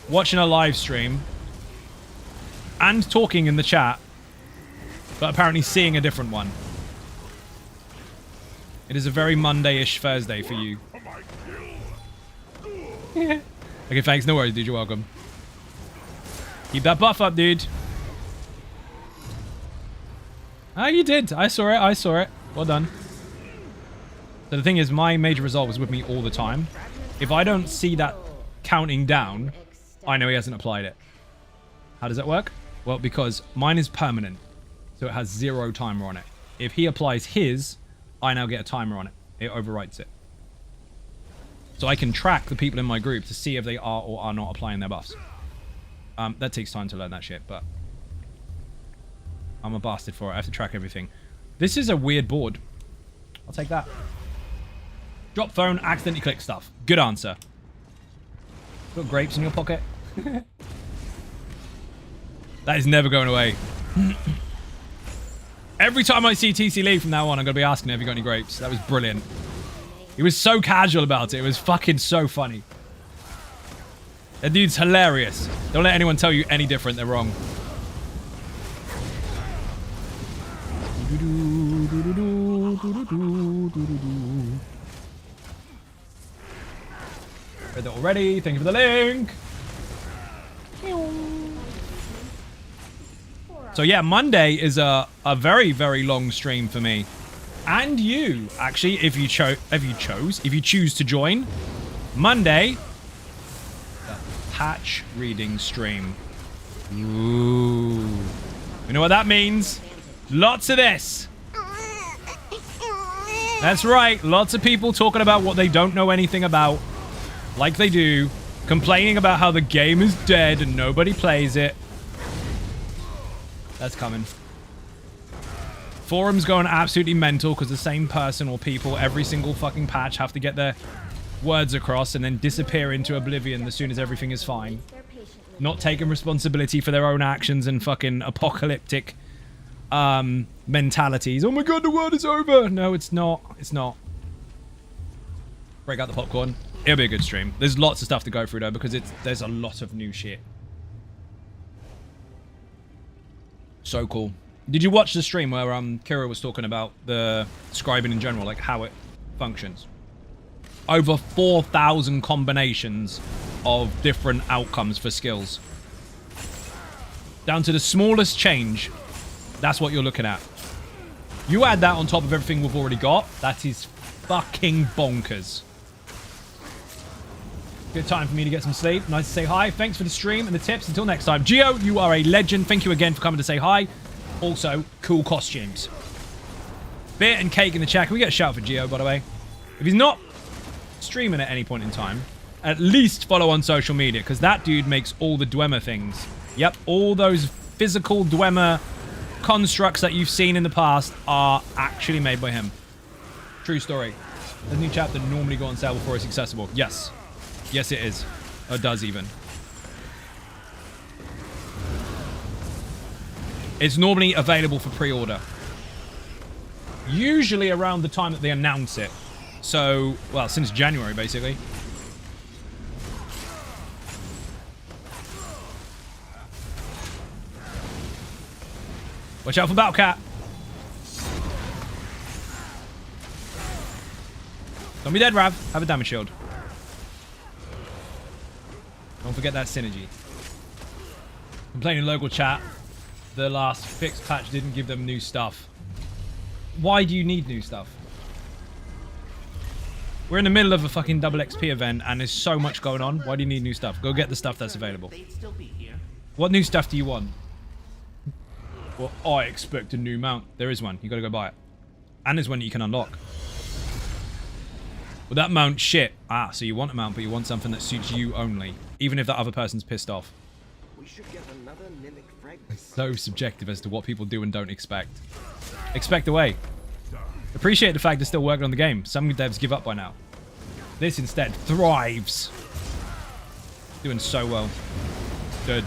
watching a live stream and talking in the chat, but apparently seeing a different one. It is a very Monday-ish Thursday for you. Okay, thanks. No worries, dude. You're welcome. Keep that buff up, dude. Ah, you did. I saw it. I saw it. Well done. So the thing is, my major resolve is with me all the time. If I don't see that counting down, I know he hasn't applied it. How does that work? Well, because mine is permanent, so it has 0 timer on it. If he applies his, I now get a timer on it. It overwrites it. So I can track the people in my group to see if they are or are not applying their buffs. That takes time to learn that shit, but I'm a bastard for it. I have to track everything. This is a weird board. I'll take that. Drop phone, accidentally click stuff. Good answer. Got grapes in your pocket? That is never going away. Every time I see TC Lee from now on, I'm going to be asking, have you got any grapes? That was brilliant. He was so casual about it. It was fucking so funny. That dude's hilarious. Don't let anyone tell you any different. They're wrong. Read that already. Thank you for the link. So yeah, Monday is a very, very long stream for me. And you, actually, if you choose to join, Monday, the patch reading stream. Ooh. You know what that means? Lots of this. That's right. Lots of people talking about what they don't know anything about. Like they do. Complaining about how the game is dead and nobody plays it. That's coming. Forums going absolutely mental because the same person or people every single fucking patch have to get their words across and then disappear into oblivion as soon as everything is fine. Not taking responsibility for their own actions and fucking apocalyptic mentalities. Oh my god, the world is over. No, it's not. It's not. Break out the popcorn. It'll be a good stream. There's lots of stuff to go through though because there's a lot of new shit. So cool. Did you watch the stream where Kira was talking about the scribing in general, like how it functions? Over 4,000 combinations of different outcomes for skills. Down to the smallest change. That's what you're looking at. You add that on top of everything we've already got. That is fucking bonkers. Good time for me to get some sleep. Nice to say hi. Thanks for the stream and the tips. Until next time. Gio, you are a legend. Thank you again for coming to say hi. Also, cool costumes. Beer and cake in the chat. Can we get a shout for Gio, by the way? If he's not streaming at any point in time, at least follow on social media, because that dude makes all the Dwemer things. Yep, all those physical Dwemer constructs that you've seen in the past are actually made by him. True story. There's a new chapter normally go on sale before it's accessible. Yes. Yes, it is. Or it does even. It's normally available for pre-order. Usually around the time that they announce it. So, well, since January, basically. Watch out for Battle Cat. Don't be dead, Rav. Have a damage shield. Don't forget that synergy. Complaining in local chat. The last fixed patch didn't give them new stuff. Why do you need new stuff? We're in the middle of a fucking double XP event and there's so much going on. Why do you need new stuff? Go get the stuff that's available.
They'd still be here.
What new stuff do you want? Well, I expect a new mount. There is one. You gotta go buy it. And there's one that you can unlock. Well, that mount shit. Ah, so you want a mount, but you want something that suits you only. Even if that other person's pissed off.
We
should get another mimic fragment.
It's so subjective as to what people do and don't expect. Expect away. Appreciate the fact they're still working on the game. Some devs give up by now. This instead thrives. Doing so well. Good.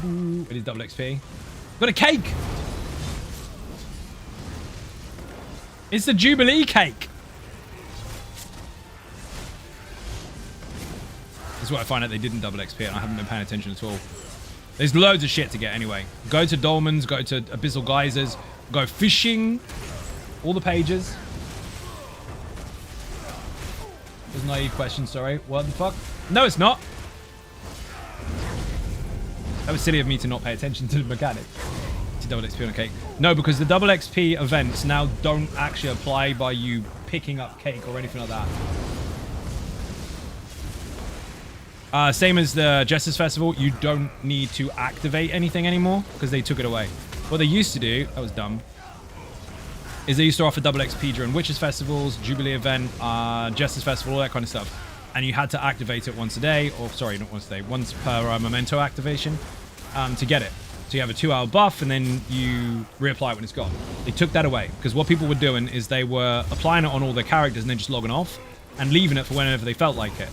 Ooh, it is double XP. Got a cake! It's the Jubilee cake! This is what I find out they didn't double XP and I haven't been paying attention at all. There's loads of shit to get anyway. Go to Dolmens, go to Abyssal Geysers, go fishing. All the pages. There's a naive question, sorry. What the fuck? No, it's not. That was silly of me to not pay attention to the mechanic. To double XP on a cake. No, because the double XP events now don't actually apply by you picking up cake or anything like that. Same as the Jesters Festival, you don't need to activate anything anymore because they took it away. What they used to do, that was dumb, is they used to offer double XP during Witches Festivals, Jubilee event, Jesters Festival, all that kind of stuff. And you had to activate it once a day, or sorry, not once a day, once per memento activation to get it. So you have a 2-hour buff and then you reapply it when it's gone. They took that away because what people were doing is they were applying it on all their characters and then just logging off and leaving it for whenever they felt like it.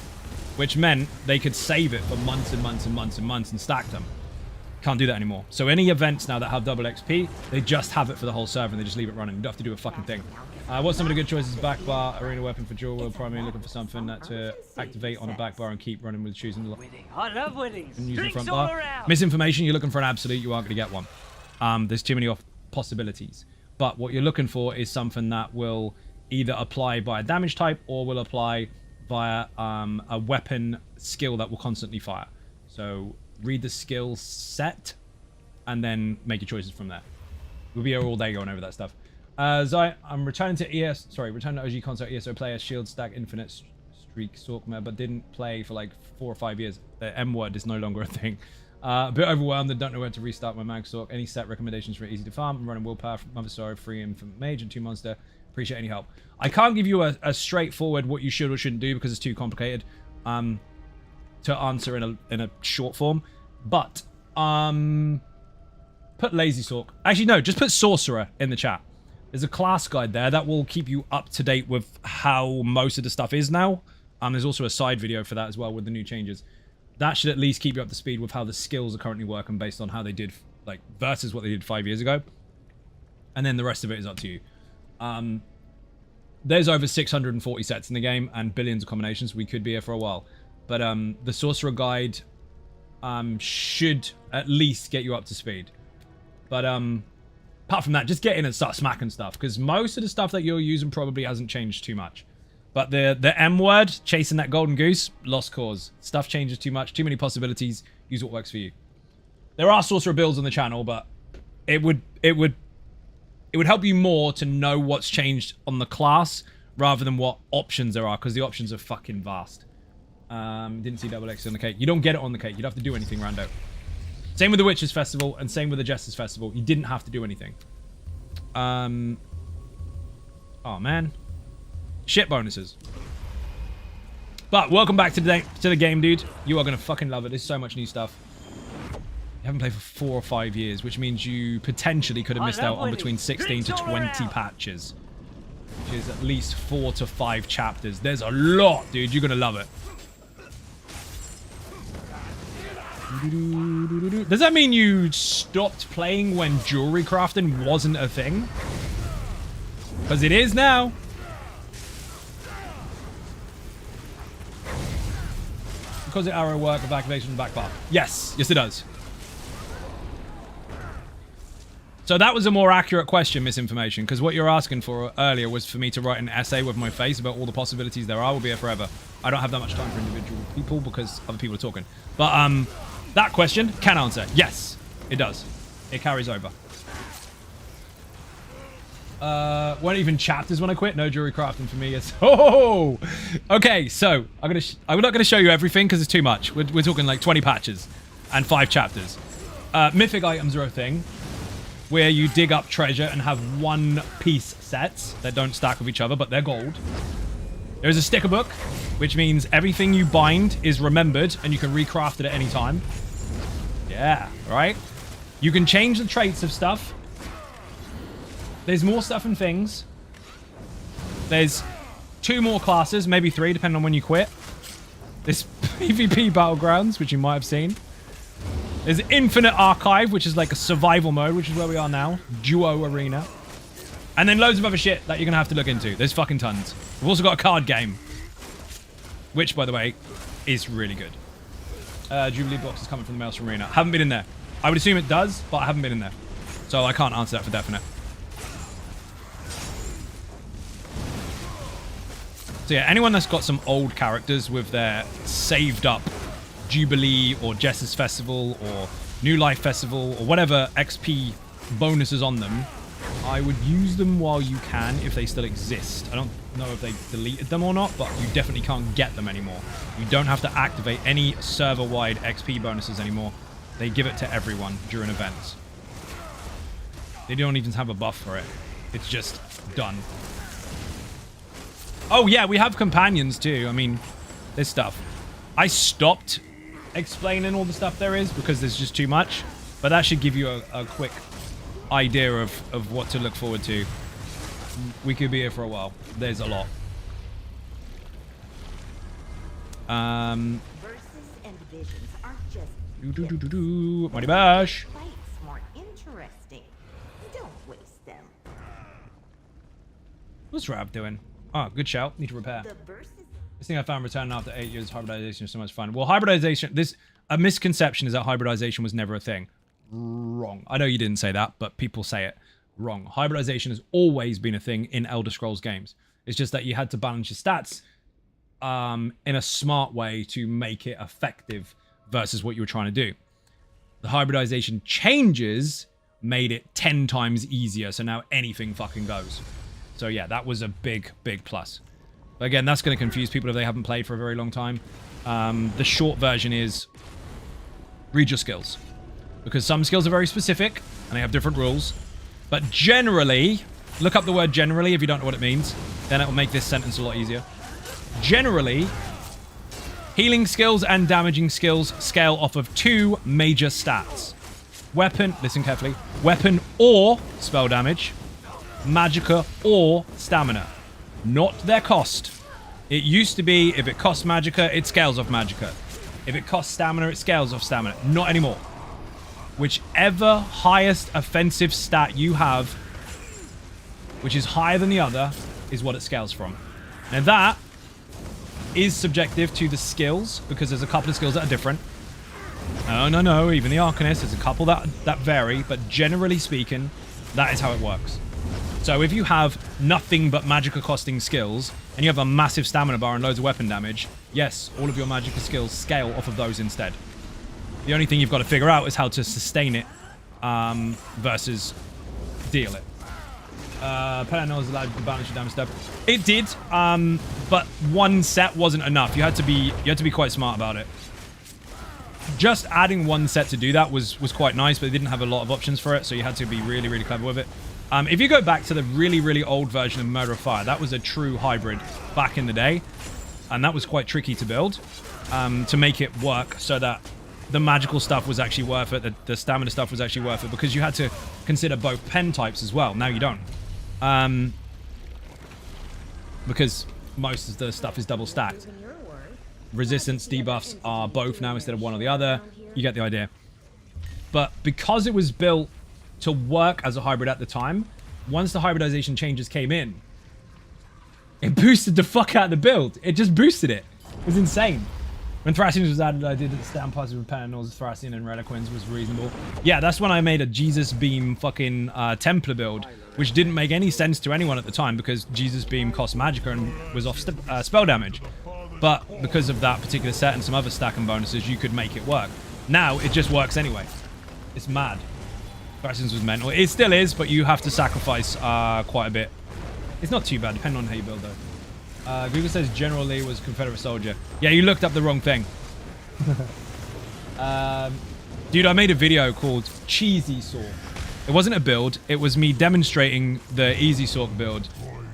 Which meant they could save it for months and months and months and months and stack them. Can't do that anymore. So any events now that have double XP, they just have it for the whole server and they just leave it running. You don't have to do a fucking thing. What's some of the good choices? Back bar, arena weapon for dual wield, primarily looking for something that to activate on a back bar and keep running with choosing the
I love winnings.
and using the
Drinks
front
all
bar.
around.
Misinformation, you're looking for an absolute, you aren't going to get one. There's too many possibilities. But what you're looking for is something that will either apply by a damage type or will apply via a weapon skill that will constantly fire. So read the skill set and then make your choices from there. We'll be here all day going over that stuff. Zai, I'm returning to returning to OG console ESO player, shield stack, infinite streak, Sorkmer, but didn't play for like 4 or 5 years. The M word is no longer a thing. A bit overwhelmed and don't know where to restart my mag Sork. Any set recommendations for easy to farm? I'm running willpower, Mother Sorrow, 3 Infant Mage and 2 Monster. Appreciate any help. I can't give you a straightforward what you should or shouldn't do because it's too complicated to answer in a short form. But put Lazy Sork. Actually, no, just put Sorcerer in the chat. There's a class guide there that will keep you up to date with how most of the stuff is now. There's also a side video for that as well with the new changes. That should at least keep you up to speed with how the skills are currently working based on how they did, like, versus what they did 5 years ago. And then the rest of it is up to you. There's over 640 sets in the game and billions of combinations. We could be here for a while. But the Sorcerer Guide should at least get you up to speed. But apart from that, just get in and start smacking stuff. Because most of the stuff that you're using probably hasn't changed too much. But the M word, chasing that golden goose, lost cause. Stuff changes too much, too many possibilities. Use what works for you. There are Sorcerer builds on the channel, but it would help you more to know what's changed on the class rather than what options there are, because the options are fucking vast. Didn't see double X on the cake. You don't get it on the cake. You don't have to do anything, rando. Same with the Witches Festival and same with the Jesters Festival. You didn't have to do anything. Oh, man. Shit bonuses. But welcome back to the game, dude. You are going to fucking love it. There's so much new stuff. You haven't played for 4 or 5 years, which means you potentially could have missed out on between 16 to 20 patches. Which is at least 4 to 5 chapters. There's a lot, dude. You're going to love it. Does that mean you stopped playing when jewelry crafting wasn't a thing? Because it is now. Because it arrow work with activation in the back bar. Yes, yes it does. So that was a more accurate question, misinformation, because what you're asking for earlier was for me to write an essay with my face about all the possibilities there are. We'll be here forever. I don't have that much time for individual people because other people are talking. But that question can answer. Yes, it does. It carries over. Weren't even chapters when I quit. No jewelry crafting for me. It's okay. So I'm not gonna show you everything because it's too much. We're talking like 20 patches and 5 chapters. Mythic items are a thing where you dig up treasure and have 1-piece sets that don't stack with each other, but they're gold. There's a sticker book which means everything you bind is remembered and you can recraft it at any time. Yeah, right? You can change the traits of stuff. There's more stuff and things. There's 2 more classes, maybe 3, depending on when you quit. There's PvP Battlegrounds, which you might have seen. There's Infinite Archive, which is like a survival mode, which is where we are now. Duo Arena. And then loads of other shit that you're going to have to look into. There's fucking tons. We've also got a card game. Which, by the way, is really good. Jubilee box is coming from the Maelstrom Arena. Haven't been in there. I would assume it does, but I haven't been in there. So I can't answer that for definite. So yeah, anyone that's got some old characters with their saved up Jubilee or Jess's Festival or New Life Festival or whatever XP bonuses on them, I would use them while you can if they still exist. I don't know if they deleted them or not, but you definitely can't get them anymore. You don't have to activate any server-wide XP bonuses anymore. They give it to everyone during events. They don't even have a buff for it. It's just done. Oh yeah, we have companions too. I mean, there's stuff. I stopped explaining all the stuff there is because there's just too much. But that should give you a quick idea of what to look forward to. We could be here for a while. There's a lot.
Verses and divisions aren't just
Mighty Bash.
fights more interesting. Don't waste them.
What's Rab doing? Oh, good shout. Need to repair.
The verses
This thing I found returning after 8 years. Hybridization is so much fun. Well, hybridization. A misconception is that hybridization was never a thing. Wrong. I know you didn't say that, but people say it. Wrong. Hybridization has always been a thing in Elder Scrolls games. It's just that you had to balance your stats in a smart way to make it effective versus what you were trying to do. The hybridization changes made it 10 times easier, so now anything fucking goes. So yeah, that was a big, big plus. But again, that's going to confuse people if they haven't played for a very long time. The short version is read your skills. Because some skills are very specific, and they have different rules. But generally, look up the word generally if you don't know what it means. Then it will make this sentence a lot easier. Generally, healing skills and damaging skills scale off of 2 major stats. Weapon, listen carefully, weapon or spell damage, magicka or stamina. Not their cost. It used to be, if it costs magicka, it scales off magicka. If it costs stamina, it scales off stamina. Not anymore. Whichever highest offensive stat you have, which is higher than the other, is what it scales from. Now that is subjective to the skills, because there's a couple of skills that are different. No, even the Arcanist, there's a couple that vary, but generally speaking, that is how it works. So if you have nothing but magicka costing skills, and you have a massive stamina bar and loads of weapon damage, yes, all of your magicka skills scale off of those instead. The only thing you've got to figure out is how to sustain it versus deal it. Paranol is allowed to balance your damage stuff. It did, but one set wasn't enough. You had to be quite smart about it. Just adding one set to do that was quite nice, but they didn't have a lot of options for it, so you had to be really, really clever with it. If you go back to the really, really old version of Murder of Fire, that was a true hybrid back in the day, and that was quite tricky to build to make it work so that the magical stuff was actually worth it, the stamina stuff was actually worth it, because you had to consider both pen types as well. Now you don't. Because most of the stuff is double stacked. Resistance debuffs are both now instead of one or the other. You get the idea. But because it was built to work as a hybrid at the time, once the hybridization changes came in, it boosted the fuck out of the build. It just boosted it. It was insane. When Thracians was added, I did the stand passes with Paranors, Thracian and Reliquins was reasonable. Yeah, that's when I made a Jesus Beam fucking Templar build, which didn't make any sense to anyone at the time because Jesus Beam cost magicka and was off spell damage. But because of that particular set and some other stack and bonuses, you could make it work. Now, it just works anyway. It's mad. Thracians was mental. It still is, but you have to sacrifice quite a bit. It's not too bad, depending on how you build, though. Google says General Lee was a Confederate soldier. Yeah, you looked up the wrong thing. Dude, I made a video called Cheesy Sork. It wasn't a build. It was me demonstrating the Easy Sork build,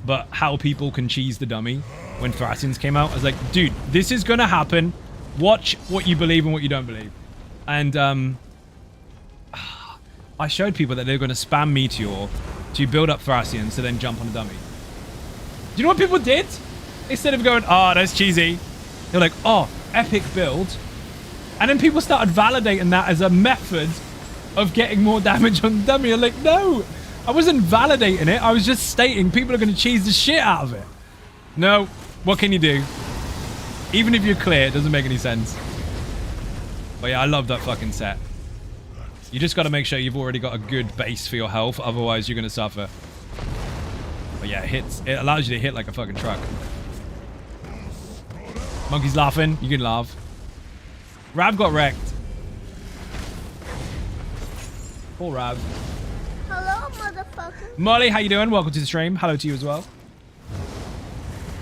but how people can cheese the dummy. when Thracians came out. I was like, dude, this is going to happen. Watch what you believe and what you don't believe. And I showed people that they were going to spam Meteor to build up Thracians to then jump on a dummy. Do you know what people did? Instead of going, oh, that's cheesy, they're like, oh, epic build. And then people started validating that as a method of getting more damage on the dummy. I'm like, no, I wasn't validating it. I was just stating people are going to cheese the shit out of it. No, what can you do? Even if you're clear, it doesn't make any sense. But yeah, I love that fucking set. You just got to make sure you've already got a good base for your health. Otherwise, you're going to suffer. But yeah, it allows you to hit like a fucking truck. Monkey's laughing. You can laugh. Rav got wrecked. Poor Rav.
Hello, motherfucker.
Molly, how you doing? Welcome to the stream. Hello to you as well.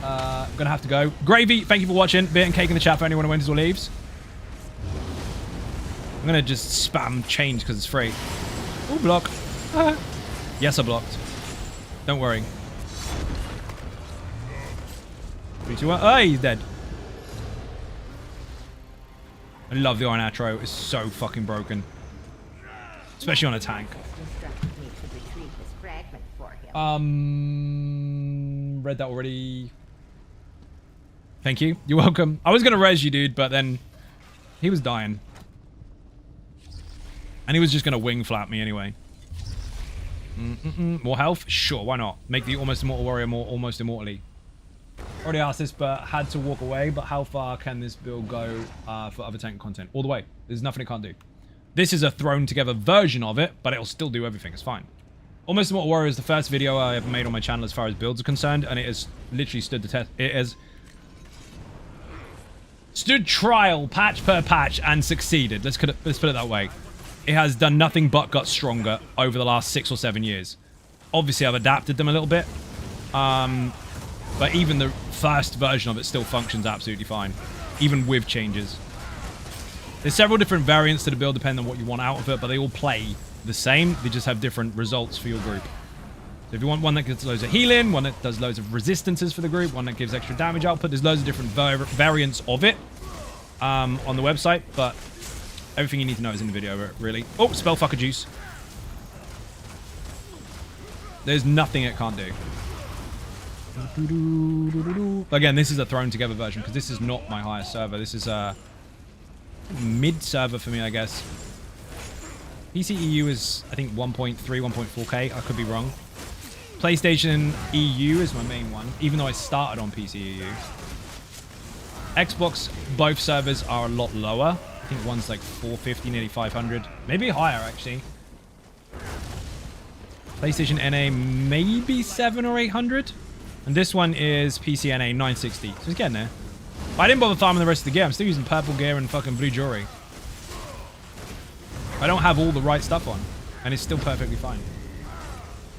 Gonna have to go. Gravy, thank you for watching. Beer and cake in the chat for anyone who wins or leaves. I'm gonna just spam change because it's free. Oh, block. Yes, I blocked. Don't worry. 3, 2, 1. Oh, he's dead. I love the Iron Arrow. It's so fucking broken. Especially on a tank. Read that already. Thank you. You're welcome. I was going to res you, dude, but then he was dying. And he was just going to wing flap me anyway. More health? Sure, why not? Make the almost immortal warrior more almost immortally. Already asked this, but had to walk away. But how far can this build go for other tank content? All the way. There's nothing it can't do. This is a thrown together version of it, but it'll still do everything. It's fine. Almost Immortal Warrior is the first video I ever made on my channel as far as builds are concerned, and it has literally stood the test. It has stood trial, patch per patch, and succeeded. Let's put it that way. It has done nothing but got stronger over the last 6 or 7 years. Obviously, I've adapted them a little bit. But even the first version of it still functions absolutely fine, even with changes. There's several different variants to the build depending on what you want out of it, but they all play the same. They just have different results for your group. So if you want one that gets loads of healing, one that does loads of resistances for the group, one that gives extra damage output, there's loads of different variants of it on the website, but everything you need to know is in the video, really. Oh, Spellfucker Juice. There's nothing it can't do. Again, this is a thrown together version because this is not my highest server. This is a mid server for me, I guess. PC EU is, I think, 1.3, 1.4K. I could be wrong. PlayStation EU is my main one, even though I started on PC EU. Xbox, both servers are a lot lower. I think one's like 450, nearly 500. Maybe higher, actually. PlayStation NA, maybe 700 or 800. And this one is PC NA 960. So it's getting there. But I didn't bother farming the rest of the gear. I'm still using purple gear and fucking blue jewelry. I don't have all the right stuff on. And it's still perfectly fine.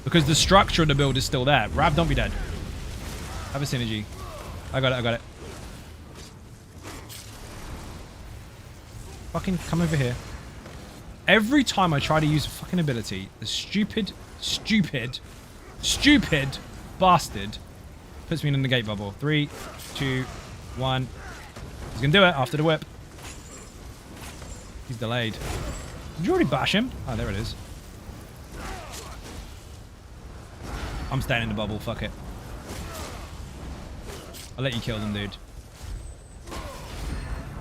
Because the structure of the build is still there. Rav, don't be dead. Have a synergy. I got it, I got it. Fucking come over here. Every time I try to use a fucking ability, the stupid bastard puts me in the gate bubble. 3, 2, 1. He's gonna do it after the whip. He's delayed. Did you already bash him? Oh, there it is. I'm staying in the bubble. Fuck it. I'll let you kill them, dude.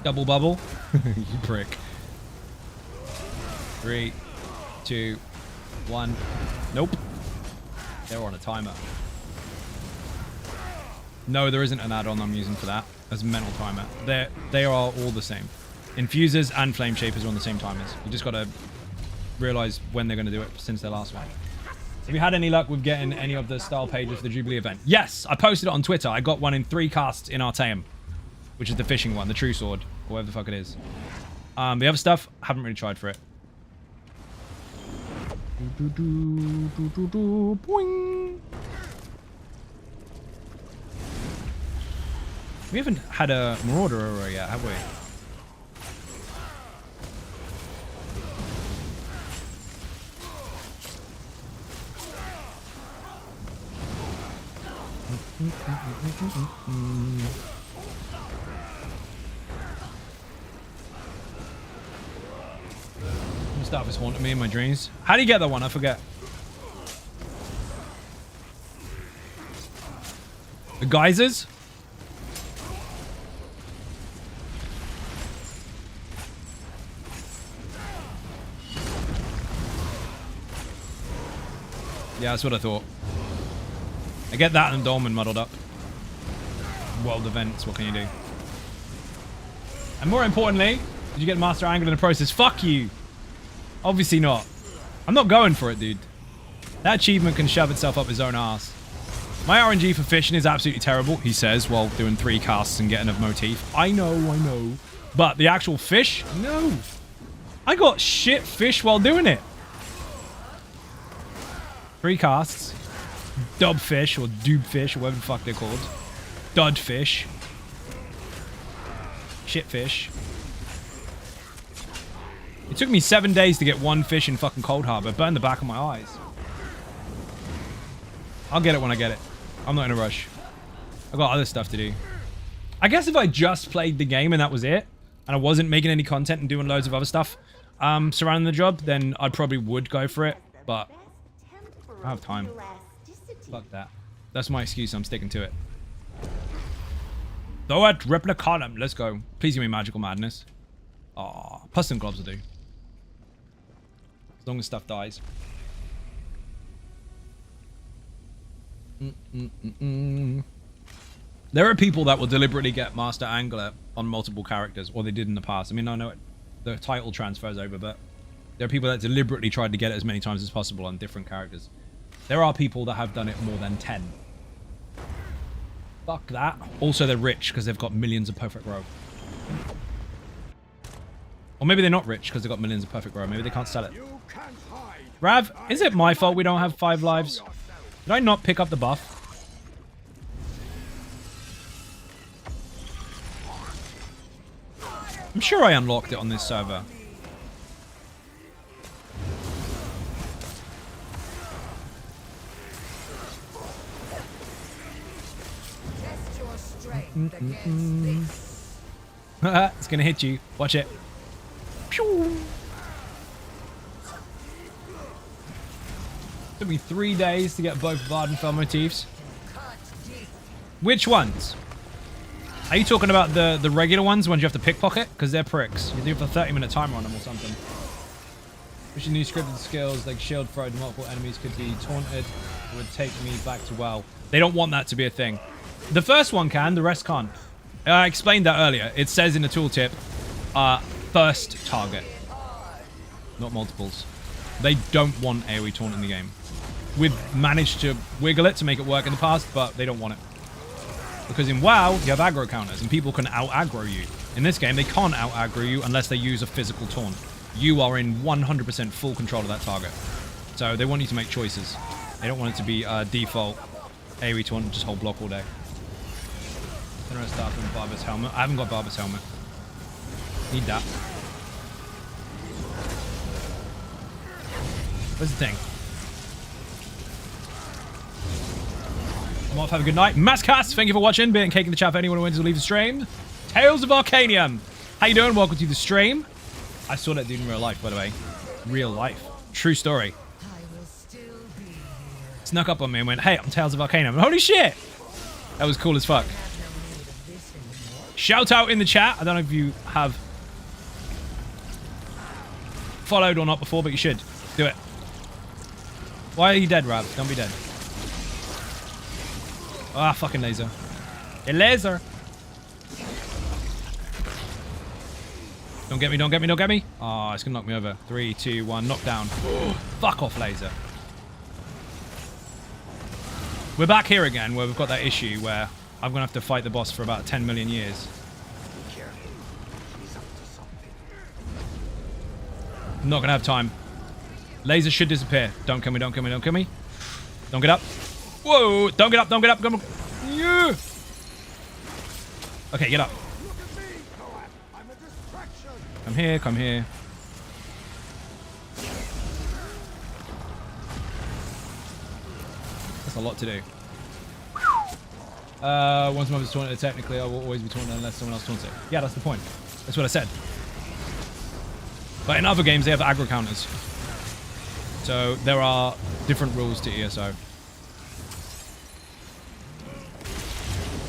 Double bubble. You prick. 3, 2, 1. Nope. They're on a timer. No, there isn't an add-on I'm using for that. As a mental timer. They are all the same. Infusers and Flame Shapers are on the same timers. You just got to realize when they're going to do it since their last one. Have you had any luck with getting any of the style pages for the Jubilee event? Yes, I posted it on Twitter. I got one in 3 casts in Artaeum, which is the fishing one, the True Sword, or whatever the fuck it is. The other stuff, I haven't really tried for it. Boing. We haven't had a Marauder aura yet, have we? Stuff is haunting me in my dreams. How do you get that one? I forget. The geysers? Yeah, that's what I thought. I get that and Dolmen muddled up. World events, what can you do? And more importantly, did you get Master Angle in the process? Fuck you! Obviously not. I'm not going for it, dude. That achievement can shove itself up his own ass. My RNG for fishing is absolutely terrible, he says, while doing 3 casts and getting a motif. I know. But the actual fish? No. I got shit fish while doing it. 3 casts. Dub fish, or doob fish, or whatever the fuck they're called. Dud fish. Shit fish. It took me 7 days to get 1 fish in fucking Cold Harbor. It burned the back of my eyes. I'll get it when I get it. I'm not in a rush. I've got other stuff to do. I guess if I just played the game and that was it, and I wasn't making any content and doing loads of other stuff surrounding the job, then I probably would go for it. But I have time. Fuck that. That's my excuse. I'm sticking to it. Throw it, Replicanum. Let's go. Please give me Magical Madness. Aw, Pus and Globs will do. As long as stuff dies. There are people that will deliberately get Master Angler on multiple characters, or they did in the past. I mean, I know the title transfers over, but there are people that deliberately tried to get it as many times as possible on different characters. There are people that have done it more than 10. Fuck that. Also, they're rich because they've got millions of perfect row. Or maybe they're not rich because they've got millions of perfect row. Maybe they can't sell it. Rav, is it my fault we don't have 5 lives? Did I not pick up the buff? I'm sure I unlocked it on this server. It's gonna hit you. Watch it. Pew! Took me 3 days to get both Vardenfell motifs. Which ones? Are you talking about the regular ones you have to pickpocket? Because they're pricks. You have a 30-minute timer on them or something. Which new scripted skills like shield throw to multiple enemies could be taunted. It would take me back to WoW. They don't want that to be a thing. The first one can, the rest can't. I explained that earlier. It says in the tooltip, first target. Not multiples. They don't want AoE taunt in the game. We've managed to wiggle it to make it work in the past, but they don't want it. Because in WoW, you have aggro counters, and people can out-aggro you. In this game, they can't out-aggro you unless they use a physical taunt. You are in 100% full control of that target. So they want you to make choices. They don't want it to be default AoE taunt, just hold block all day. Then I start with Barber's helmet. I haven't got Barber's helmet. Need that. Where's the thing? Moth, have a good night. Mascast, thank you for watching. Bit and cake in the chat for anyone who wants to leave the stream. Tales of Arcanium. How you doing? Welcome to the stream. I saw that dude in real life, by the way. Real life. True story. Snuck up on me and went, hey, I'm Tales of Arcanium. Holy shit! That was cool as fuck. Shout out in the chat. I don't know if you have followed or not before, but you should. Do it. Why are you dead, Rab? Don't be dead. Ah, fucking laser. A laser. Don't get me, don't get me, don't get me. Oh, it's gonna knock me over. 3, 2, 1, knock down. Fuck off, laser. We're back here again where we've got that issue where I'm gonna have to fight the boss for about 10 million years. I'm not gonna have time. Laser should disappear. Don't kill me, don't kill me, don't kill me. Don't get up. Whoa! Don't get up, don't get up. Come on. Yeah. Okay, get up. Come here, come here. That's a lot to do. Once one is taunted, technically I will always be taunted unless someone else taunts it. Yeah, that's the point. That's what I said. But in other games, they have aggro counters. So there are different rules to ESO.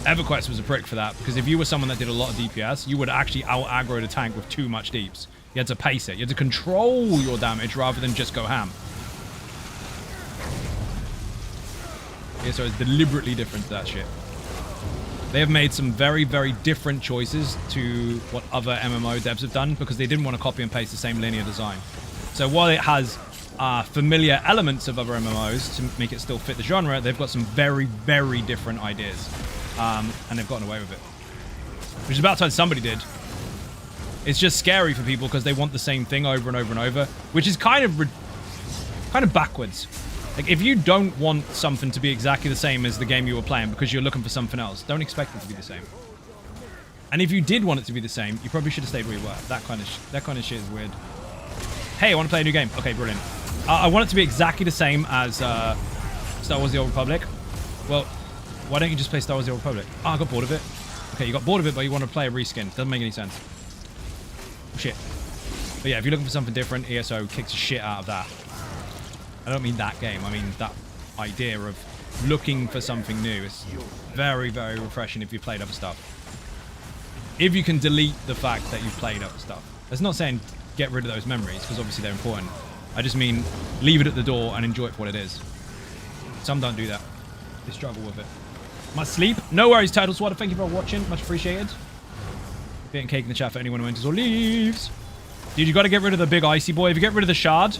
EverQuest was a prick for that, because if you were someone that did a lot of DPS, you would actually out-aggro the tank with too much deeps. You had to pace it. You had to control your damage rather than just go ham. ESO is deliberately different to that shit. They have made some very, very different choices to what other MMO devs have done, because they didn't want to copy and paste the same linear design. So while it has familiar elements of other MMOs to make it still fit the genre, they've got some very, very different ideas. And they've gotten away with it. Which is about time somebody did. It's just scary for people because they want the same thing over and over and over, which is kind of backwards. Like, if you don't want something to be exactly the same as the game you were playing because you're looking for something else, don't expect it to be the same. And if you did want it to be the same, you probably should have stayed where you were. That kind of shit is weird. Hey, I want to play a new game. Okay, brilliant. I want it to be exactly the same as Star Wars The Old Republic. Well, why don't you just play Star Wars The Old Republic? Oh, I got bored of it. Okay, you got bored of it, but you want to play a reskin. Doesn't make any sense. Oh, shit. But yeah, if you're looking for something different, ESO kicks the shit out of that. I don't mean that game. I mean that idea of looking for something new. It's very, very refreshing if you've played other stuff. If you can delete the fact that you've played other stuff. That's not saying get rid of those memories, because obviously they're important. I just mean leave it at the door and enjoy it for what it is. Some don't do that. They struggle with it. Must sleep. No worries, Turtle Swatter. Thank you for watching. Much appreciated. Getting cake in the chat for anyone who enters or leaves. Dude, you got to get rid of the big icy boy. If you get rid of the shard,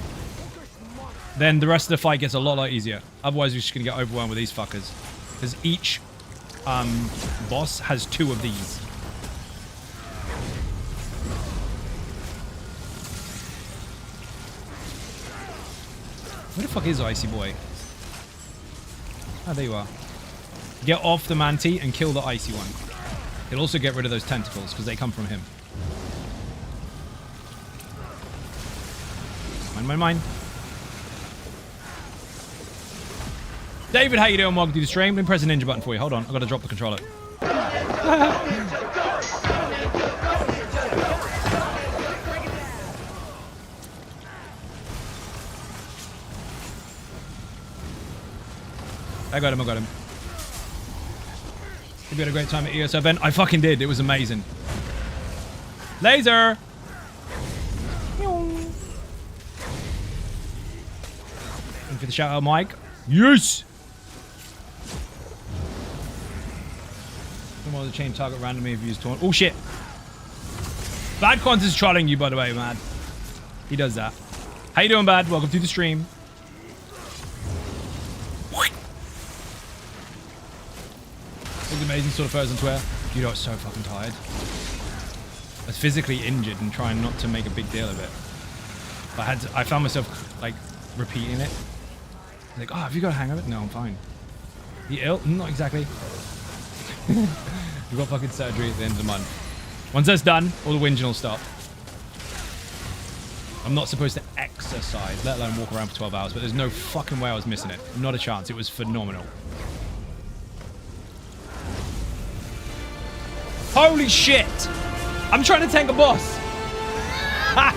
then the rest of the fight gets a lot easier. Otherwise, you're just going to get overwhelmed with these fuckers. Because each boss has 2 of these. Where the fuck is Icy Boy? Oh, there you are. Get off the Manti and kill the Icy one. He'll also get rid of those tentacles, because they come from him. Mine. David, how you doing? Welcome to the stream. Let me press the ninja button for you. Hold on, I've got to drop the controller. I got him. Hope you had a great time at ESO event. I fucking did. It was amazing. Laser! And for the shout out, Mike. Yes! Someone will change target randomly if you use taunt. Oh shit! Bad Quant is trolling you, by the way, man. He does that. How you doing, Bad? Welcome to the stream. It's amazing sort of photos on Twitter. Dude, I was so fucking tired. I was physically injured and trying not to make a big deal of it. But I found myself, like, repeating it. Like, oh, have you got a hang of it? No, I'm fine. You ill? Not exactly. We've got fucking surgery at the end of the month. Once that's done, all the whinging will stop. I'm not supposed to exercise, let alone walk around for 12 hours, but there's no fucking way I was missing it. Not a chance. It was phenomenal. Holy shit! I'm trying to tank a boss. Ha!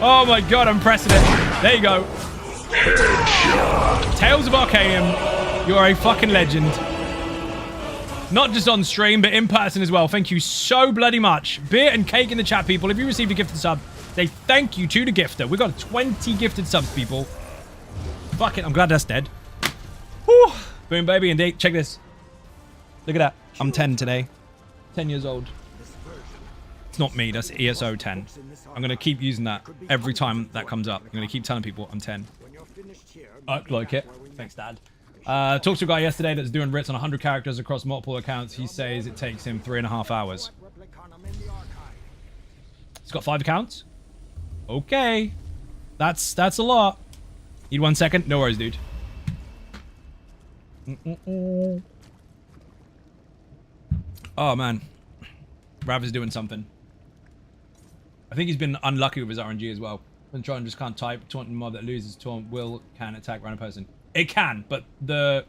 Oh my god, I'm pressing it. There you go. Tales of Arcanium, you're a fucking legend. Not just on stream, but in person as well. Thank you so bloody much. Beer and cake in the chat, people. If you received a gifted sub, say thank you to the gifter. We got 20 gifted subs, people. Fuck it, I'm glad that's dead. Whew. Boom, baby, indeed. Check this. Look at that. I'm 10 today. 10 years old. It's not me, that's ESO 10. I'm going to keep using that every time that comes up. I'm going to keep telling people I'm 10. I like it. Thanks, Dad. Talked to a guy yesterday that's doing writs on 100 characters across multiple accounts. He says it takes him 3.5 hours. He's got 5 accounts? Okay. That's a lot. Need 1 second? No worries, dude. Oh, man. Rav is doing something. I think he's been unlucky with his RNG as well. When trying just can't type, taunting mob that loses taunt can attack random person. It can, but the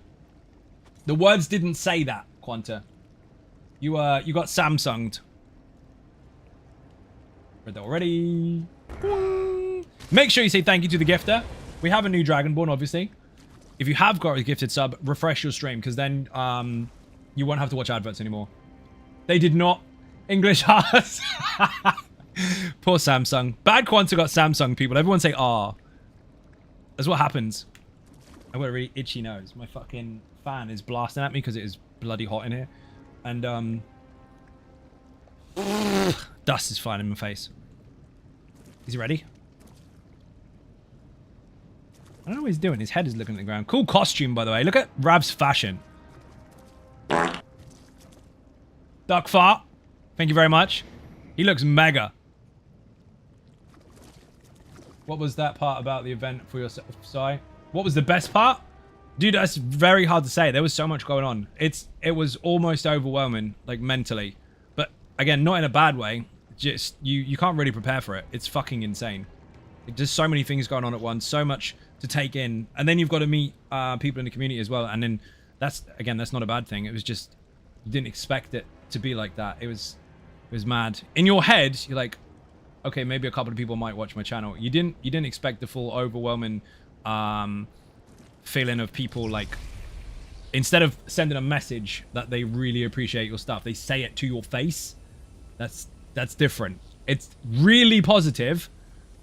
words didn't say that. Quanta. You got Samsung'd. Read that already. Make sure you say thank you to the gifter. We have a new Dragonborn, obviously. If you have got a gifted sub, refresh your stream, because then you won't have to watch adverts anymore. They did not. English hearts. Poor Samsung. Bad Quanta got Samsung, people. Everyone say ah. That's what happens. I've got a really itchy nose. My fucking fan is blasting at me because it is bloody hot in here. And, dust is flying in my face. Is he ready? I don't know what he's doing. His head is looking at the ground. Cool costume, by the way. Look at Rav's fashion. Duck fart. Thank you very much. He looks mega. What was that part about the event for yourself, Si? What was the best part? Dude, that's very hard to say. There was so much going on. It was almost overwhelming, like mentally. But again, not in a bad way. Just you can't really prepare for it. It's fucking insane. There's so many things going on at once, so much to take in, and then you've got to meet people in the community as well. And then that's not a bad thing. It was just you didn't expect it to be like that. It was mad. In your head, you're like, okay, maybe a couple of people might watch my channel. You didn't expect the full overwhelming feeling of people, like, instead of sending a message that they really appreciate your stuff, they say it to your face. That's different. It's really positive,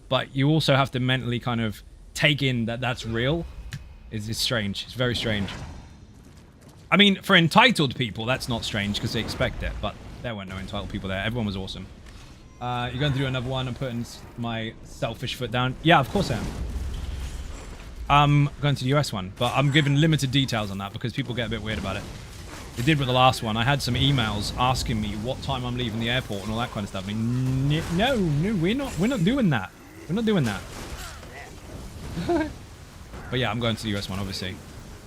but you also have to mentally kind of take in that that's real. It's strange. It's very strange. I mean, for entitled people, that's not strange because they expect it, but there weren't no entitled people there. Everyone was awesome. You're going to do another one. I'm putting my selfish foot down. Yeah, of course I am. I'm going to the US one, but I'm giving limited details on that because people get a bit weird about it. They did with the last one. I had some emails asking me what time I'm leaving the airport and all that kind of stuff. I mean, no, we're not doing that. We're not doing that. But yeah, I'm going to the US one, obviously.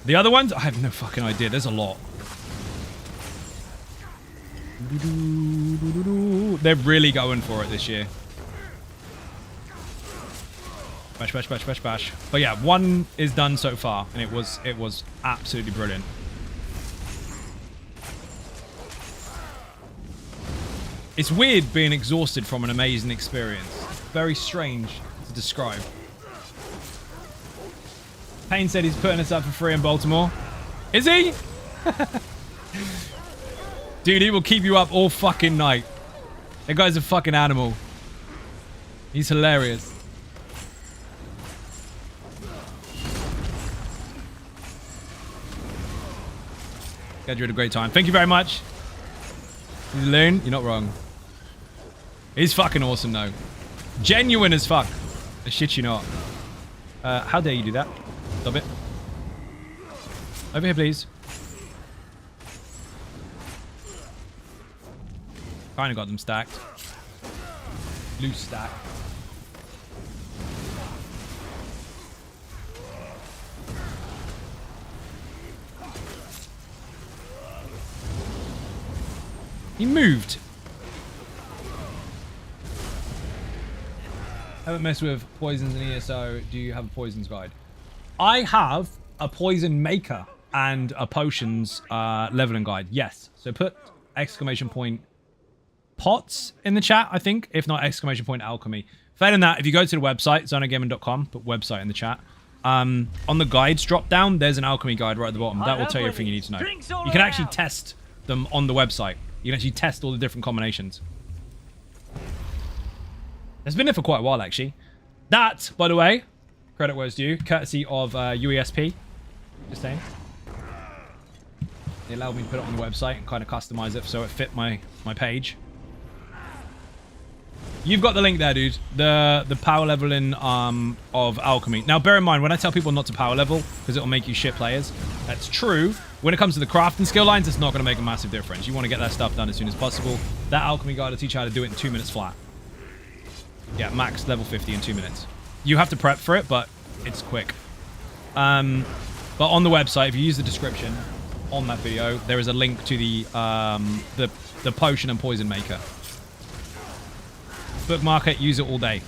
The other ones, I have no fucking idea. There's a lot. They're really going for it this year. Bash, bash, bash, bash, bash. But yeah, one is done so far, and it was absolutely brilliant. It's weird being exhausted from an amazing experience. Very strange to describe. Payne said he's putting us up for free in Baltimore. Is he? Dude, he will keep you up all fucking night. That guy's a fucking animal. He's hilarious. Glad you had a great time. Thank you very much. Loon, you're not wrong. He's fucking awesome though. Genuine as fuck. I shit you not. How dare you do that? Stop it. Over here, please. Kinda got them stacked. Loose stack. He moved. Haven't messed with poisons in ESO. Do you have a poisons guide? I have a poison maker and a potions leveling guide. Yes. So put exclamation point pots in the chat, I think. If not, exclamation point alchemy. Failing that, if you go to the website, zonagaming.com, put website in the chat. On the guides drop down, there's an alchemy guide right at the bottom. That will tell you everything you need to know. You can actually test them on the website. You can actually test all the different combinations. It's been there for quite a while, actually. That, by the way, credit where it's due, courtesy of UESP. Just saying. They allowed me to put it on the website and kind of customize it so it fit my page. You've got the link there, dude. The power leveling of alchemy. Now, bear in mind, when I tell people not to power level, because it'll make you shit players, that's true. When it comes to the crafting skill lines, it's not going to make a massive difference. You want to get that stuff done as soon as possible. That alchemy guide will teach you how to do it in 2 minutes flat. Yeah, max level 50 in 2 minutes. You have to prep for it, but it's quick. But on the website, if you use the description on that video, there is a link to the potion and poison maker. Bookmark it, use it all day.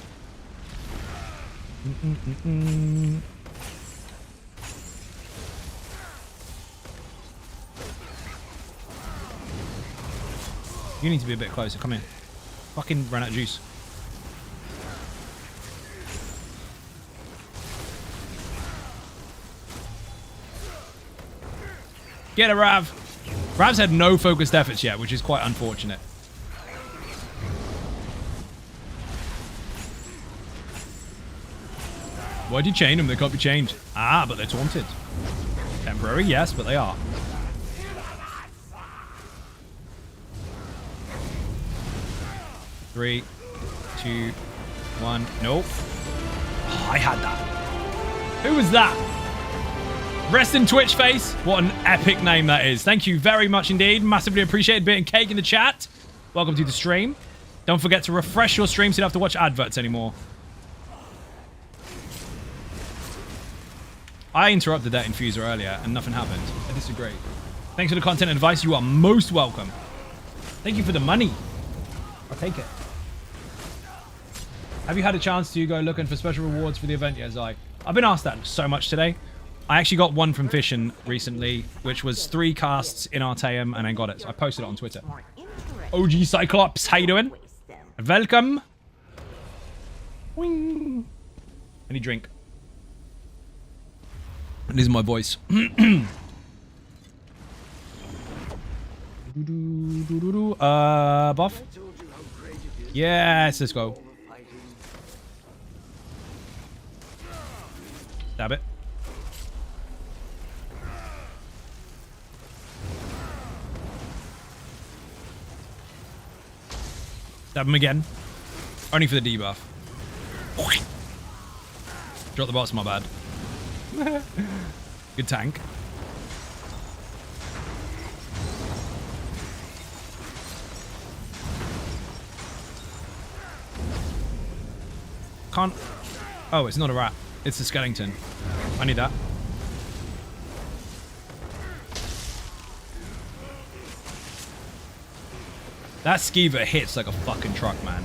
You need to be a bit closer. Come here. Fucking ran out of juice. Get it, Rav. Rav's had no focused efforts yet, which is quite unfortunate. Why'd you chain them? They can't be chained. Ah, but they're taunted. Temporary, yes, but they are. Three, two, one. Nope. Oh, I had that. Who was that? Rest in Twitch face. What an epic name that is. Thank you very much indeed. Massively appreciated. Bit and cake in the chat. Welcome to the stream. Don't forget to refresh your stream so you don't have to watch adverts anymore. I interrupted that infuser earlier and nothing happened. I disagree. Thanks for the content and advice. You are most welcome. Thank you for the money. I'll take it. Have you had a chance to go looking for special rewards for the event yet, Zai? I've been asked that so much today. I actually got one from Fission recently, which was 3 casts in Artaeum, and I got it. So I posted it on Twitter. OG Cyclops, how you doing? Welcome. Wing. Any drink? And this is my voice. Buff. Yes, let's go. Stab it. Stab him again. Only for the debuff. Drop the boss, my bad. Good tank. Can't... Oh, it's not a rat. It's a skeleton. I need that. That skeever hits like a fucking truck, man.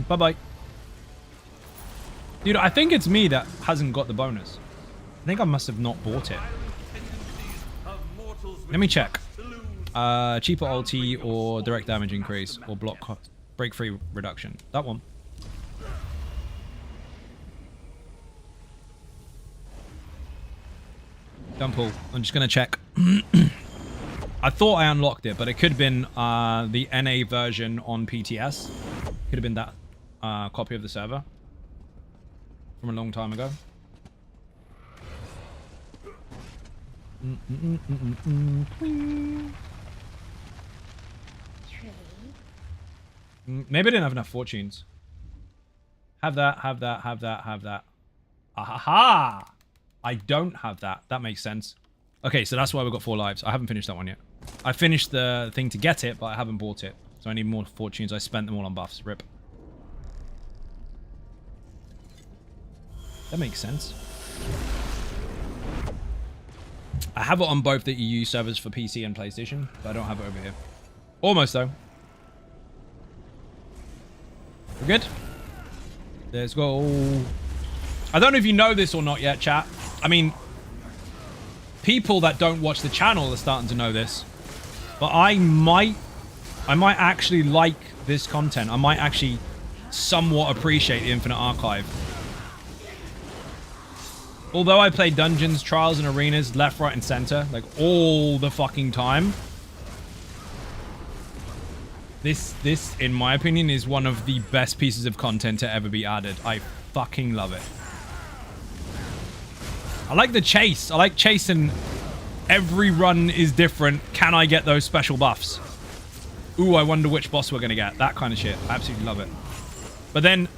Bye-bye. Dude, I think it's me that hasn't got the bonus. I think I must have not bought it. Let me check. Cheaper ulti or direct damage increase or block break free reduction. That one. Don't pull. I'm just going to check. I thought I unlocked it, but it could have been the NA version on PTS. Could have been that copy of the server from a long time ago. Maybe I didn't have enough fortunes. Have that, have that, have that, have that. Aha! I don't have that. That makes sense. Okay, so that's why we've got 4 lives. I haven't finished that one yet. I finished the thing to get it, but I haven't bought it. So I need more fortunes. I spent them all on buffs. Rip. That makes sense. I have it on both the EU servers for PC and PlayStation, but I don't have it over here. Almost, though. We're good? Let's go. I don't know if you know this or not yet, chat. I mean, people that don't watch the channel are starting to know this. But I might actually like this content. I might actually somewhat appreciate the Infinite Archive. Although I play dungeons, trials, and arenas left, right, and center, like all the fucking time. This, in my opinion, is one of the best pieces of content to ever be added. I fucking love it. I like the chase. I like chasing. Every run is different. Can I get those special buffs? Ooh, I wonder which boss we're going to get. That kind of shit. I absolutely love it. But then,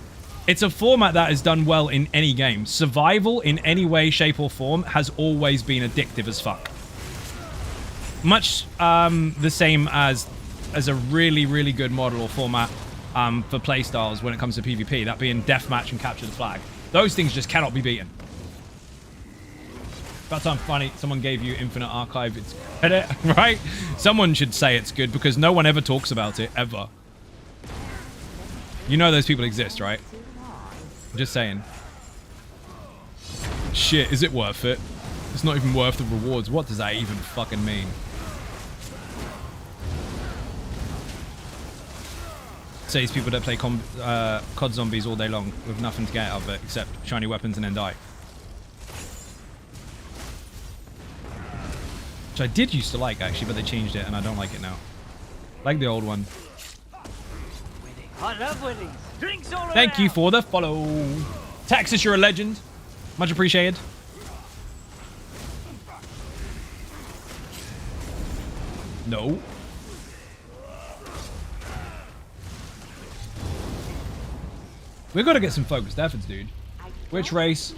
it's a format that is done well in any game. Survival, in any way, shape, or form, has always been addictive as fuck. Much the same as a really, really good model or format for playstyles when it comes to PvP. That being deathmatch and capture the flag. Those things just cannot be beaten. About time funny someone gave you Infinite Archive its credit, right? Someone should say it's good because no one ever talks about it, ever. You know those people exist, right? I'm just saying. Shit, is it worth it? It's not even worth the rewards. What does that even fucking mean? Says people that play COD Zombies all day long with nothing to get out of it except shiny weapons and then die. Which I did used to like, actually, but they changed it and I don't like it now. Like the old one.
I love winnings. Drinks all around.
Thank you for the follow. Texas, you're a legend. Much appreciated. No. We've got to get some focused efforts, dude. Which race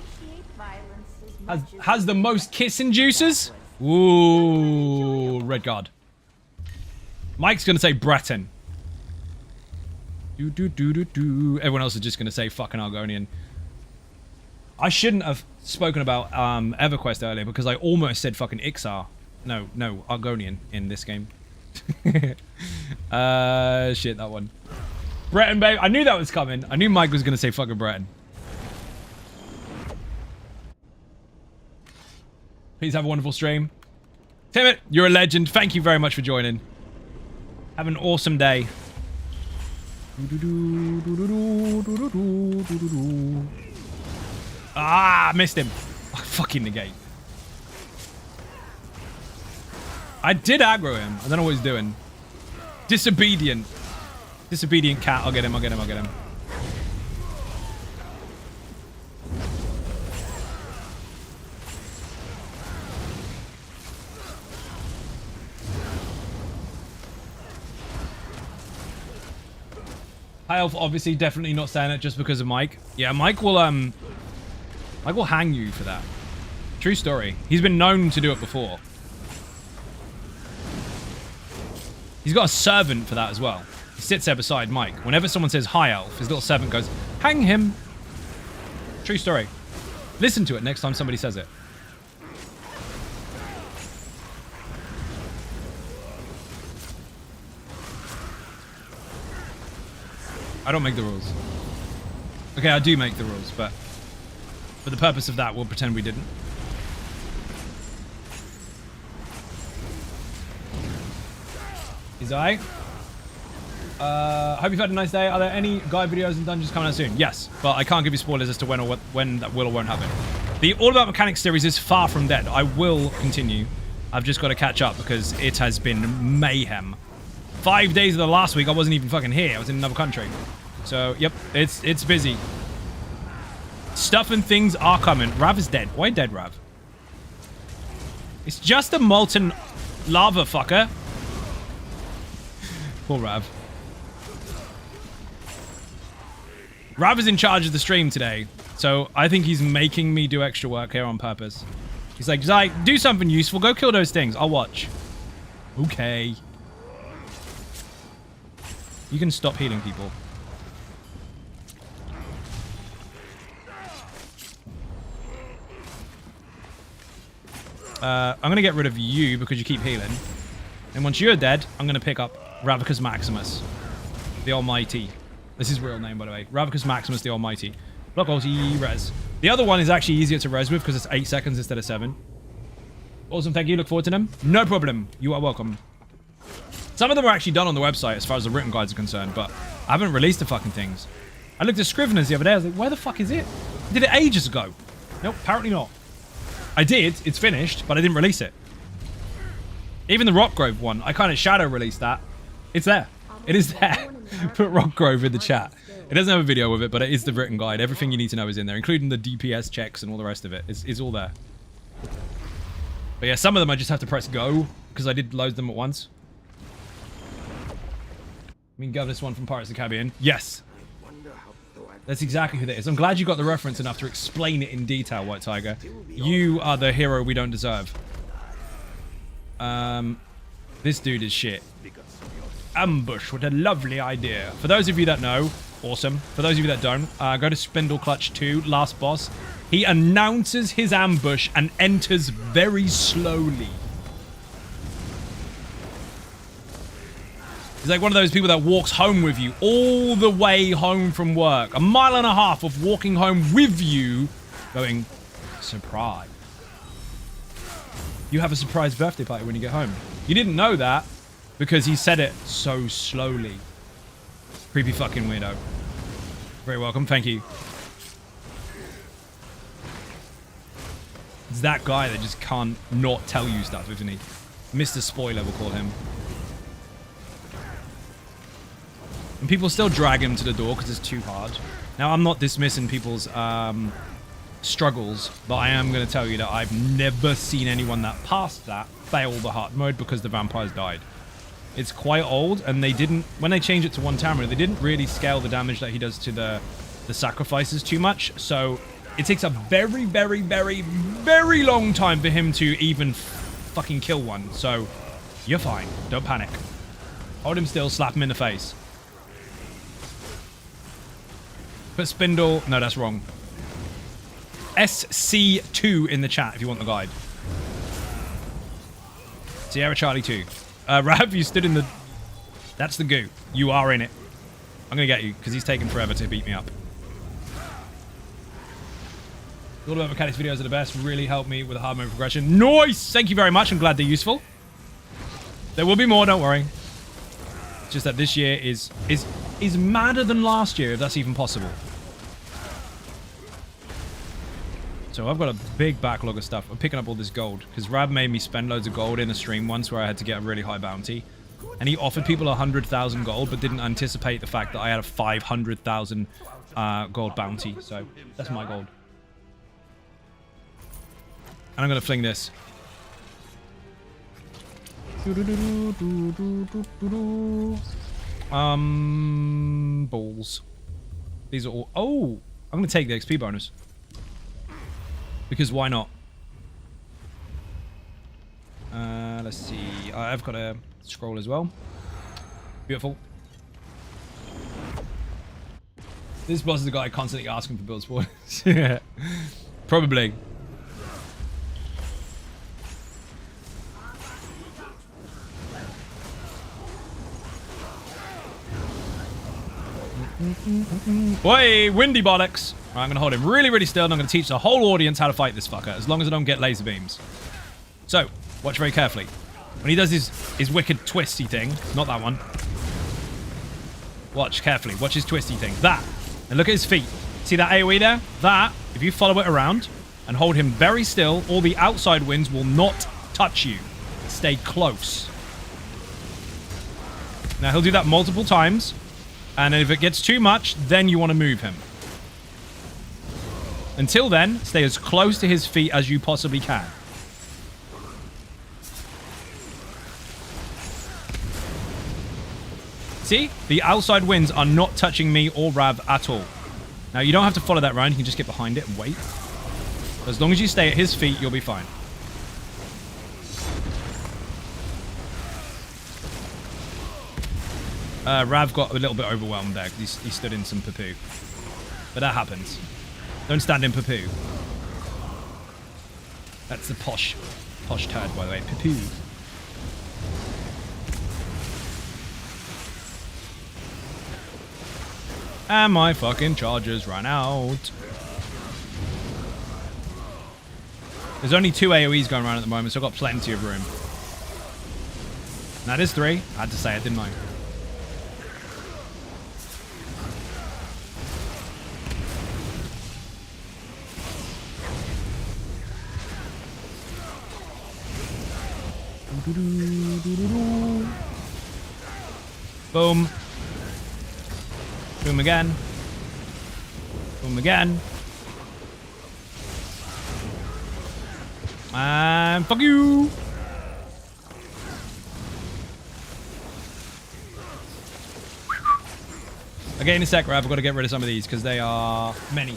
has the most kissing juices? Ooh, red card. Mike's going to say Breton. Everyone else is just going to say fucking Argonian. I shouldn't have spoken about EverQuest earlier because I almost said fucking Ixar. No, Argonian in this game. Shit, that one. Breton, babe. I knew that was coming. I knew Mike was going to say fucking Breton. Please have a wonderful stream. Timmit, you're a legend. Thank you very much for joining. Have an awesome day. Ah, missed him. Fucking negate. I did aggro him. I don't know what he's doing. Disobedient. Disobedient cat. I'll get him. High Elf, obviously, definitely not saying it just because of Mike. Yeah, Mike will hang you for that. True story. He's been known to do it before. He's got a servant for that as well. He sits there beside Mike. Whenever someone says High Elf, his little servant goes, hang him. True story. Listen to it next time somebody says it. I don't make the rules. Okay, I do make the rules, but for the purpose of that, we'll pretend we didn't. Is I? Hope you've had a nice day. Are there any guide videos and dungeons coming out soon? Yes, but I can't give you spoilers as to when that will or won't happen. The All About Mechanics series is far from dead. I will continue. I've just got to catch up because it has been mayhem. 5 days of the last week, I wasn't even fucking here. I was in another country. So, yep, it's busy. Stuff and things are coming. Rav is dead. Why dead, Rav? It's just a molten lava fucker. Poor Rav. Rav is in charge of the stream today, so I think he's making me do extra work here on purpose. He's like, Zai, do something useful. Go kill those things. I'll watch. Okay. You can stop healing people. I'm going to get rid of you because you keep healing. And once you're dead, I'm going to pick up Ravicus Maximus, the Almighty. This is his real name, by the way. Ravicus Maximus, the Almighty. Block ulti, res. The other one is actually easier to res with because it's 8 seconds instead of 7. Awesome, thank you. Look forward to them. No problem. You are welcome. Some of them are actually done on the website as far as the written guides are concerned, but I haven't released the fucking things. I looked at Scriveners the other day. I was like, where the fuck is it? I did it ages ago. Nope, apparently not. I did. It's finished, but I didn't release it. Even the Rockgrove one, I kind of shadow released that. It's there. It is there. Put Rockgrove in the chat. It doesn't have a video with it, but it is the written guide. Everything you need to know is in there, including the DPS checks and all the rest of it. It's all there. But yeah, some of them I just have to press go because I did load them at once. I mean, Governess one from Pirates of the Caribbean. Yes. That's exactly who that is. I'm glad you got the reference enough to explain it in detail, White Tiger. You are the hero we don't deserve. This dude is shit. Ambush, what a lovely idea. For those of you that know, awesome. For those of you that don't, go to Spindle Clutch 2, last boss. He announces his ambush and enters very slowly. He's like one of those people that walks home with you all the way home from work. 1.5 miles of walking home with you, going, Surprise. You have a surprise birthday party when you get home. You didn't know that because he said it so slowly. Creepy fucking weirdo. Very welcome. Thank you. It's that guy that just can't not tell you stuff, isn't he? Mr. Spoiler, we'll call him. And people still drag him to the door because it's too hard. Now, I'm not dismissing people's struggles, but I am going to tell you that I've never seen anyone that passed that fail the hard mode because the vampires died. It's quite old, and they didn't... When they changed it to 1 stamina, they didn't really scale the damage that he does to the sacrifices too much, so it takes a very, very, very, very long time for him to even fucking kill one, so you're fine. Don't panic. Hold him still, slap him in the face. Put Spindle... No, that's wrong. SC2 in the chat if you want the guide. Sierra Charlie 2. Rav, you stood in the... That's the goo. You are in it. I'm going to get you because he's taken forever to beat me up. All about mechanics videos are the best. Really helped me with a hard mode progression. Nice! Thank you very much. I'm glad they're useful. There will be more, don't worry. It's just that this year is madder than last year, if that's even possible. So I've got a big backlog of stuff. I'm picking up all this gold because Rab made me spend loads of gold in a stream once where I had to get a really high bounty. And he offered people 100,000 gold, but didn't anticipate the fact that I had a 500,000 gold bounty. So that's my gold. And I'm going to fling this. Balls. These are all... Oh! I'm going to take the XP bonus. Because why not? Let's see. I've got a scroll as well. Beautiful. This boss is the guy constantly asking for build spoilers. Yeah. Probably. Boy, windy bollocks. Right, I'm going to hold him really, really still, and I'm going to teach the whole audience how to fight this fucker, as long as I don't get laser beams. So, watch very carefully. When he does his wicked twisty thing, not that one. Watch carefully. Watch his twisty thing. That. And look at his feet. See that AoE there? That, if you follow it around and hold him very still, all the outside winds will not touch you. Stay close. Now, he'll do that multiple times. And if it gets too much, then you want to move him. Until then, stay as close to his feet as you possibly can. See? The outside winds are not touching me or Rav at all. Now, you don't have to follow that round. You can just get behind it and wait. As long as you stay at his feet, you'll be fine. Rav got a little bit overwhelmed there. He stood in some poo-poo. But that happens. Don't stand in poo-poo. That's the posh turd, by the way. Poo-poo. And my fucking chargers ran out. There's only 2 AoEs going around at the moment, so I've got plenty of room. Now there's 3. I had to say it, didn't I? Boom. Boom again. Boom again. And fuck you. Okay, in a sec, Rav, I've got to get rid of some of these because they are many.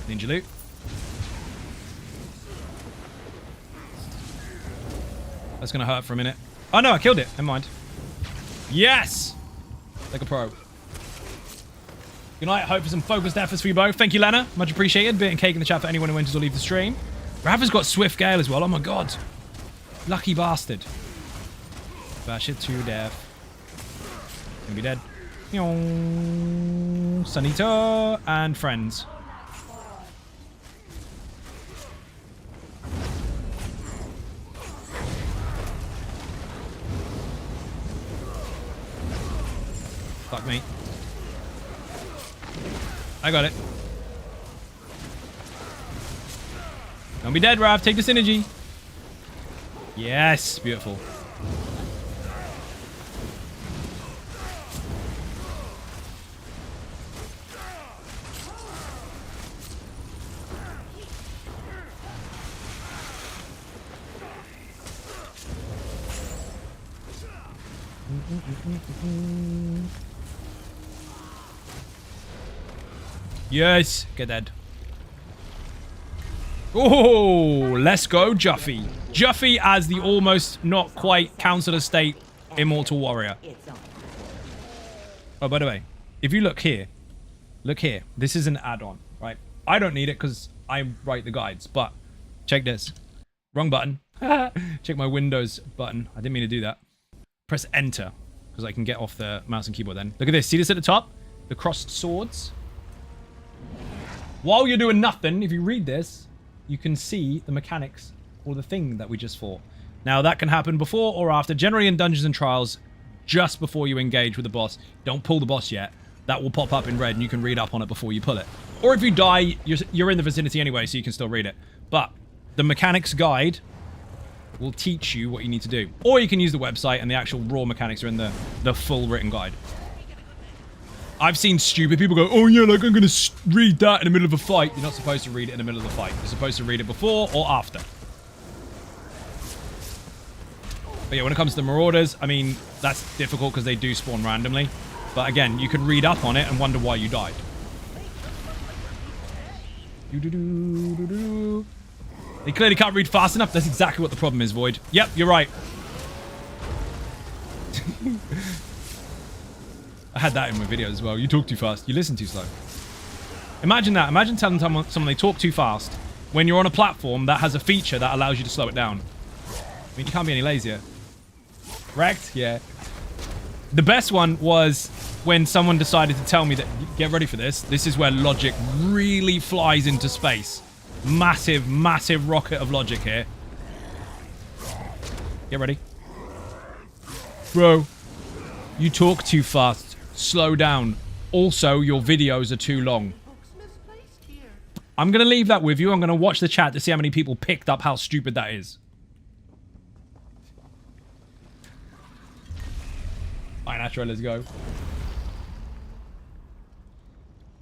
Ninja loot. That's going to hurt for a minute. Oh, no, I killed it. Never mind. Yes! Like a pro. Good night. Hope for some focused efforts for you both. Thank you, Lena. Much appreciated. Bit and cake in the chat for anyone who enters or leaves the stream. Rav has got Swift Gale as well. Oh, my God. Lucky bastard. Bash it to death. Gonna be dead. Sanita and friends. Fuck me. I got it. Don't be dead, Rav. Take the synergy. Yes. Beautiful. Yes. Get dead. Oh, let's go, Juffy. Juffy as the almost not quite Council of State Immortal Warrior. Oh, by the way, if you look here, this is an add-on, right? I don't need it because I write the guides, but check this. Wrong button. Check my Windows button. I didn't mean to do that. Press enter because I can get off the mouse and keyboard then. Look at this. See this at the top? The crossed swords. While you're doing nothing, if you read this, you can see the mechanics or the thing that we just fought. Now, that can happen before or after. Generally in Dungeons and Trials, just before you engage with the boss. Don't pull the boss yet. That will pop up in red and you can read up on it before you pull it. Or if you die, you're in the vicinity anyway, so you can still read it. But the mechanics guide will teach you what you need to do. Or you can use the website and the actual raw mechanics are in the full written guide. I've seen stupid people go, oh yeah, like I'm going to read that in the middle of a fight. You're not supposed to read it in the middle of the fight. You're supposed to read it before or after. But yeah, when it comes to the Marauders, I mean, that's difficult because they do spawn randomly. But again, you can read up on it and wonder why you died. They clearly can't read fast enough. That's exactly what the problem is, Void. Yep, you're right. I had that in my videos as well. You talk too fast. You listen too slow. Imagine that. Imagine telling someone they talk too fast when you're on a platform that has a feature that allows you to slow it down. I mean, you can't be any lazier. Wrecked? Yeah. The best one was when someone decided to tell me that, get ready for this. This is where logic really flies into space. Massive, massive rocket of logic here. Get ready. Bro, you talk too fast. Slow down. Also, your videos are too long. I'm going to leave that with you. I'm going to watch the chat to see how many people picked up how stupid that is. Alright, Astro, let's go.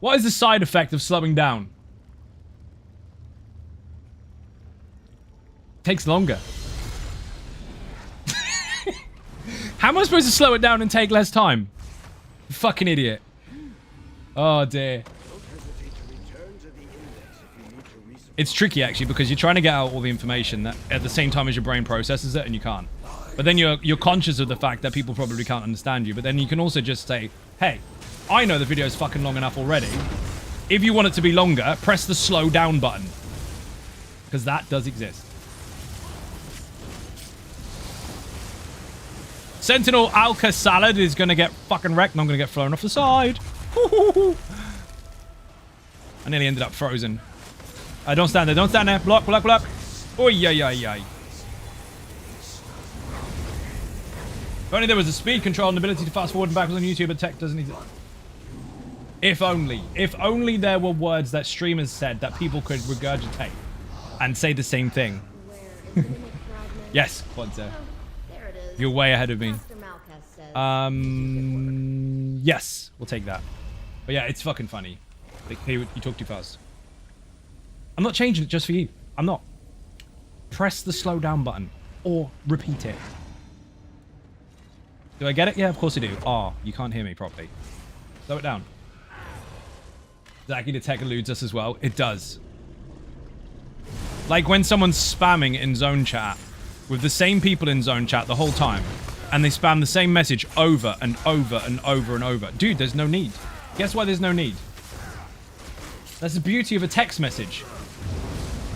What is the side effect of slowing down? Takes longer. How am I supposed to slow it down and take less time? You fucking idiot. Oh dear. It's tricky actually because you're trying to get out all the information that at the same time as your brain processes it and you can't. But then you're conscious of the fact that people probably can't understand you. But then you can also just say, hey, I know the video is fucking long enough already. If you want it to be longer, press the slow down button. Because that does exist. Sentinel Alka Salad is going to get fucking wrecked and I'm going to get thrown off the side. I nearly ended up frozen. Don't stand there. Don't stand there. Block, block, block. Oy, yi, yi, yi. If only there was a speed control and ability to fast forward and backwards on YouTube, but tech doesn't need to... If only. If only there were words that streamers said that people could regurgitate and say the same thing. Yes, Quadzer. You're way ahead of me. Yes, we'll take that. But yeah, it's fucking funny. Like, hey, you talk too fast. I'm not changing it just for you. I'm not. Press the slow down button or repeat it. Do I get it? Yeah, of course I do. Oh, you can't hear me properly. Slow it down. Exactly, the tech eludes us as well. It does. Like when someone's spamming in zone chat with the same people in zone chat the whole time, and they spam the same message over and over and over and over. Dude, there's no need. Guess why there's no need? That's the beauty of a text message.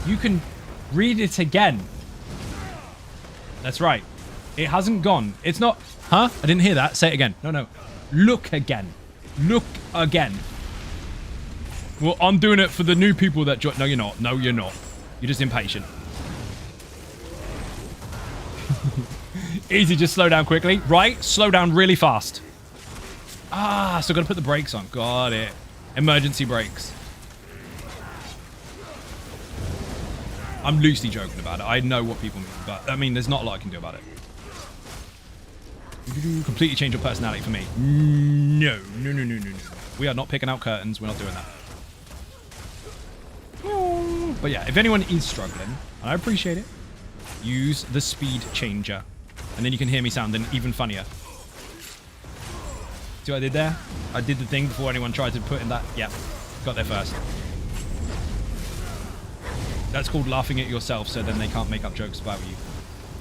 You can read it again. That's right. It hasn't gone. It's not... Huh? I didn't hear that. Say it again. No, no. Look again. Look again. Well, I'm doing it for the new people that join. No, you're not. No, you're not. You're just impatient. Easy, just slow down quickly. Right? Slow down really fast. Ah, so gotta put the brakes on. Got it. Emergency brakes. I'm loosely joking about it. I know what people mean, but I mean, there's not a lot I can do about it. Completely change your personality for me. No. We are not picking out curtains. We're not doing that. But yeah, if anyone is struggling, and I appreciate it, use the speed changer. And then you can hear me sounding even funnier. See what I did there? I did the thing before anyone tried to put in that. Yeah, got there first. That's called laughing at yourself, so then they can't make up jokes about you.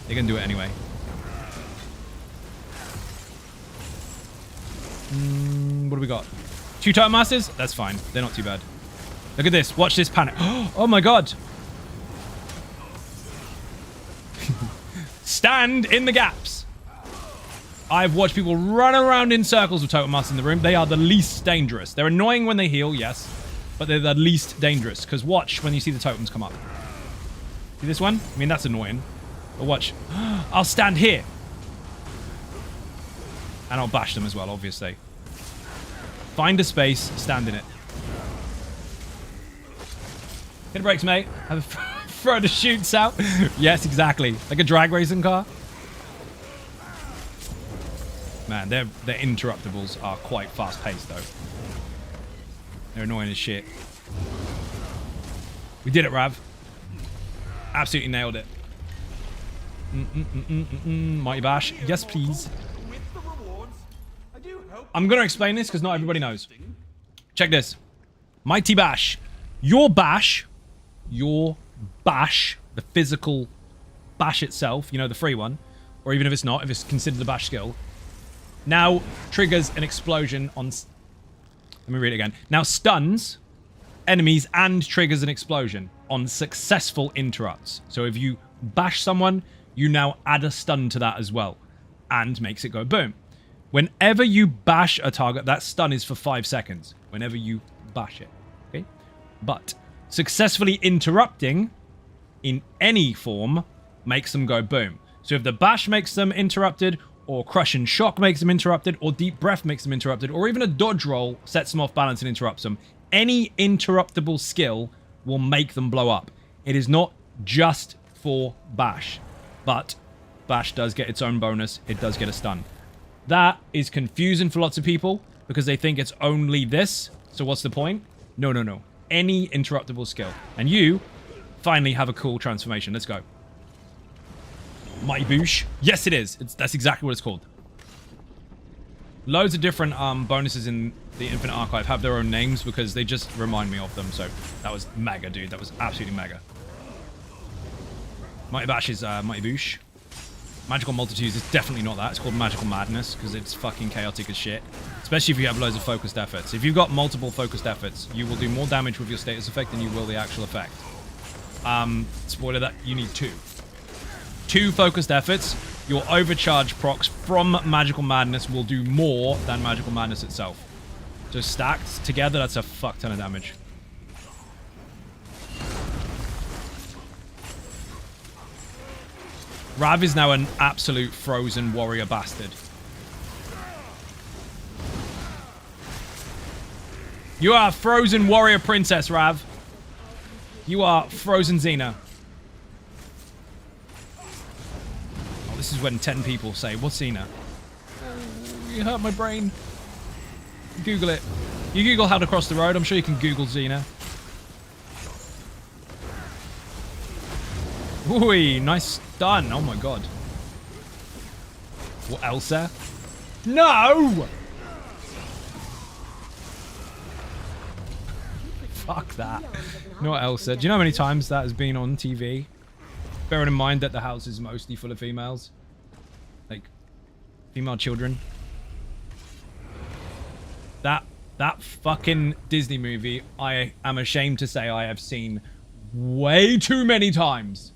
They can do it anyway. What do we got? 2 Titan Masters? That's fine. They're not too bad. Look at this. Watch this panic. Oh my god. Stand in the gaps. I've watched people run around in circles with Totem Masters in the room. They are the least dangerous. They're annoying when they heal, yes. But they're the least dangerous. Because watch when you see the totems come up. See this one? I mean, that's annoying. But watch. I'll stand here. And I'll bash them as well, obviously. Find a space, stand in it. Hit the brakes, mate. Have a throw the chutes out. Yes, exactly. Like a drag racing car. Man, their interruptibles are quite fast-paced, though. They're annoying as shit. We did it, Rav. Absolutely nailed it. Mighty Bash. Yes, please. I'm going to explain this because not everybody knows. Check this. Mighty Bash. Your bash, the physical bash itself, you know, the free one, or even if it's not, if it's considered a bash skill, now triggers an explosion on... Let me read it again. Now stuns enemies and triggers an explosion on successful interrupts. So if you bash someone, you now add a stun to that as well, and makes it go boom. Whenever you bash a target, that stun is for 5 seconds. Whenever you bash it. Okay? But successfully interrupting in any form makes them go boom. So if the bash makes them interrupted, or crush and shock makes them interrupted, or deep breath makes them interrupted, or even a dodge roll sets them off balance and interrupts them, any interruptible skill will make them blow up. It is not just for bash. But bash does get its own bonus. It does get a stun. That is confusing for lots of people because they think it's only this. So what's the point? No. Any interruptible skill. And you finally have a cool transformation. Let's go. Mighty Boosh. Yes, it is. That's exactly what it's called. Loads of different bonuses in the Infinite Archive have their own names because they just remind me of them. So that was mega, dude. That was absolutely mega. Mighty Bash is Mighty Boosh. Magical Multitudes is definitely not that. It's called Magical Madness because it's fucking chaotic as shit. Especially if you have loads of focused efforts. If you've got multiple focused efforts, you will do more damage with your status effect than you will the actual effect. Spoiler that you need 2. 2 focused efforts. Your overcharge procs from Magical Madness will do more than Magical Madness itself. So stacked together, that's a fuck ton of damage. Rav is now an absolute frozen warrior bastard. You are a frozen warrior princess, Rav. You are frozen Xena. Oh, this is when 10 people say, what's Xena? Oh, you hurt my brain. Google it. You Google how to cross the road. I'm sure you can Google Xena. Ooh, nice stun. Oh my god. What, Elsa? No! Fuck that. Not Elsa. Do you know how many times that has been on TV? Bearing in mind that the house is mostly full of females. Like, female children. That fucking Disney movie, I am ashamed to say I have seen way too many times.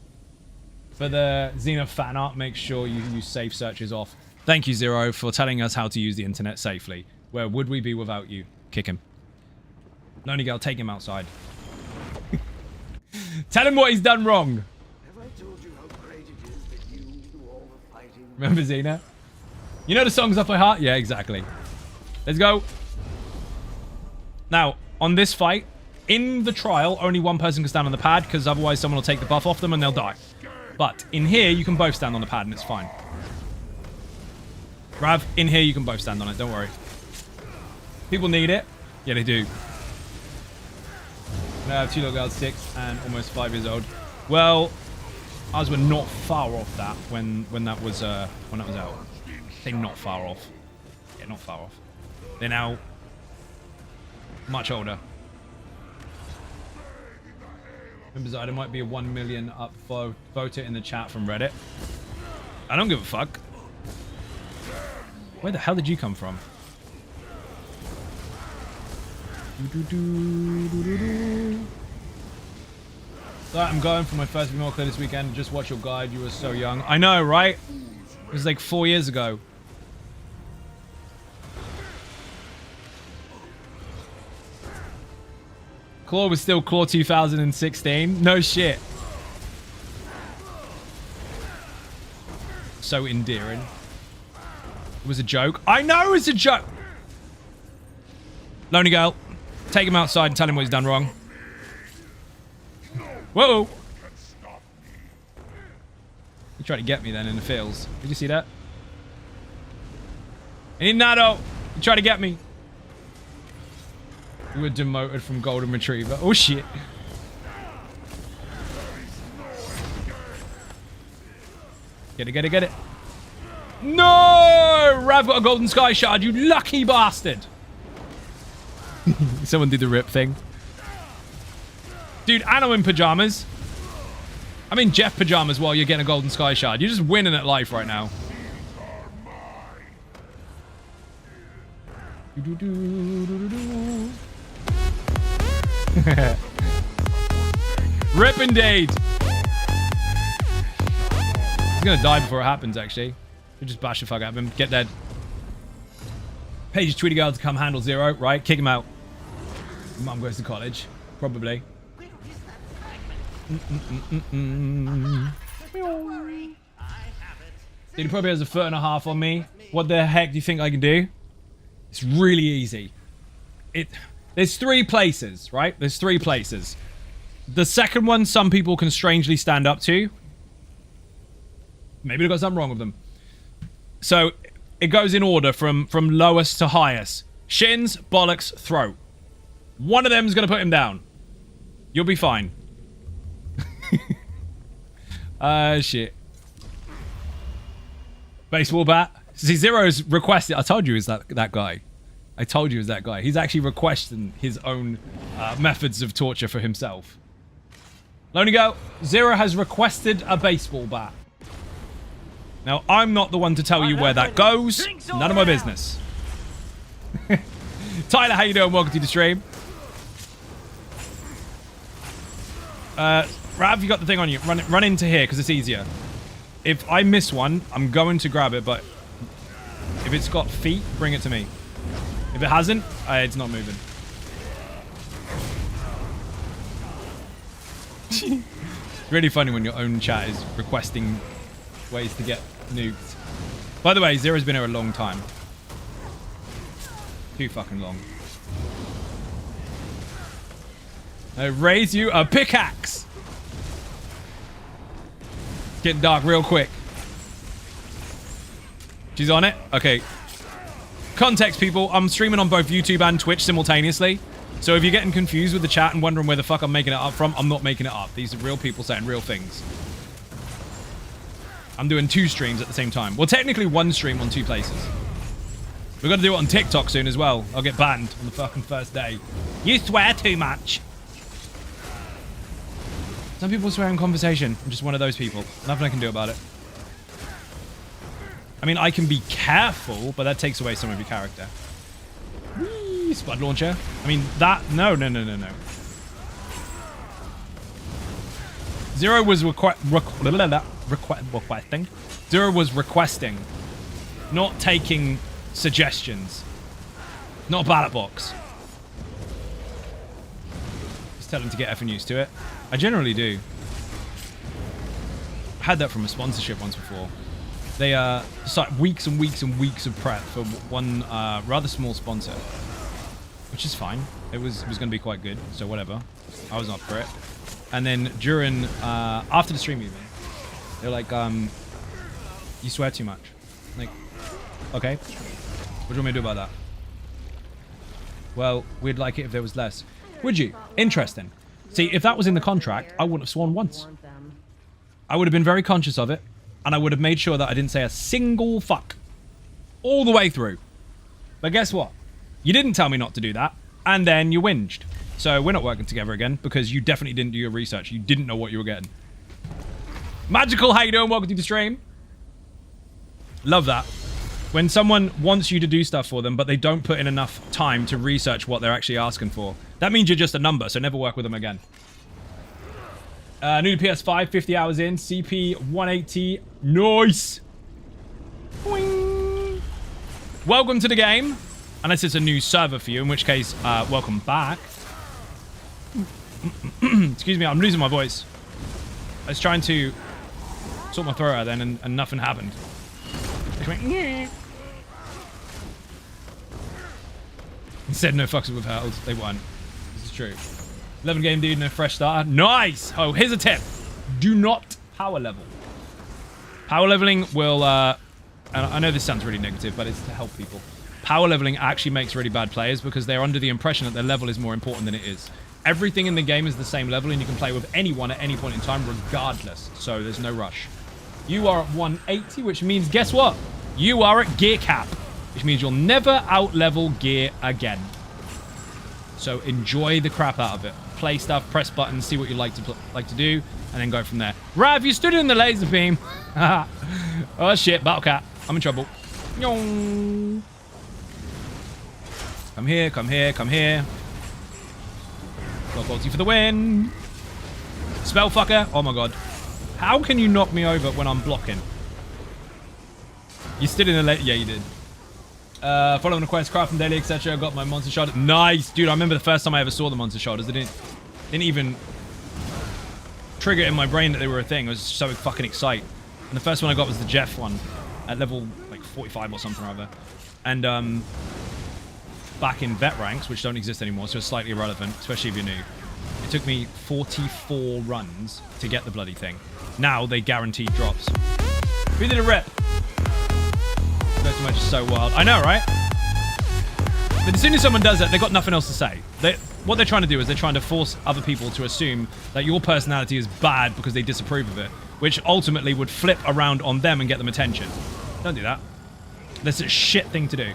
For the Xena fan art, make sure you use safe searches off. Thank you, Zero, for telling us how to use the internet safely. Where would we be without you? Kick him. Lonely girl, take him outside. Tell him what he's done wrong.
Have I told you how great it is that you do all the fighting?
Remember Xena? You know the songs off by heart? Yeah, exactly. Let's go. Now, on this fight, in the trial, only one person can stand on the pad because otherwise someone will take the buff off them and they'll die. But in here, you can both stand on the pad and it's fine. Rav, in here, you can both stand on it. Don't worry. People need it. Yeah, they do. And I have 2 little girls, 6 and almost 5 years old. Well, ours were not far off that when that was out. They're not far off. Yeah, not far off. They're now much older. Remember, there might be a 1 million upvote. Vote it in the chat from Reddit. I don't give a fuck. Where the hell did you come from? So I'm going for my first remote clear this weekend. Just watch your guide. You were so young. I know, right? It was like 4 years ago. Claw was still Claw 2016. No shit. So endearing. It was a joke. I know it's a joke. Lonely girl. Take him outside and tell him what he's done wrong. Whoa. He tried to get me then in the fields. Did you see that? Inado. He tried to get me. We were demoted from Golden Retriever. Oh shit. Get it, get it, get it. No! Rav got a golden sky shard, you lucky bastard. Someone did the rip thing. Dude, Anno in pajamas. I'm in Jeff pajamas while you're getting a golden sky shard. You're just winning at life right now. Rip indeed. He's gonna die before it happens, actually. You just bash the fuck out of him. Get dead. Paige Tweety girl to come handle Zero, right? Kick him out. Mum goes to college. Probably. Dude, he probably has 1.5 foot on me. What the heck do you think I can do? It's really easy. There's 3 places, right? There's 3 places. The second one, some people can strangely stand up to. Maybe they've got something wrong with them. So, it goes in order from lowest to highest. Shins, bollocks, throat. One of them is going to put him down. You'll be fine. Shit. Baseball bat. See, Zero's requested. I told you he was that guy. I told you he was that guy. He's actually requesting his own methods of torture for himself. Lonely girl. Zero has requested a baseball bat. Now, I'm not the one to tell you where that goes. None of my business. Tyler, how you doing? Welcome to the stream. Rav, you got the thing on you. Run into here, because it's easier. If I miss one, I'm going to grab it, but if it's got feet, bring it to me. If it hasn't, it's not moving. It's really funny when your own chat is requesting ways to get nuked. By the way, Zero's been here a long time. Too fucking long. I raise you a pickaxe. It's getting dark real quick. She's on it? Okay. Context, people. I'm streaming on both YouTube and Twitch simultaneously. So if you're getting confused with the chat and wondering where the fuck I'm making it up from, I'm not making it up. These are real people saying real things. I'm doing 2 streams at the same time. Well, technically 1 stream on 2 places. We've got to do it on TikTok soon as well. I'll get banned on the fucking first day. You swear too much. Some people swear in conversation. I'm just one of those people. Nothing I can do about it. I mean, I can be careful, but that takes away some of your character. Whee, spud launcher. I mean, that... No. Zero was requesting. Zero was requesting, not taking suggestions. Not a ballot box. Just tell them to get effing used to it. I generally do. I had that from a sponsorship once before. They started weeks and weeks and weeks of prep for one rather small sponsor, which is fine. It was going to be quite good, so whatever. I was up for it. And then during after the stream even, they're like, "You swear too much." I'm like, okay, what do you want me to do about that? Well, we'd like it if there was less. Would you? Interesting. See, if that was in the contract, I wouldn't have sworn once. I would have been very conscious of it. And I would have made sure that I didn't say a single fuck all the way through. But guess what? You didn't tell me not to do that, and then you whinged. So we're not working together again because you definitely didn't do your research. You didn't know what you were getting. Magical, how you doing? Welcome to the stream. Love that. When someone wants you to do stuff for them, but they don't put in enough time to research what they're actually asking for. That means you're just a number, so never work with them again. New to PS5, 50 hours in, CP 180, nice. Boing. Welcome to the game, unless it's a new server for you, in which case, welcome back. Excuse me, I'm losing my voice. I was trying to sort my throat out then, and nothing happened. Said no fucks withheld. They won. This is true. 11 game dude, no fresh starter. Nice! Oh, here's a tip. Do not power level. Power leveling will, and I know this sounds really negative, but it's to help people. Power leveling actually makes really bad players because they're under the impression that their level is more important than it is. Everything in the game is the same level and you can play with anyone at any point in time regardless. So there's no rush. You are at 180, which means, guess what? You are at gear cap, which means you'll never out-level gear again. So enjoy the crap out of it. Play stuff, press buttons, see what you like to do, and then go from there. Rav, you stood in the laser beam. Oh shit, battle cat. I'm in trouble. Come here, come here, come here. Got quality for the win. Spell fucker. Oh my god. How can you knock me over when I'm blocking? You stood in the laser. Yeah, you did. Following the quest, crafting daily, etc. Got my monster shot. Nice, dude. I remember the first time I ever saw the monster shoulders. They didn't even trigger it in my brain that they were a thing. I was so fucking excited. And the first one I got was the Jeff one at level like 45 or something or other. And back in vet ranks, which don't exist anymore, so it's slightly irrelevant, especially if you're new. It took me 44 runs to get the bloody thing. Now they guaranteed drops. Who did a rip? This match is so wild. I know, right? But as soon as someone does it, they've got nothing else to say. What they're trying to do is they're trying to force other people to assume that your personality is bad because they disapprove of it, which ultimately would flip around on them and get them attention. Don't do that. That's a shit thing to do.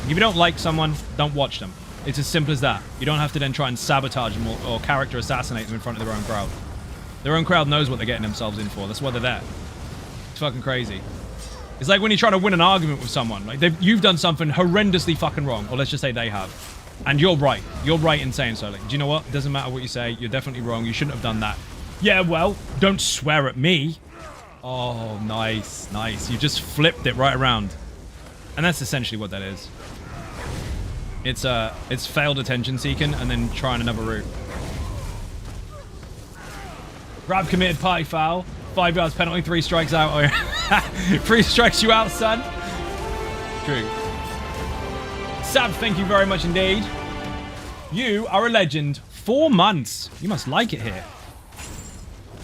If you don't like someone, don't watch them. It's as simple as that. You don't have to then try and sabotage them or character assassinate them in front of their own crowd. Their own crowd knows what they're getting themselves in for. That's why they're there. It's fucking crazy. It's like when you're trying to win an argument with someone. Like you've done something horrendously fucking wrong, or let's just say they have. And you're right. You're right in saying so. Like, do you know what? It doesn't matter what you say. You're definitely wrong. You shouldn't have done that. Yeah, well, don't swear at me. Oh, nice. Nice. You just flipped it right around. And that's essentially what that is. It's failed attention seeking and then trying another route. Grab committed party foul. 5 yards penalty, 3 strikes out. 3 strikes you out, son. True. Sav, thank you very much indeed. You are a legend. 4 months. You must like it here.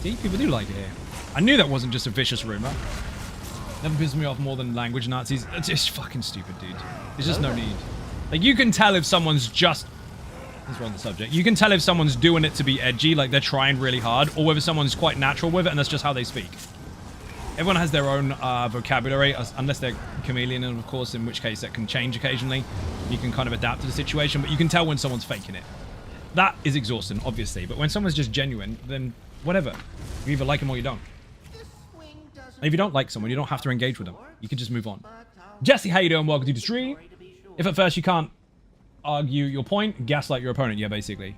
See, people do like it here. I knew that wasn't just a vicious rumor. Never pisses me off more than language Nazis. It's just fucking stupid, dude. There's just no need. Like, you can tell if someone's just... Let's run the subject. You can tell if someone's doing it to be edgy, like they're trying really hard, or whether someone's quite natural with it, and that's just how they speak. Everyone has their own vocabulary, unless they're chameleon, and of course, in which case that can change occasionally. You can kind of adapt to the situation, but you can tell when someone's faking it. That is exhausting, obviously, but when someone's just genuine, then whatever. You either like them or you don't. And if you don't like someone, you don't have to engage with them. You can just move on. Jesse, how you doing? Welcome to the stream. If at first you can't argue your point, gaslight your opponent. Yeah, basically.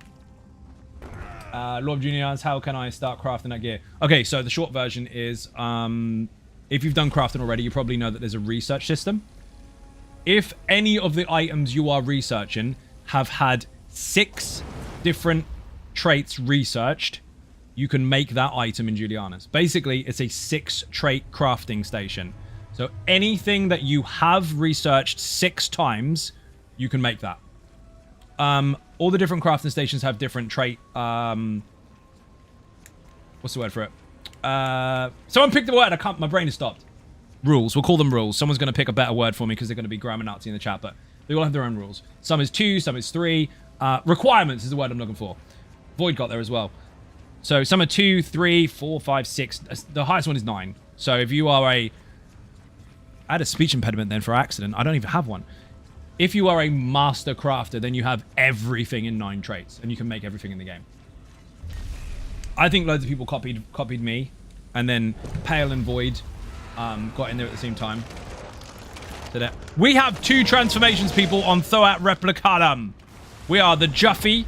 Lord Juniors, how can I start crafting that gear? Okay, so the short version is, if you've done crafting already, you probably know that there's a research system. if any of the items you are researching have had 6 different traits researched, you can make that item in Juliana's. Basically, it's a 6-trait crafting station. So anything that you have researched 6 times, you can make that. All the different crafting stations have different trait. What's the word for it? Someone picked the word. I can't. My brain has stopped. Rules. We'll call them rules. Someone's going to pick a better word for me because they're going to be grammar Nazi in the chat. But they all have their own rules. Some is 2. Some is 3. Requirements is the word I'm looking for. Void got there as well. So some are 2, 3, 4, 5, 6. The highest one is 9. So if you are a... I had a speech impediment then for accident. I don't even have one. If you are a master crafter, then you have everything in 9 traits. And you can make everything in the game. I think loads of people copied me. And then Pale and Void got in there at the same time. So that we have 2 transformations, people, on Thoat Replicatum. We are the Juffy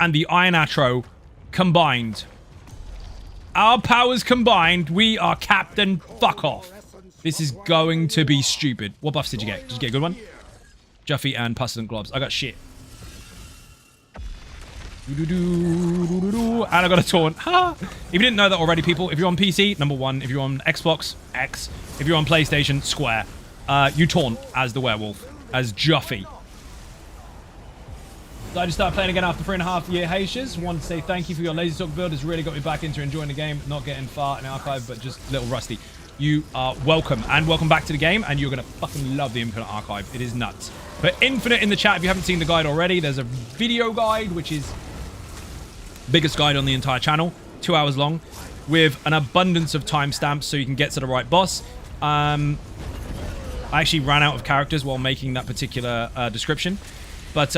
and the Iron Atro combined. Our powers combined, we are Captain Fuck Off. This is going to be stupid. What buffs did you get? Did you get a good one? Juffy and Pestilent Globs. I got shit. And I got a taunt. If you didn't know that already, people, if you're on PC, number 1. If you're on Xbox, X. If you're on PlayStation, square. You taunt as the werewolf, as Juffy. So I just started playing again after 3.5 year hiatus. Want to say thank you for your Lazy Talk build. It's really got me back into enjoying the game. Not getting far in archive, but just a little rusty. You are welcome. And welcome back to the game. And you're going to fucking love the Infinite Archive. It is nuts. But Infinite in the chat, if you haven't seen the guide already, there's a video guide, which is biggest guide on the entire channel. 2 hours long. With an abundance of timestamps so you can get to the right boss. I actually ran out of characters while making that particular description. But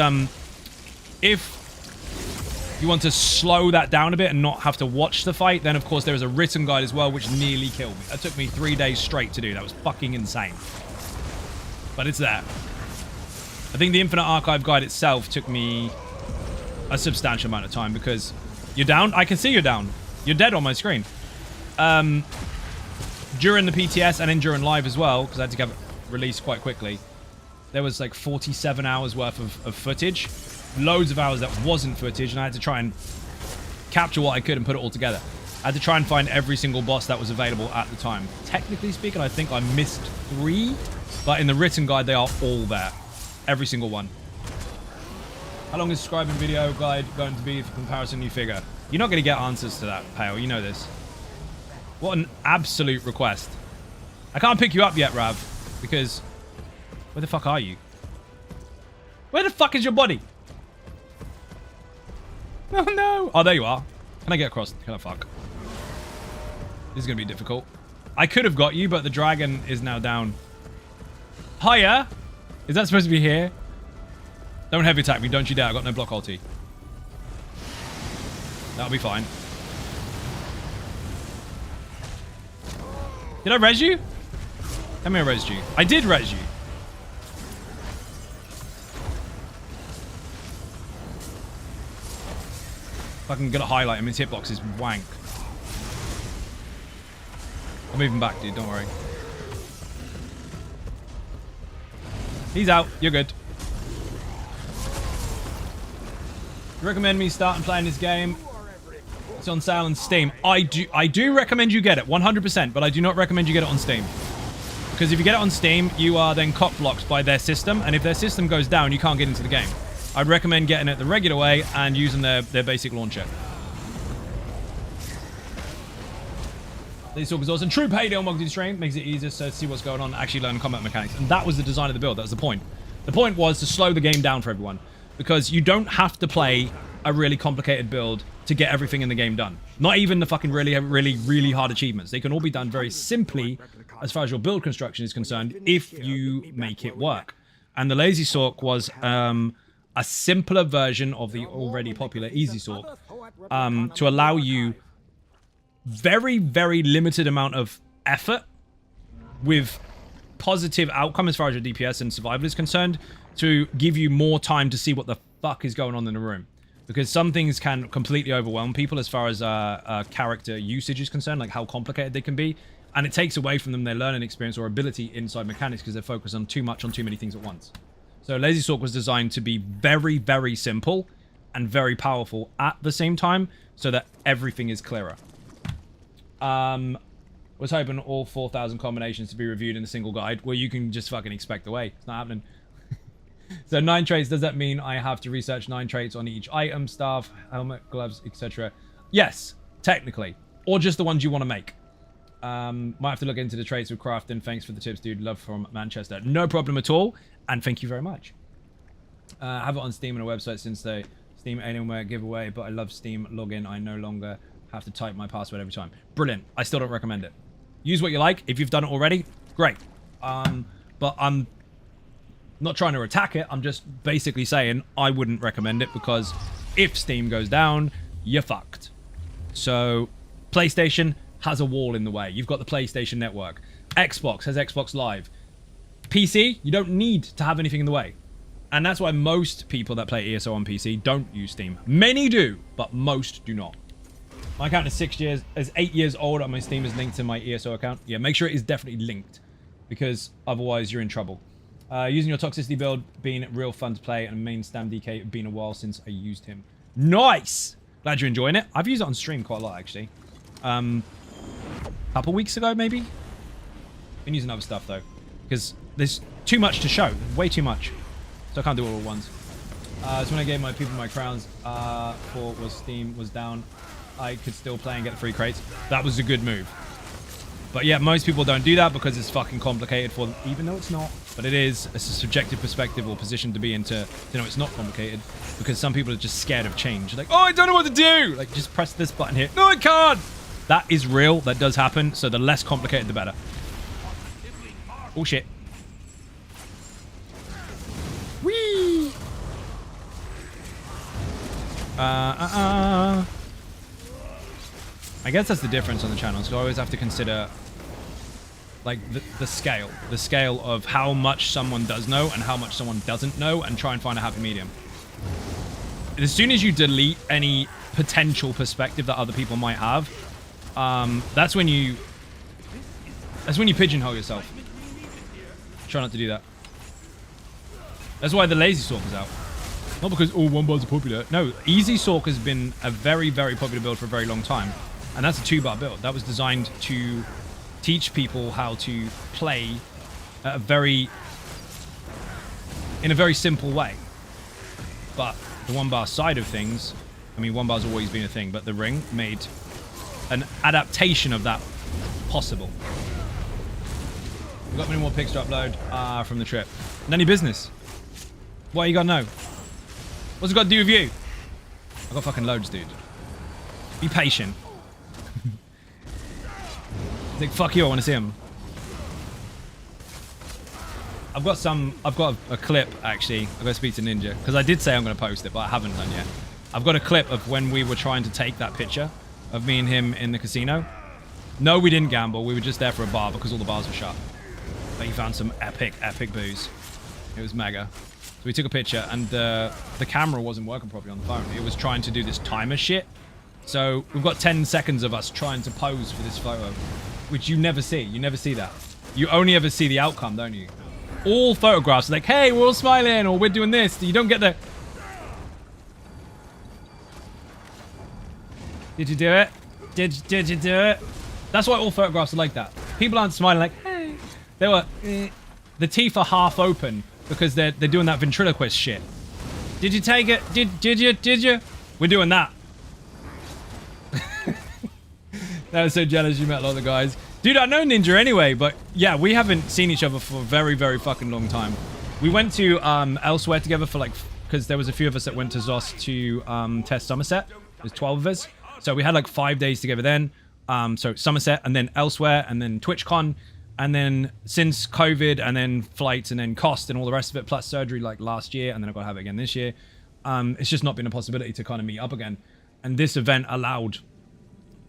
if you want to slow that down a bit and not have to watch the fight, then of course there is a written guide as well, which nearly killed me. That took me 3 days straight to do. That was fucking insane. But it's there. I think the Infinite Archive guide itself took me a substantial amount of time because you're down. I can see you're down. You're dead on my screen. During the PTS and then during live as well, because I had to get it released quite quickly, there was like 47 hours worth of footage. Loads of hours that wasn't footage, and I had to try and capture what I could and put it all together. I had to try and find every single boss that was available at the time. Technically speaking, I think I missed 3, but in the written guide, they are all there. Every single one. How long is Scribing video guide going to be for comparison you figure? You're not going to get answers to that, Pale. You know this. What an absolute request. I can't pick you up yet, Rav, because... Where the fuck are you? Where the fuck is your body? Oh, no. Oh, there you are. Can I get across? Can I fuck? This is going to be difficult. I could have got you, but the dragon is now down. Hiya. Is that supposed to be here? Don't heavy attack me. Don't you dare. I got no block ulti. That'll be fine. Did I res you? Tell me I resed you. I did res you. Fucking gonna highlight him. His hitbox is wank. I'm moving back, dude. Don't worry. He's out. You're good. You recommend me starting playing this game? It's on sale on Steam. I do recommend you get it 100%, but I do not recommend you get it on Steam. Because if you get it on Steam, you are then cock-blocked by their system, and if their system goes down, you can't get into the game. I'd recommend getting it the regular way and using their basic launcher. These talk is awesome. True payday on Moggy stream makes it easier to see what's going on, actually learn combat mechanics. And that was the design of the build. That was the point. The point was to slow the game down for everyone. Because you don't have to play a really complicated build to get everything in the game done. Not even the fucking really hard achievements. They can all be done very simply as far as your build construction is concerned if you make it work. And the Lazy Sork was a simpler version of the already popular Easy Sork to allow you very limited amount of effort with positive outcome as far as your DPS and survival is concerned to give you more time to see what the fuck is going on in the room. because some things can completely overwhelm people as far as character usage is concerned, like how complicated they can be, and it takes away from them their learning experience or ability inside mechanics because they're focused on too many things at once. So Lazy Sork was designed to be very, very simple and very powerful at the same time, so that everything is clearer. Was hoping all 4,000 combinations to be reviewed in a single guide. Well, you can just fucking expect away. It's not happening. So 9 traits, does that mean I have to research 9 traits on each item, staff, helmet, gloves, etc.? Yes, technically. Or just the ones you want to make. Might have to look into the traits of crafting. Thanks for the tips, dude. Love from Manchester. No problem at all. And thank you very much. Have it on Steam and a website since the Steam Alienware giveaway, but I love Steam login. I no longer have to type my password every time. Brilliant. I still don't recommend it. Use what you like. If you've done it already, great. But I'm not trying to attack it. I'm just basically saying I wouldn't recommend it because if Steam goes down, you're fucked. So PlayStation has a wall in the way. You've got the PlayStation Network. Xbox has Xbox Live. PC, you don't need to have anything in the way. And that's why most people that play ESO on PC don't use Steam. Many do, but most do not. My account is 8 years old, and my Steam is linked to my ESO account. Yeah, make sure it is definitely linked, because otherwise you're in trouble. Using your toxicity build being real fun to play, and main Stam DK been a while since I used him. Nice! Glad you're enjoying it. I've used it on stream quite a lot, actually. Couple weeks ago, maybe? Been using other stuff, though, because there's too much to show. Way too much. So I can't do it all at once. So when I gave my people my crowns for was Steam was down, I could still play and get the free crates. That was a good move. But yeah, most people don't do that because it's fucking complicated for them, even though it's not. But it is. It's a subjective perspective or position to be in to know it's not complicated, because some people are just scared of change. Like, oh, I don't know what to do. Like, just press this button here. No, I can't. That is real. That does happen. So the less complicated, the better. Oh, shit. Whee! I guess that's the difference on the channel. So I always have to consider, like, the scale of how much someone does know and how much someone doesn't know, and try and find a happy medium. As soon as you delete any potential perspective that other people might have, that's when you pigeonhole yourself. Try not to do that. That's why the Lazy Sork is out. Not because, oh, one bars are popular. No, Easy Sork has been a very, very popular build for a very long time. And that's a 2-bar build. That was designed to teach people how to play at in a very simple way. But the 1-bar side of things, I mean, 1-bar's always been a thing, but the ring made an adaptation of that possible. We've got many more pics to upload from the trip. None of your business. What you gotta know? What's it got to do with you? I got fucking loads, dude. Be patient. Like, fuck you, I want to see him. I've got a clip, actually. I've got to speak to Ninja, because I did say I'm going to post it, but I haven't done yet. I've got a clip of when we were trying to take that picture of me and him in the casino. No, we didn't gamble. We were just there for a bar because all the bars were shut. But he found some epic booze. It was mega. So we took a picture, and the camera wasn't working properly on the phone. It was trying to do this timer shit. So we've got 10 seconds of us trying to pose for this photo, which you never see. You never see that. You only ever see the outcome, don't you? All photographs are like, hey, we're all smiling, or we're doing this. You don't get the... Did you do it? Did you do it? That's why all photographs are like that. People aren't smiling like, hey. They were... The teeth are half open because they're doing that ventriloquist shit. Did you take it? Did you? We're doing that. I was so jealous you met a lot of the guys. Dude, I know Ninja anyway, but yeah, we haven't seen each other for a very, very fucking long time. We went to elsewhere together for like, because there was a few of us that went to ZOS to test Somerset. There's 12 of us. So we had like 5 days together then. So Somerset, and then elsewhere, and then TwitchCon. And then since COVID, and then flights, and then cost, and all the rest of it, plus surgery like last year, and then I've got to have it again this year. It's just not been a possibility to kind of meet up again. And this event allowed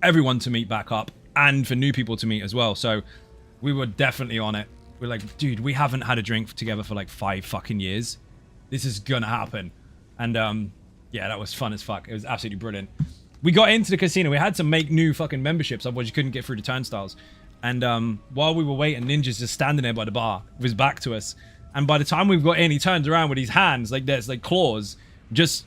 everyone to meet back up, and for new people to meet as well. So we were definitely on it. We're like, dude, we haven't had a drink together for like 5 fucking years. This is gonna happen. And Yeah, that was fun as fuck. It was absolutely brilliant. We got into the casino. We had to make new fucking memberships, otherwise you couldn't get through the turnstiles. And while we were waiting, Ninja's just standing there by the bar with his back to us. And by the time we've got in, he turns around with his hands like there's like claws. Just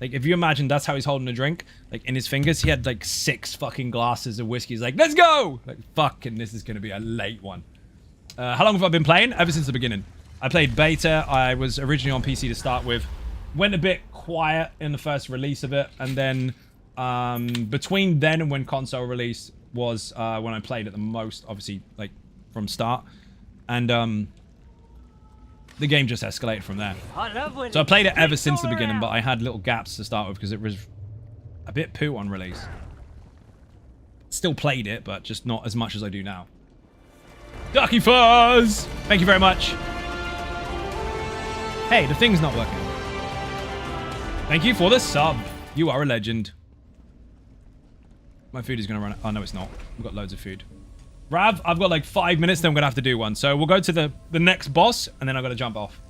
like if you imagine that's how he's holding a drink, like in his fingers, he had like 6 fucking glasses of whiskey. He's like, let's go! Like, fucking, this is gonna be a late one. How long have I been playing? Ever since the beginning. I played beta. I was originally on PC to start with. Went a bit quiet in the first release of it, and then between then and when console release was when I played it the most, obviously, like from start, and the game just escalated from there. So I played it ever since the beginning, but I had little gaps to start with because it was a bit poo on release. Still played it, but just not as much as I do now. Ducky Fuzz! Thank you very much. Hey, the thing's not working. Thank you for the sub. You are a legend. My food is going to run... Oh, no, it's not. We've got loads of food. Rav, I've got like 5 minutes, then I'm going to have to do one. So we'll go to the next boss, and then I've got to jump off.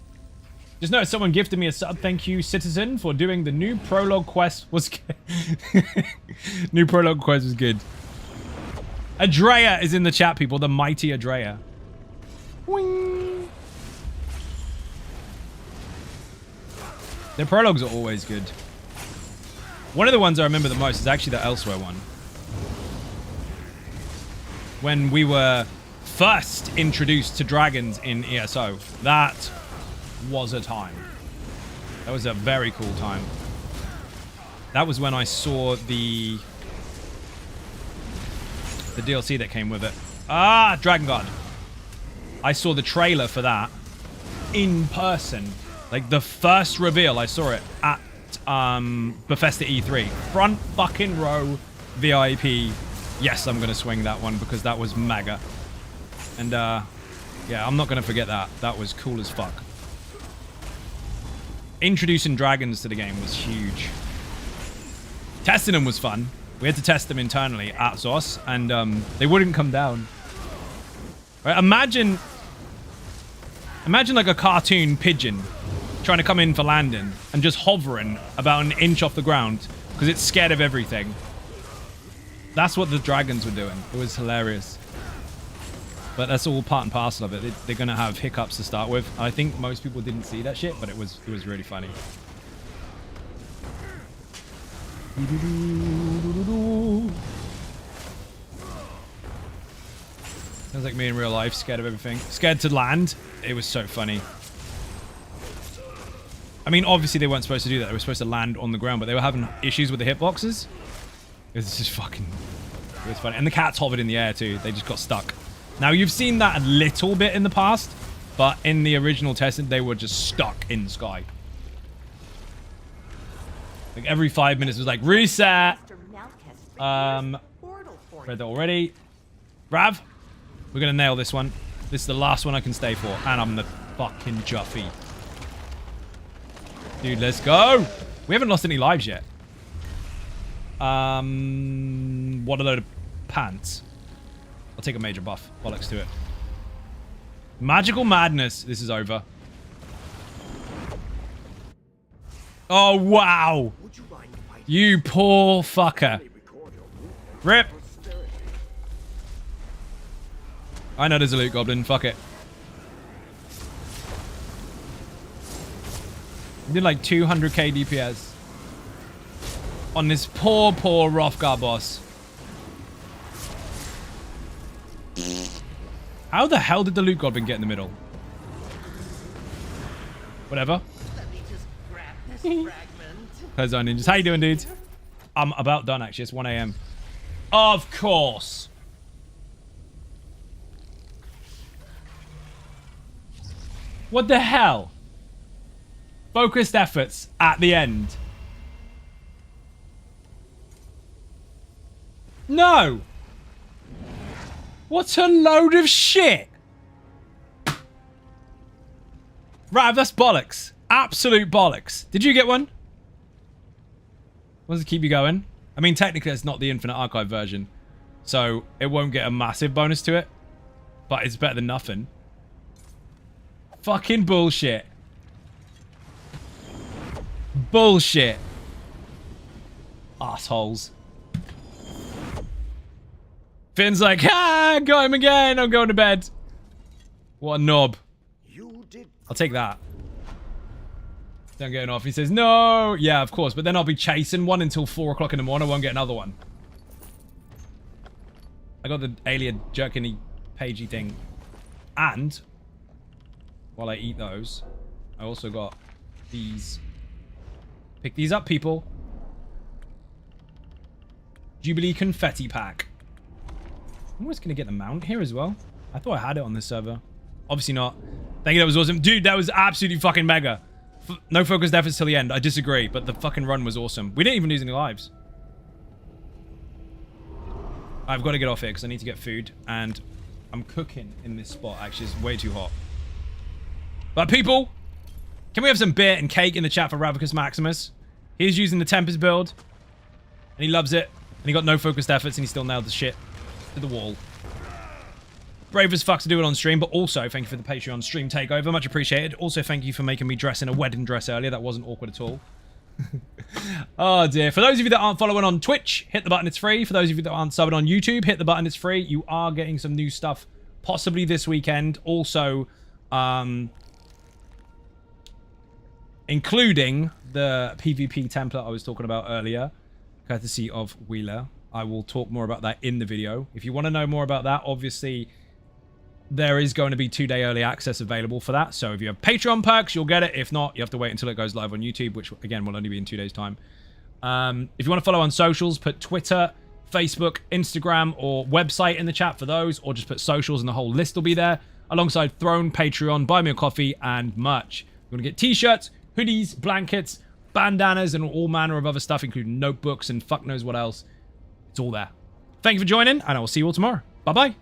Just noticed someone gifted me a sub. Thank you, Citizen, for doing the new prologue quest. Was good. New prologue quest was good. Adrea is in the chat, people. The mighty Adrea. Wing. Their prologues are always good. One of the ones I remember the most is actually the Elsewhere one. When we were first introduced to dragons in ESO. That was a time. That was a very cool time. That was when I saw the DLC that came with it. Ah, Dragon Guard. I saw the trailer for that in person. Like the first reveal, I saw it at Bethesda E3. Front fucking row VIP. Yes, I'm going to swing that one because that was mega. And yeah, I'm not going to forget that. That was cool as fuck. Introducing dragons to the game was huge. Testing them was fun. We had to test them internally at Zos, and they wouldn't come down. Right? Imagine like a cartoon pigeon trying to come in for landing and just hovering about an inch off the ground because it's scared of everything. That's what the dragons were doing. It was hilarious. But that's all part and parcel of it. They're going to have hiccups to start with. I think most people didn't see that shit, but it was really funny. Sounds like me in real life, scared of everything. Scared to land. It was so funny. I mean, obviously they weren't supposed to do that. They were supposed to land on the ground, but they were having issues with the hitboxes. It was just fucking... It was funny. And the cats hovered in the air too. They just got stuck. Now, you've seen that a little bit in the past, but in the original testing, they were just stuck in the sky. Like every 5 minutes it was like, reset! Read that already. Rav, we're gonna nail this one. This is the last one I can stay for, and I'm the fucking Juffy. Dude, let's go! We haven't lost any lives yet. What a load of pants. I'll take a major buff. Bollocks to it. Magical madness. This is over. Oh, wow. You poor fucker. Rip. I know there's a loot goblin. Fuck it. We did like 200k DPS on this poor Rothgar boss. How the hell did the loot goblin get in the middle? Whatever.
Let me just grab this fragment.
Hello, ninjas. How you doing, dudes? I'm about done, actually. It's 1 a.m. Of course. What the hell? Focused efforts at the end. No! What a load of shit! Right, that's bollocks. Absolute bollocks. Did you get one? What does it keep you going? I mean, technically, it's not the Infinite Archive version, so it won't get a massive bonus to it, but it's better than nothing. Fucking bullshit. Bullshit. Assholes. Finn's like, got him again. I'm going to bed. What a knob.
You did.
I'll take that. Don't get off. He says, no. Yeah, of course. But then I'll be chasing one until 4 o'clock in the morning. I won't get another one. I got the alien jerky pagey thing. And while I eat those, I also got these. Pick these up, people. Jubilee confetti pack. I'm always going to get the mount here as well. I thought I had it on this server. Obviously not. Thank you, that was awesome. Dude, that was absolutely fucking mega. No focused efforts till the end. I disagree, but the fucking run was awesome. We didn't even lose any lives. I've got to get off here because I need to get food. And I'm cooking in this spot. Actually, it's way too hot. But people, can we have some beer and cake in the chat for Ravicus Maximus? He's using the Tempest build. And he loves it. And he got no focused efforts and he still nailed the shit to the wall. Brave as fuck to do it on stream, but also thank you for the Patreon stream takeover. Much appreciated. Also, thank you for making me dress in a wedding dress earlier. That wasn't awkward at all. Oh, dear. For those of you that aren't following on Twitch, hit the button. It's free. For those of you that aren't subbing on YouTube, hit the button. It's free. You are getting some new stuff possibly this weekend. Also, including the PvP template I was talking about earlier, courtesy of Wheeler. I will talk more about that in the video. If you want to know more about that, obviously, there is going to be 2-day early access available for that. So if you have Patreon perks, you'll get it. If not, you have to wait until it goes live on YouTube, which, again, will only be in 2 days' time. If you want to follow on socials, put Twitter, Facebook, Instagram, or website in the chat for those, or just put socials and the whole list will be there, alongside Throne, Patreon, Buy Me a Coffee, and merch. You're going to get t-shirts, hoodies, blankets, bandanas, and all manner of other stuff, including notebooks and fuck knows what else. It's all there. Thank you for joining, and I will see you all tomorrow. Bye-bye.